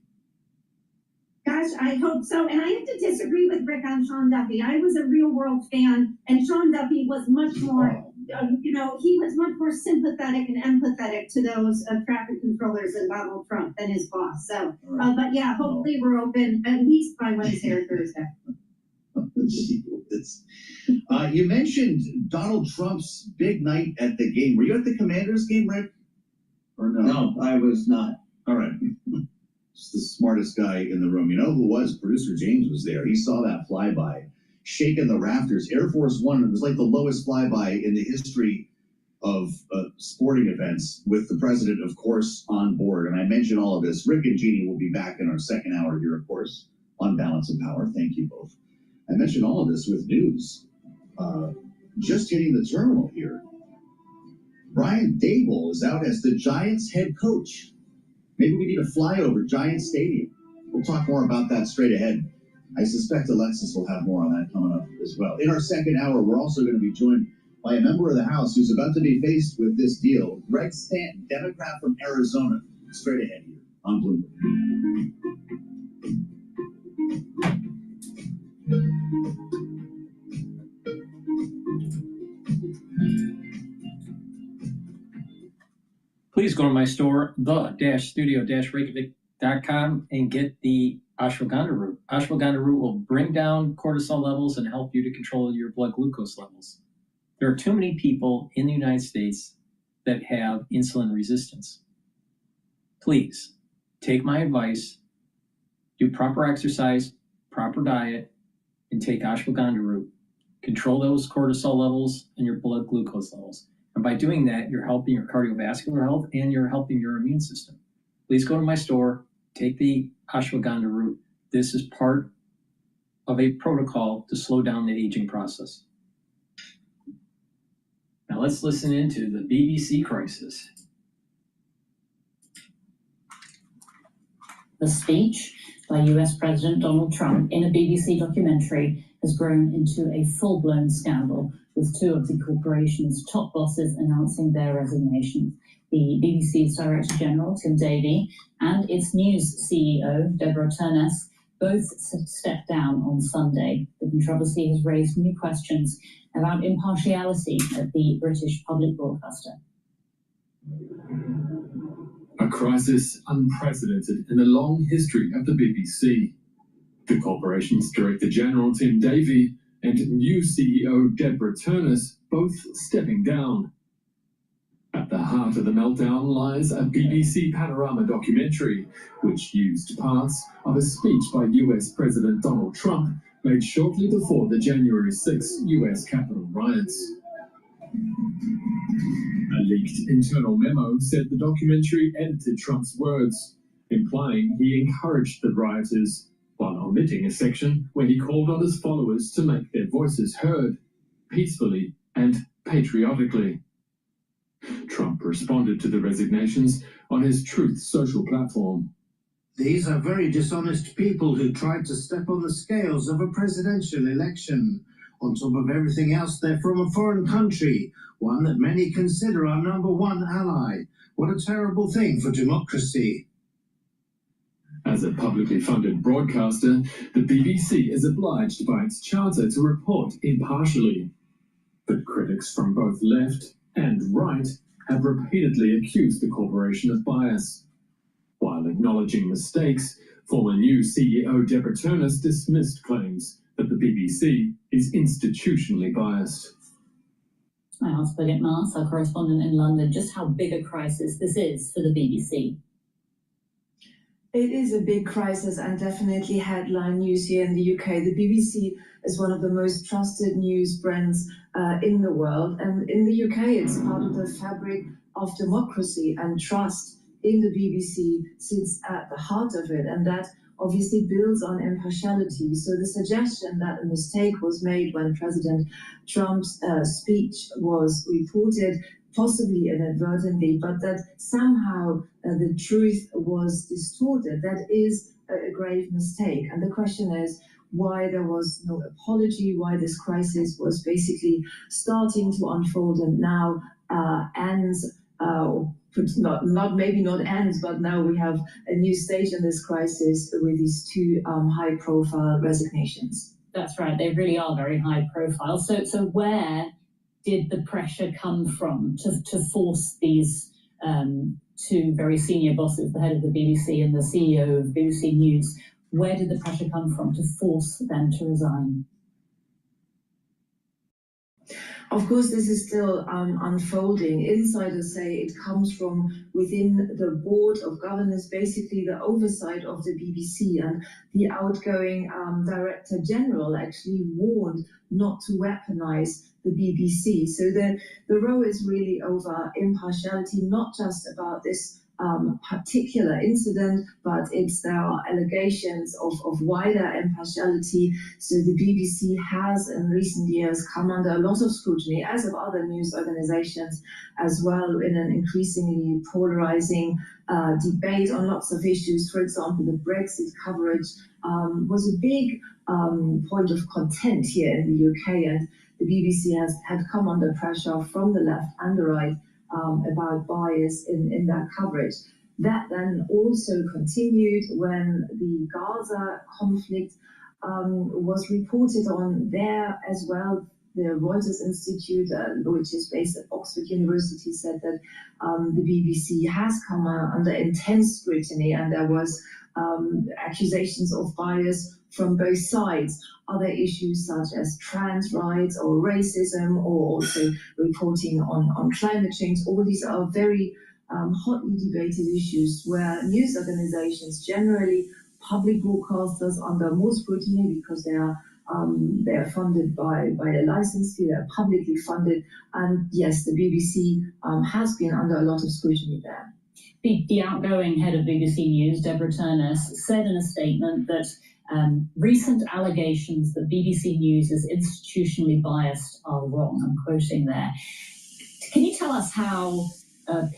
Gosh, I hope so. And I have to disagree with Rick on Sean Duffy. I was a real world fan, and Sean Duffy was much more, he was much more sympathetic and empathetic to those traffic controllers than Donald Trump than his boss. So, but yeah, hopefully we're open at least by Wednesday or Thursday. You mentioned Donald Trump's big night at the game. Were you at the Commanders game, Rick? Or no? No, I was not. All right. Just the smartest guy in the room. You know who was? Producer James was there. He saw that flyby, shaking the rafters. Air Force One, it was like the lowest flyby in the history of sporting events, with the president, of course, on board. And I mentioned all of this. Rick and Jeannie will be back in our second hour here, of course, on Balance of Power. Thank you both. I mentioned all of this with news. Just hitting the terminal here. Brian Daboll is out as the Giants head coach. Maybe we need a flyover Giants Stadium. We'll talk more about that straight ahead. I suspect Alexis will have more on that coming up as well. In our second hour, we're also going to be joined by a member of the House who's about to be faced with this deal. Greg Stanton, Democrat from Arizona. Straight ahead here on Bloomberg. Please go to my store, the-studio-reykjavik.com, and get the ashwagandha root. Ashwagandha root will bring down cortisol levels and help you to control your blood glucose levels. There are too many people in the United States that have insulin resistance. Please take my advice, do proper exercise, proper diet, and take ashwagandha root. Control those cortisol levels and your blood glucose levels. And by doing that, you're helping your cardiovascular health and you're helping your immune system. Please go to my store, take the ashwagandha root. This is part of a protocol to slow down the aging process. Now let's listen into the BBC crisis. The speech by US President Donald Trump in a BBC documentary has grown into a full-blown scandal, with two of the corporation's top bosses announcing their resignations. The BBC's Director General, Tim Davie, and its news CEO, Deborah Turness, both stepped down on Sunday. The controversy has raised new questions about impartiality at the British public broadcaster. A crisis unprecedented in the long history of the BBC. The corporation's Director General, Tim Davie, and new CEO Deborah Turness both stepping down. At the heart of the meltdown lies a BBC Panorama documentary, which used parts of a speech by US President Donald Trump made shortly before the January 6 US Capitol riots. A leaked internal memo said the documentary edited Trump's words, implying he encouraged the rioters, while omitting a section where he called on his followers to make their voices heard, peacefully and patriotically. Trump responded to the resignations on his Truth Social platform. These are very dishonest people who tried to step on the scales of a presidential election. On top of everything else, they're from a foreign country, one that many consider our #1 ally. What a terrible thing for democracy. As a publicly funded broadcaster, the BBC is obliged by its charter to report impartially. But critics from both left and right have repeatedly accused the corporation of bias. While acknowledging mistakes, former new CEO Deborah Turness dismissed claims that the BBC is institutionally biased. I asked Birgit Mars, our correspondent in London, just how big a crisis this is for the BBC. It is a big crisis and definitely headline news here in the UK. The BBC is one of the most trusted news brands in the world. And in the UK, it's part of the fabric of democracy, and trust in the BBC sits at the heart of it. And that obviously builds on impartiality. So the suggestion that a mistake was made when President Trump's speech was reported, possibly inadvertently, but that somehow the truth was distorted, that is a grave mistake. And the question is why there was no apology, why this crisis was basically starting to unfold and now ends, maybe not ends, but now we have a new stage in this crisis with these two high-profile resignations. That's right, they really are very high profile. So where did the pressure come from to force these two very senior bosses, the head of the BBC and the CEO of BBC News, where did the pressure come from to force them to resign? Of course, this is still unfolding. Insiders say it comes from within the board of governors, basically the oversight of the BBC, and the outgoing Director General actually warned not to weaponize the BBC. So the row is really over impartiality, not just about this particular incident, but there are allegations of wider impartiality. So the BBC has in recent years come under a lot of scrutiny, as have other news organizations as well, in an increasingly polarizing debate on lots of issues. For example, the Brexit coverage was a big point of content here in the UK, and the BBC had come under pressure from the left and the right about bias in that coverage. That then also continued when the Gaza conflict was reported on there as well. The Reuters Institute, which is based at Oxford University, said that the BBC has come under intense scrutiny, and there was accusations of bias from both sides. Other issues such as trans rights or racism, or also reporting on climate change, all these are very hotly debated issues where news organizations, generally public broadcasters, under more scrutiny because they are funded by a license fee, they're publicly funded, and yes, the BBC has been under a lot of scrutiny there. The outgoing head of BBC News, Deborah Turness, said in a statement that recent allegations that BBC News is institutionally biased are wrong. I'm quoting there. Can you tell us how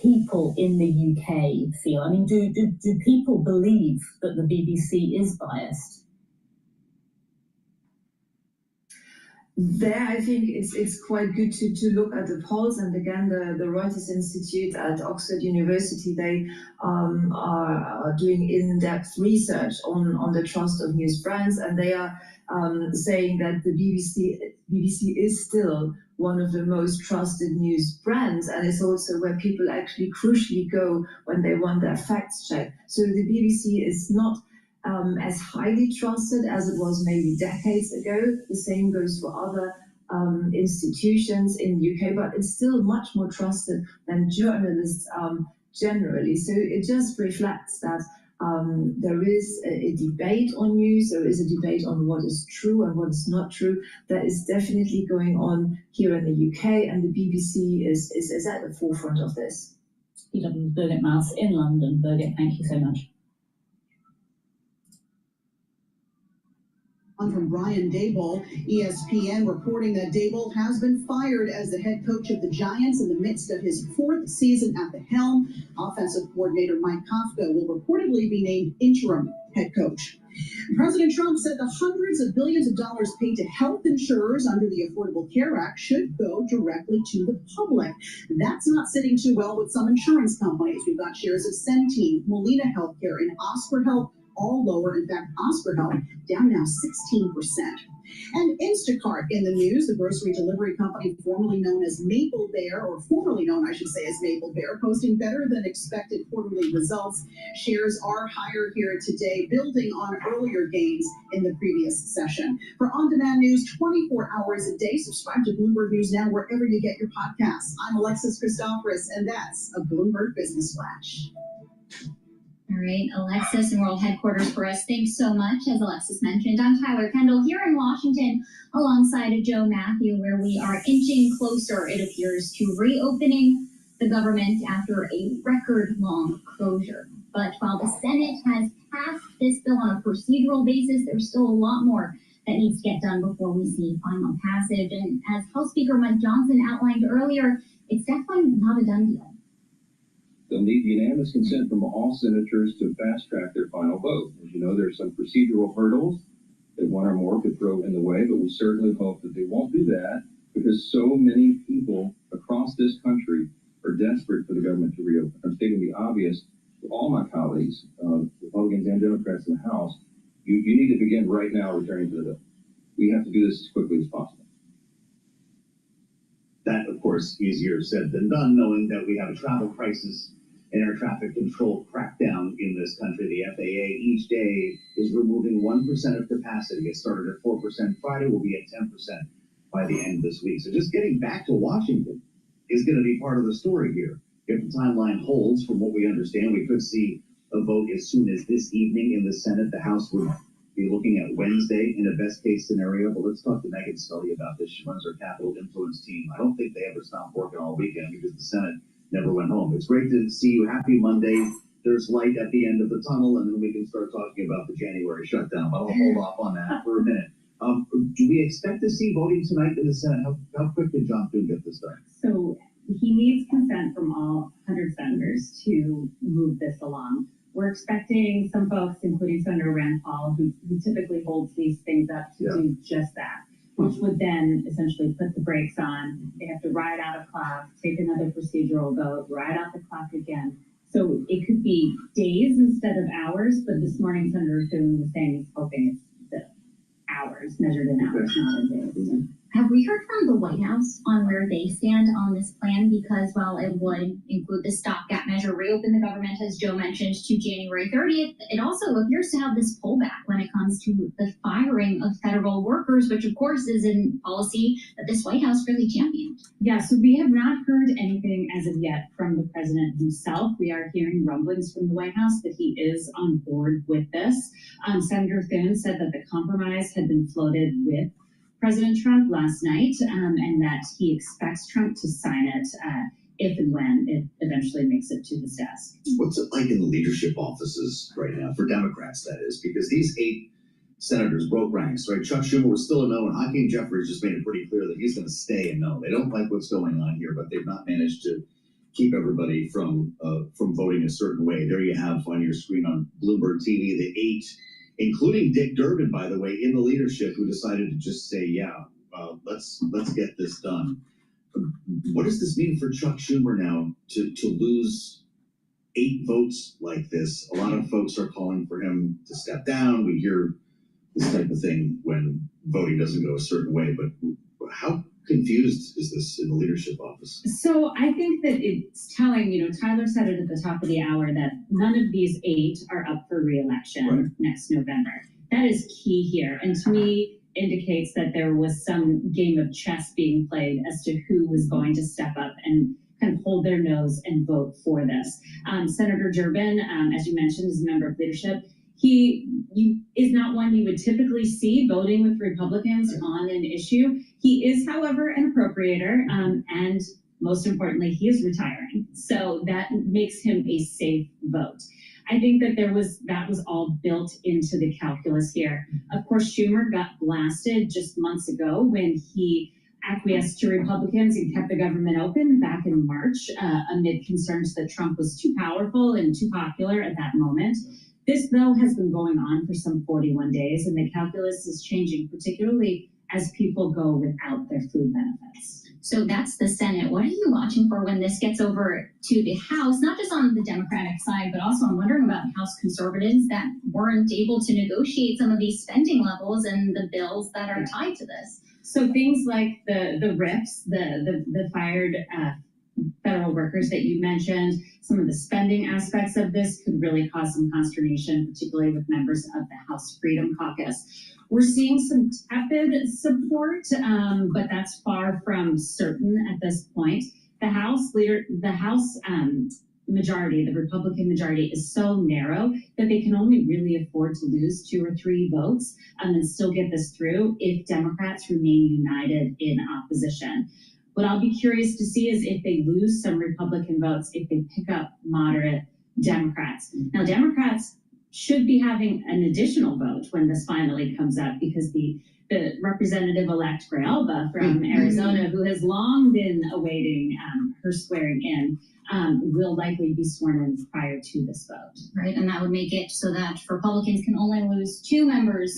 people in the UK feel? I mean, do people believe that the BBC is biased? There, I think it's quite good to look at the polls, and again, the Reuters Institute at Oxford University, they are doing in-depth research on the trust of news brands, and they are saying that the BBC is still one of the most trusted news brands, and it's also where people actually crucially go when they want their facts checked. So the BBC is not as highly trusted as it was maybe decades ago. The same goes for other institutions in the UK, but it's still much more trusted than journalists generally. So it just reflects that there is a debate on news, there is a debate on what is true and what is not true. That is definitely going on here in the UK, and the BBC is at the forefront of this. PW Birgit Mars in London. Birgit, thank you so much. From Brian Daboll, ESPN reporting that Daboll has been fired as the head coach of the Giants in the midst of his fourth season at the helm. Offensive coordinator Mike Kafka will reportedly be named interim head coach. President Trump said the hundreds of billions of dollars paid to health insurers under the Affordable Care Act should go directly to the public. That's not sitting too well with some insurance companies. We've got shares of Centene, Molina Healthcare, and Oscar Health all lower. In fact, Oscar Health down now 16%. And Instacart in the news, the grocery delivery company formerly known as Maple Bear, or formerly known, I should say, as Maple Bear, posting better than expected quarterly results. Shares are higher here today, building on earlier gains in the previous session. For on-demand news 24 hours a day, subscribe to Bloomberg News Now wherever you get your podcasts. I'm Alexis Christoforous, and that's a Bloomberg Business Flash. All right, Alexis in World Headquarters for us. Thanks so much. As Alexis mentioned, I'm Tyler Kendall here in Washington alongside of Joe Matthew, where we are inching closer, it appears, to reopening the government after a record-long closure. But while the Senate has passed this bill on a procedural basis, there's still a lot more that needs to get done before we see final passage. And as House Speaker Mike Johnson outlined earlier, it's definitely not a done deal. They'll need unanimous consent from all senators to fast-track their final vote. As you know, there's some procedural hurdles that one or more could throw in the way, but we certainly hope that they won't do that because so many people across this country are desperate for the government to reopen. I'm stating the obvious to all my colleagues, Republicans and Democrats in the House. You need to begin right now returning to the bill. We have to do this as quickly as possible. That, of course, easier said than done, knowing that we have a travel crisis and air traffic control crackdown in this country. The FAA each day is removing 1% of capacity. It started at 4% Friday, will be at 10% by the end of this week. So just getting back to Washington is going to be part of the story here. If the timeline holds, from what we understand, we could see a vote as soon as this evening in the Senate. The House would be looking at Wednesday in a best case scenario. But let's talk to Megan Scully about this. She runs our Capitol Influence team. I don't think they ever stopped working all weekend because the Senate never went home. It's great to see you. Happy Monday. There's light at the end of the tunnel, and then we can start talking about the January shutdown. But I'll hold off on that for a minute. Do we expect to see voting tonight in the Senate? How quick did John Thune get this done? So he needs consent from all 100 senators to move this along. We're expecting some folks, including Senator Rand Paul, who typically holds these things up, to do just that, which would then essentially put the brakes on. They have to ride out a clock, take another procedural vote, ride out the clock again. So it could be days instead of hours, but this morning Senator Thune was saying he's hoping it's the hours, measured in hours, not in days. Have we heard from the White House on where they stand on this plan? Because while it would include the stopgap measure, reopen the government, as Joe mentioned, to January 30th, it also appears to have this pullback when it comes to the firing of federal workers, which of course is a policy that this White House really championed. Yeah, so we have not heard anything as of yet from the president himself. We are hearing rumblings from the White House that he is on board with this. Senator Thune said that the compromise had been floated with President Trump last night, and that he expects Trump to sign it if and when it eventually makes it to his desk. What's it like in the leadership offices right now, for Democrats, that is? Because these 8 senators broke ranks, right? Chuck Schumer was still a no, and Hakeem Jeffries just made it pretty clear that he's going to stay a no. They don't like what's going on here, but they've not managed to keep everybody from voting a certain way. There you have on your screen on Bloomberg TV the 8, including Dick Durbin, by the way, in the leadership, who decided to just say, let's get this done. What does this mean for Chuck Schumer now to lose 8 votes like this? A lot of folks are calling for him to step down. We hear this type of thing when voting doesn't go a certain way, but how confused is this in the leadership office? So I think that it's telling, Tyler said it at the top of the hour, that none of these 8 are up for re-election next November. That is key here. And to me, indicates that there was some game of chess being played as to who was going to step up and kind of hold their nose and vote for this. Senator Durbin, as you mentioned, is a member of leadership. He is not one you would typically see voting with Republicans on an issue. He is, however, an appropriator, and most importantly, he is retiring. So that makes him a safe vote. I think that that was all built into the calculus here. Of course, Schumer got blasted just months ago when he acquiesced to Republicans and kept the government open back in March amid concerns that Trump was too powerful and too popular at that moment. This, though, has been going on for some 41 days, and the calculus is changing, particularly as people go without their food benefits. So that's the Senate. What are you watching for when this gets over to the House, not just on the Democratic side, but also I'm wondering about House conservatives that weren't able to negotiate some of these spending levels and the bills that are tied to this. So things like the RIFs, the fired federal workers that you mentioned, some of the spending aspects of this could really cause some consternation, particularly with members of the House Freedom Caucus. We're seeing some tepid support, but that's far from certain at this point. The House majority, the Republican majority, is so narrow that they can only really afford to lose 2 or 3 votes and still get this through if Democrats remain united in opposition. What I'll be curious to see is if they lose some Republican votes, if they pick up moderate Democrats. Now, Democrats should be having an additional vote when this finally comes up, because the representative-elect Grijalba from Arizona, who has long been awaiting her swearing in, will likely be sworn in prior to this vote. Right, and that would make it so that Republicans can only lose 2 members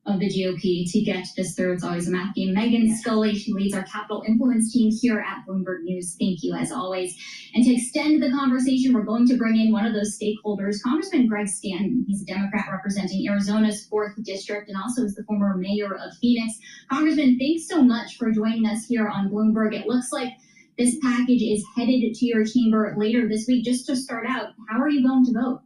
of the GOP to get this through. It's always a math game. Megan Scully, she leads our Capital Influence team here at Bloomberg News. Thank you, as always. And to extend the conversation, we're going to bring in one of those stakeholders, Congressman Greg Stanton. He's a Democrat representing Arizona's 4th District and also is the former mayor of Phoenix. Congressman, thanks so much for joining us here on Bloomberg. It looks like this package is headed to your chamber later this week. Just to start out, how are you going to vote?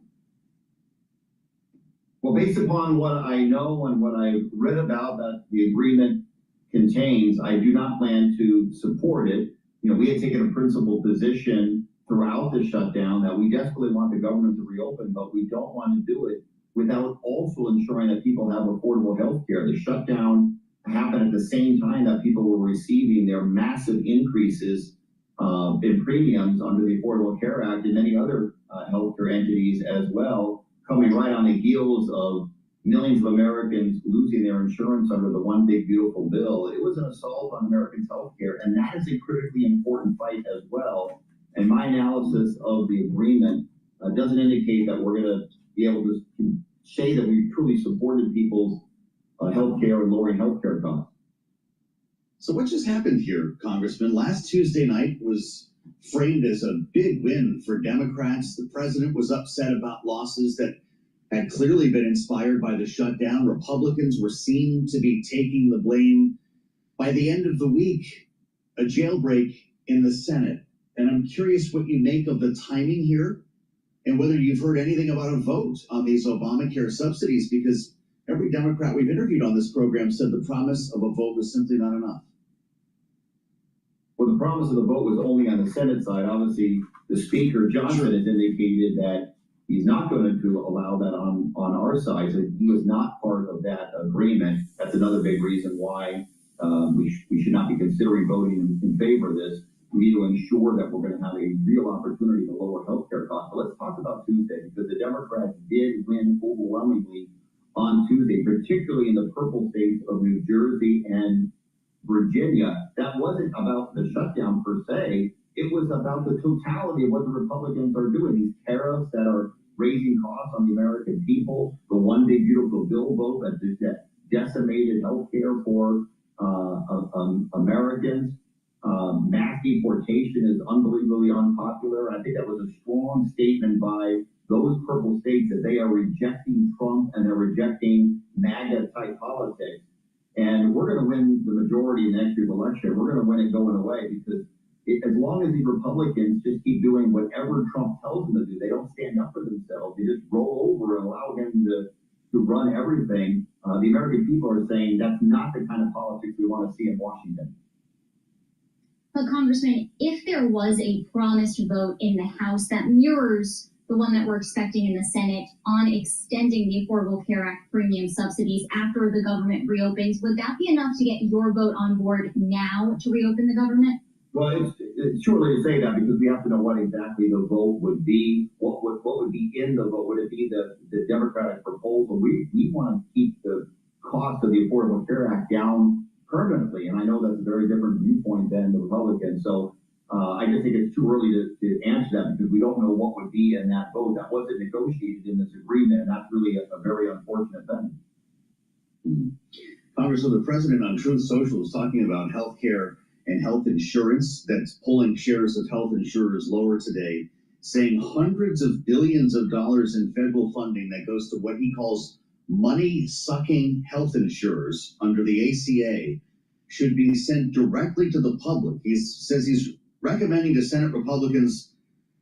Well, based upon what I know and what I read about that the agreement contains, I do not plan to support it. You know, we had taken a principled position throughout the shutdown that we desperately want the government to reopen, but we don't want to do it without also ensuring that people have affordable health care. The shutdown happened at the same time that people were receiving their massive increases in premiums under the Affordable Care Act and many other healthcare entities as well, coming right on the heels of millions of Americans losing their insurance under the One Big Beautiful Bill. It was an assault on Americans' health care, and that is a critically important fight as well. And my analysis of the agreement doesn't indicate that we're going to be able to say that we've truly supported people's health care and lowering health care costs. So what just happened here, Congressman? Last Tuesday night was framed as a big win for Democrats. The president was upset about losses that had clearly been inspired by the shutdown. Republicans were seen to be taking the blame. By the end of the week, a jailbreak in the Senate. And I'm curious what you make of the timing here and whether you've heard anything about a vote on these Obamacare subsidies, because every Democrat we've interviewed on this program said the promise of a vote was simply not enough. Well, the promise of the vote was only on the Senate side. Obviously, the Speaker, Johnson, has indicated that he's not going to allow that on our side. So he was not part of that agreement. That's another big reason why we should not be considering voting in favor of this. We need to ensure that we're going to have a real opportunity to lower healthcare costs. But let's talk about Tuesday, because the Democrats did win overwhelmingly on Tuesday, particularly in the purple states of New Jersey and Virginia. That wasn't about the shutdown per se. It was about the totality of what the Republicans are doing. These tariffs that are raising costs on the American people, the One Big Beautiful Bill vote that decimated health care for Americans. Mass deportation is unbelievably unpopular. I think that was a strong statement by those purple states that they are rejecting Trump and they're rejecting MAGA-type politics. And we're going to win the majority in next year's election. We're going to win it going away, because as long as these Republicans just keep doing whatever Trump tells them to do, they don't stand up for themselves. They just roll over and allow him to run everything. The American people are saying that's not the kind of politics we want to see in Washington. But Congressman, if there was a promised vote in the House that mirrors the one that we're expecting in the Senate on extending the Affordable Care Act premium subsidies after the government reopens, would that be enough to get your vote on board now to reopen the government? Well, it's too early to say that, because we have to know what exactly the vote would be. What would be in the vote? Would it be the Democratic proposal? We want to keep the cost of the Affordable Care Act down permanently, and I know that's a very different viewpoint than the Republicans. So I just think it's too early to answer that, because we don't know what would be in that vote. That wasn't negotiated in this agreement, and that's really a very unfortunate thing. Congressman, the president on Truth Social was talking about health care and health insurance that's pulling shares of health insurers lower today, saying hundreds of billions of dollars in federal funding that goes to what he calls money-sucking health insurers under the ACA should be sent directly to the public. He says he's recommending to Senate Republicans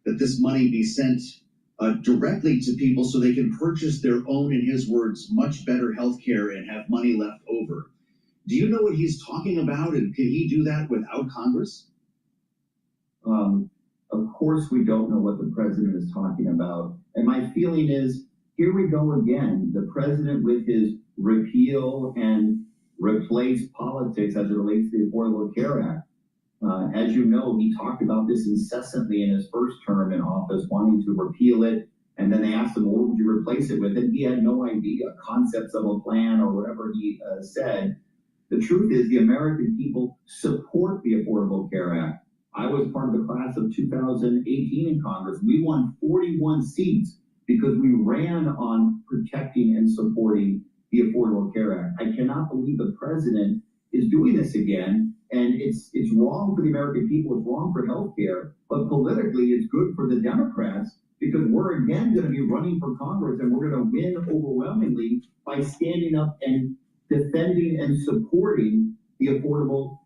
that this money be sent directly to people so they can purchase their own, in his words, much better health care and have money left over. Do you know what he's talking about, and can he do that without Congress? Of course we don't know what the president is talking about. And my feeling is, here we go again. The president with his repeal and replace politics as it relates to the Affordable Care Act. As you know, he talked about this incessantly in his first term in office, wanting to repeal it. And then they asked him, well, what would you replace it with? And he had no idea, concepts of a plan or whatever he said. The truth is the American people support the Affordable Care Act. I was part of the class of 2018 in Congress. We won 41 seats because we ran on protecting and supporting the Affordable Care Act. I cannot believe the president is doing this again. And it's wrong for the American people, it's wrong for healthcare, but politically it's good for the Democrats because we're again going to be running for Congress and we're going to win overwhelmingly by standing up and defending and supporting the Affordable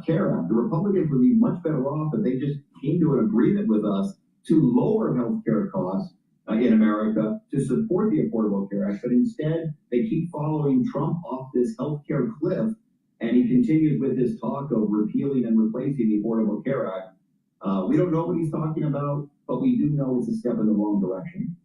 Care Act. The Republicans would be much better off if they just came to an agreement with us to lower healthcare costs in America to support the Affordable Care Act, but instead they keep following Trump off this healthcare cliff, and he continues with his talk of repealing and replacing the Affordable Care Act. We don't know what he's talking about, but we do know it's a step in the wrong direction.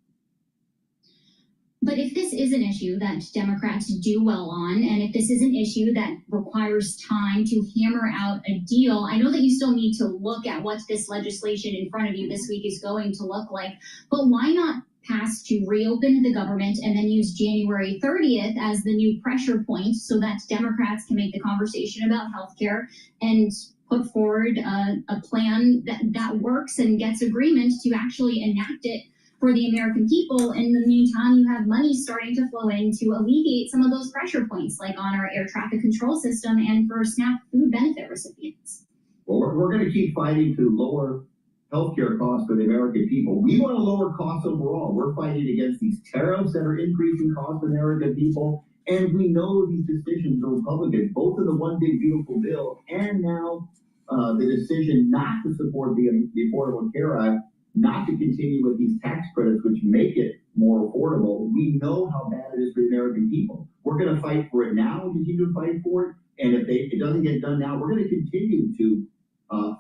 But if this is an issue that Democrats do well on, and if this is an issue that requires time to hammer out a deal, I know that you still need to look at what this legislation in front of you this week is going to look like, but why not pass to reopen the government and then use January 30th as the new pressure point so that Democrats can make the conversation about healthcare and put forward a plan that works and gets agreement to actually enact it for the American people. In the meantime, you have money starting to flow in to alleviate some of those pressure points, like on our air traffic control system and for SNAP food benefit recipients. Well, we're going to keep fighting to lower healthcare costs for the American people. We want to lower costs overall. We're fighting against these tariffs that are increasing costs for the American people. And we know these decisions are Republicans, both in the One Big Beautiful Bill and now the decision not to support the Affordable Care Act, not to continue with these tax credits, which make it more affordable. We know how bad it is for the American people. We're going to fight for it now and continue to fight for it. And if it doesn't get done now, we're going to continue to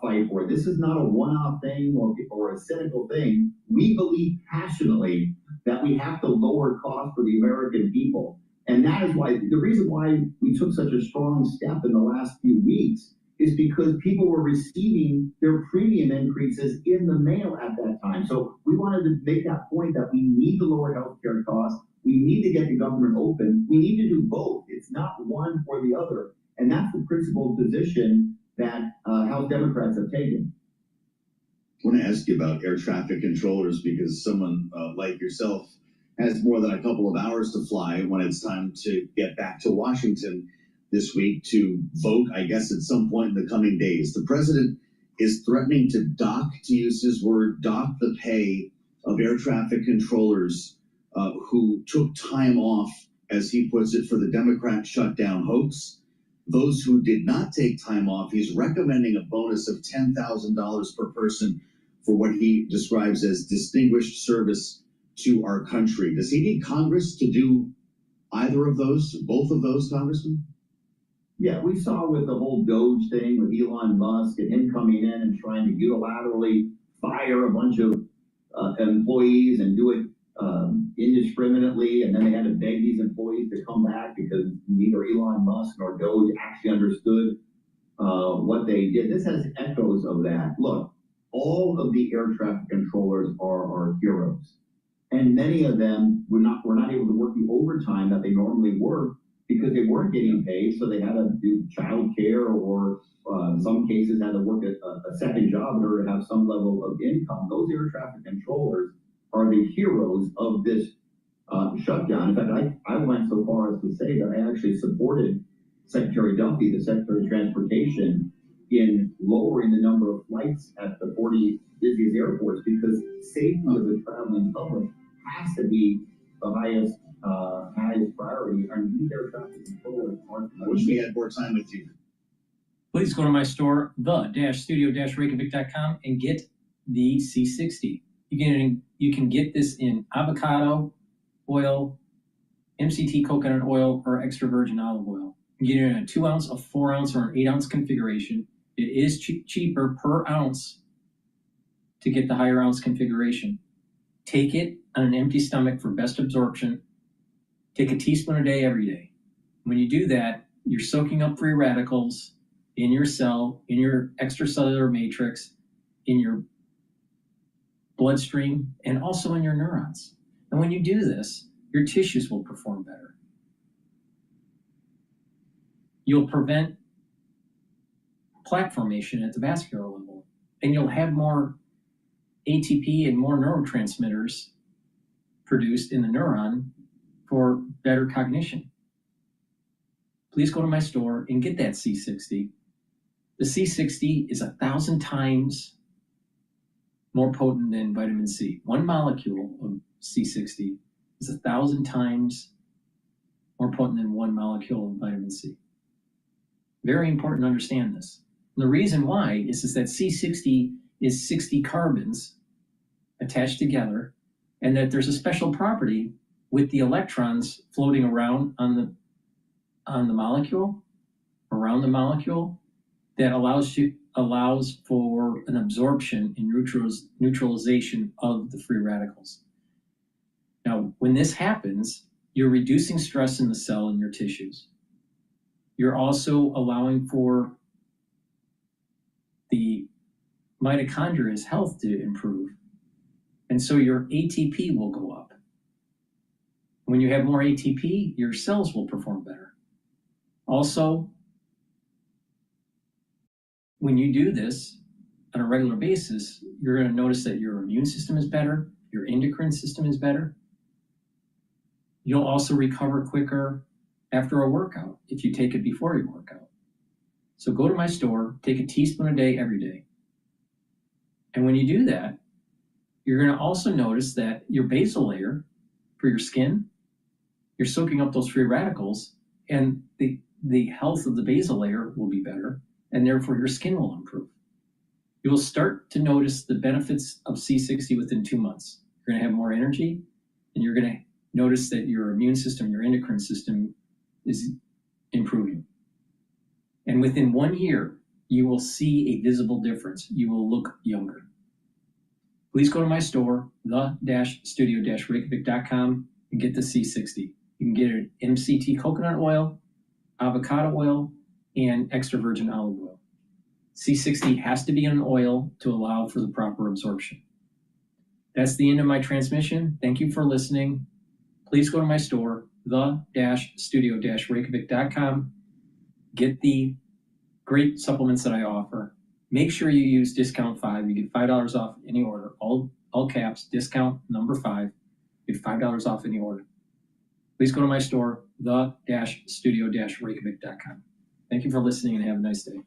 fight for it. This is not a one-off thing or a cynical thing. We believe passionately that we have to lower costs for the American people. And that is why, the reason why we took such a strong step in the last few weeks is because people were receiving their premium increases in the mail at that time. So we wanted to make that point that we need to lower healthcare costs. We need to get the government open. We need to do both. It's not one or the other. And that's the principled position that House Democrats have taken. I want to ask you about air traffic controllers because someone like yourself has more than a couple of hours to fly when it's time to get back to Washington this week to vote, I guess, at some point in the coming days. The president is threatening to dock, to use his word, dock the pay of air traffic controllers who took time off, as he puts it, for the Democrat shutdown hoax. Those who did not take time off, he's recommending a bonus of $10,000 per person for what he describes as distinguished service to our country. Does he need Congress to do either of those, both of those, Congressman? Yeah, we saw with the whole Doge thing with Elon Musk and him coming in and trying to unilaterally fire a bunch of employees and do it indiscriminately, and then they had to beg these employees to come back because neither Elon Musk nor Doge actually understood what they did. This has echoes of that. Look, all of the air traffic controllers are our heroes, and many of them were not able to work the overtime that they normally work because they weren't getting paid, so they had to do child care or in some cases had to work a second job in order to have some level of income. Those air traffic controllers are the heroes of this shutdown. In fact, I went so far as to say that I actually supported Secretary Duffy, the Secretary of Transportation, in lowering the number of flights at the 40 busiest airports, because safety of the traveling public has to be the highest priority. And these air traffic controllers aren't. I wish we had more time with you. Please go to my store, the-studio-reykjavik.com, and get the C60. You can get this in avocado oil, MCT coconut oil, or extra virgin olive oil. You can get it in a 2 ounce, a 4 ounce, or an 8 ounce configuration. It is cheaper per ounce to get the higher ounce configuration. Take it on an empty stomach for best absorption. Take a teaspoon a day every day. When you do that, you're soaking up free radicals in your cell, in your extracellular matrix, in your bloodstream, and also in your neurons. And when you do this, your tissues will perform better. You'll prevent plaque formation at the vascular level, and you'll have more ATP and more neurotransmitters produced in the neuron for better cognition. Please go to my store and get that C60. The C60 is 1,000 times more potent than vitamin C. One molecule of C60 is 1,000 times more potent than one molecule of vitamin C. Very important to understand this. And the reason why is that C60 is 60 carbons attached together, and that there's a special property with the electrons floating around on the molecule, around the molecule, that allows for an absorption and neutralization of the free radicals. Now, when this happens, you're reducing stress in the cell and your tissues. You're also allowing for the mitochondria's health to improve. And so your ATP will go up. When you have more ATP, your cells will perform better. Also, when you do this on a regular basis, you're going to notice that your immune system is better, your endocrine system is better. You'll also recover quicker after a workout if you take it before your workout. So go to my store, take a teaspoon a day every day. And when you do that, you're going to also notice that your basal layer for your skin, you're soaking up those free radicals, and the health of the basal layer will be better, and therefore your skin will improve. You will start to notice the benefits of C60 within 2 months. You're going to have more energy, and you're going to notice that your immune system, your endocrine system is improving. And within 1 year, you will see a visible difference. You will look younger. Please go to my store, the-studio-reykjavik.com, and get the C60. You can get it in MCT coconut oil, avocado oil, and extra virgin olive oil. C60 has to be in an oil to allow for the proper absorption. That's the end of my transmission. Thank you for listening. Please go to my store, the-studio-reykjavik.com. Get the great supplements that I offer. Make sure you use discount 5. You get $5 off any order. All caps, discount number 5. You get $5 off any order. Please go to my store, the-studio-reykjavik.com. Thank you for listening and have a nice day.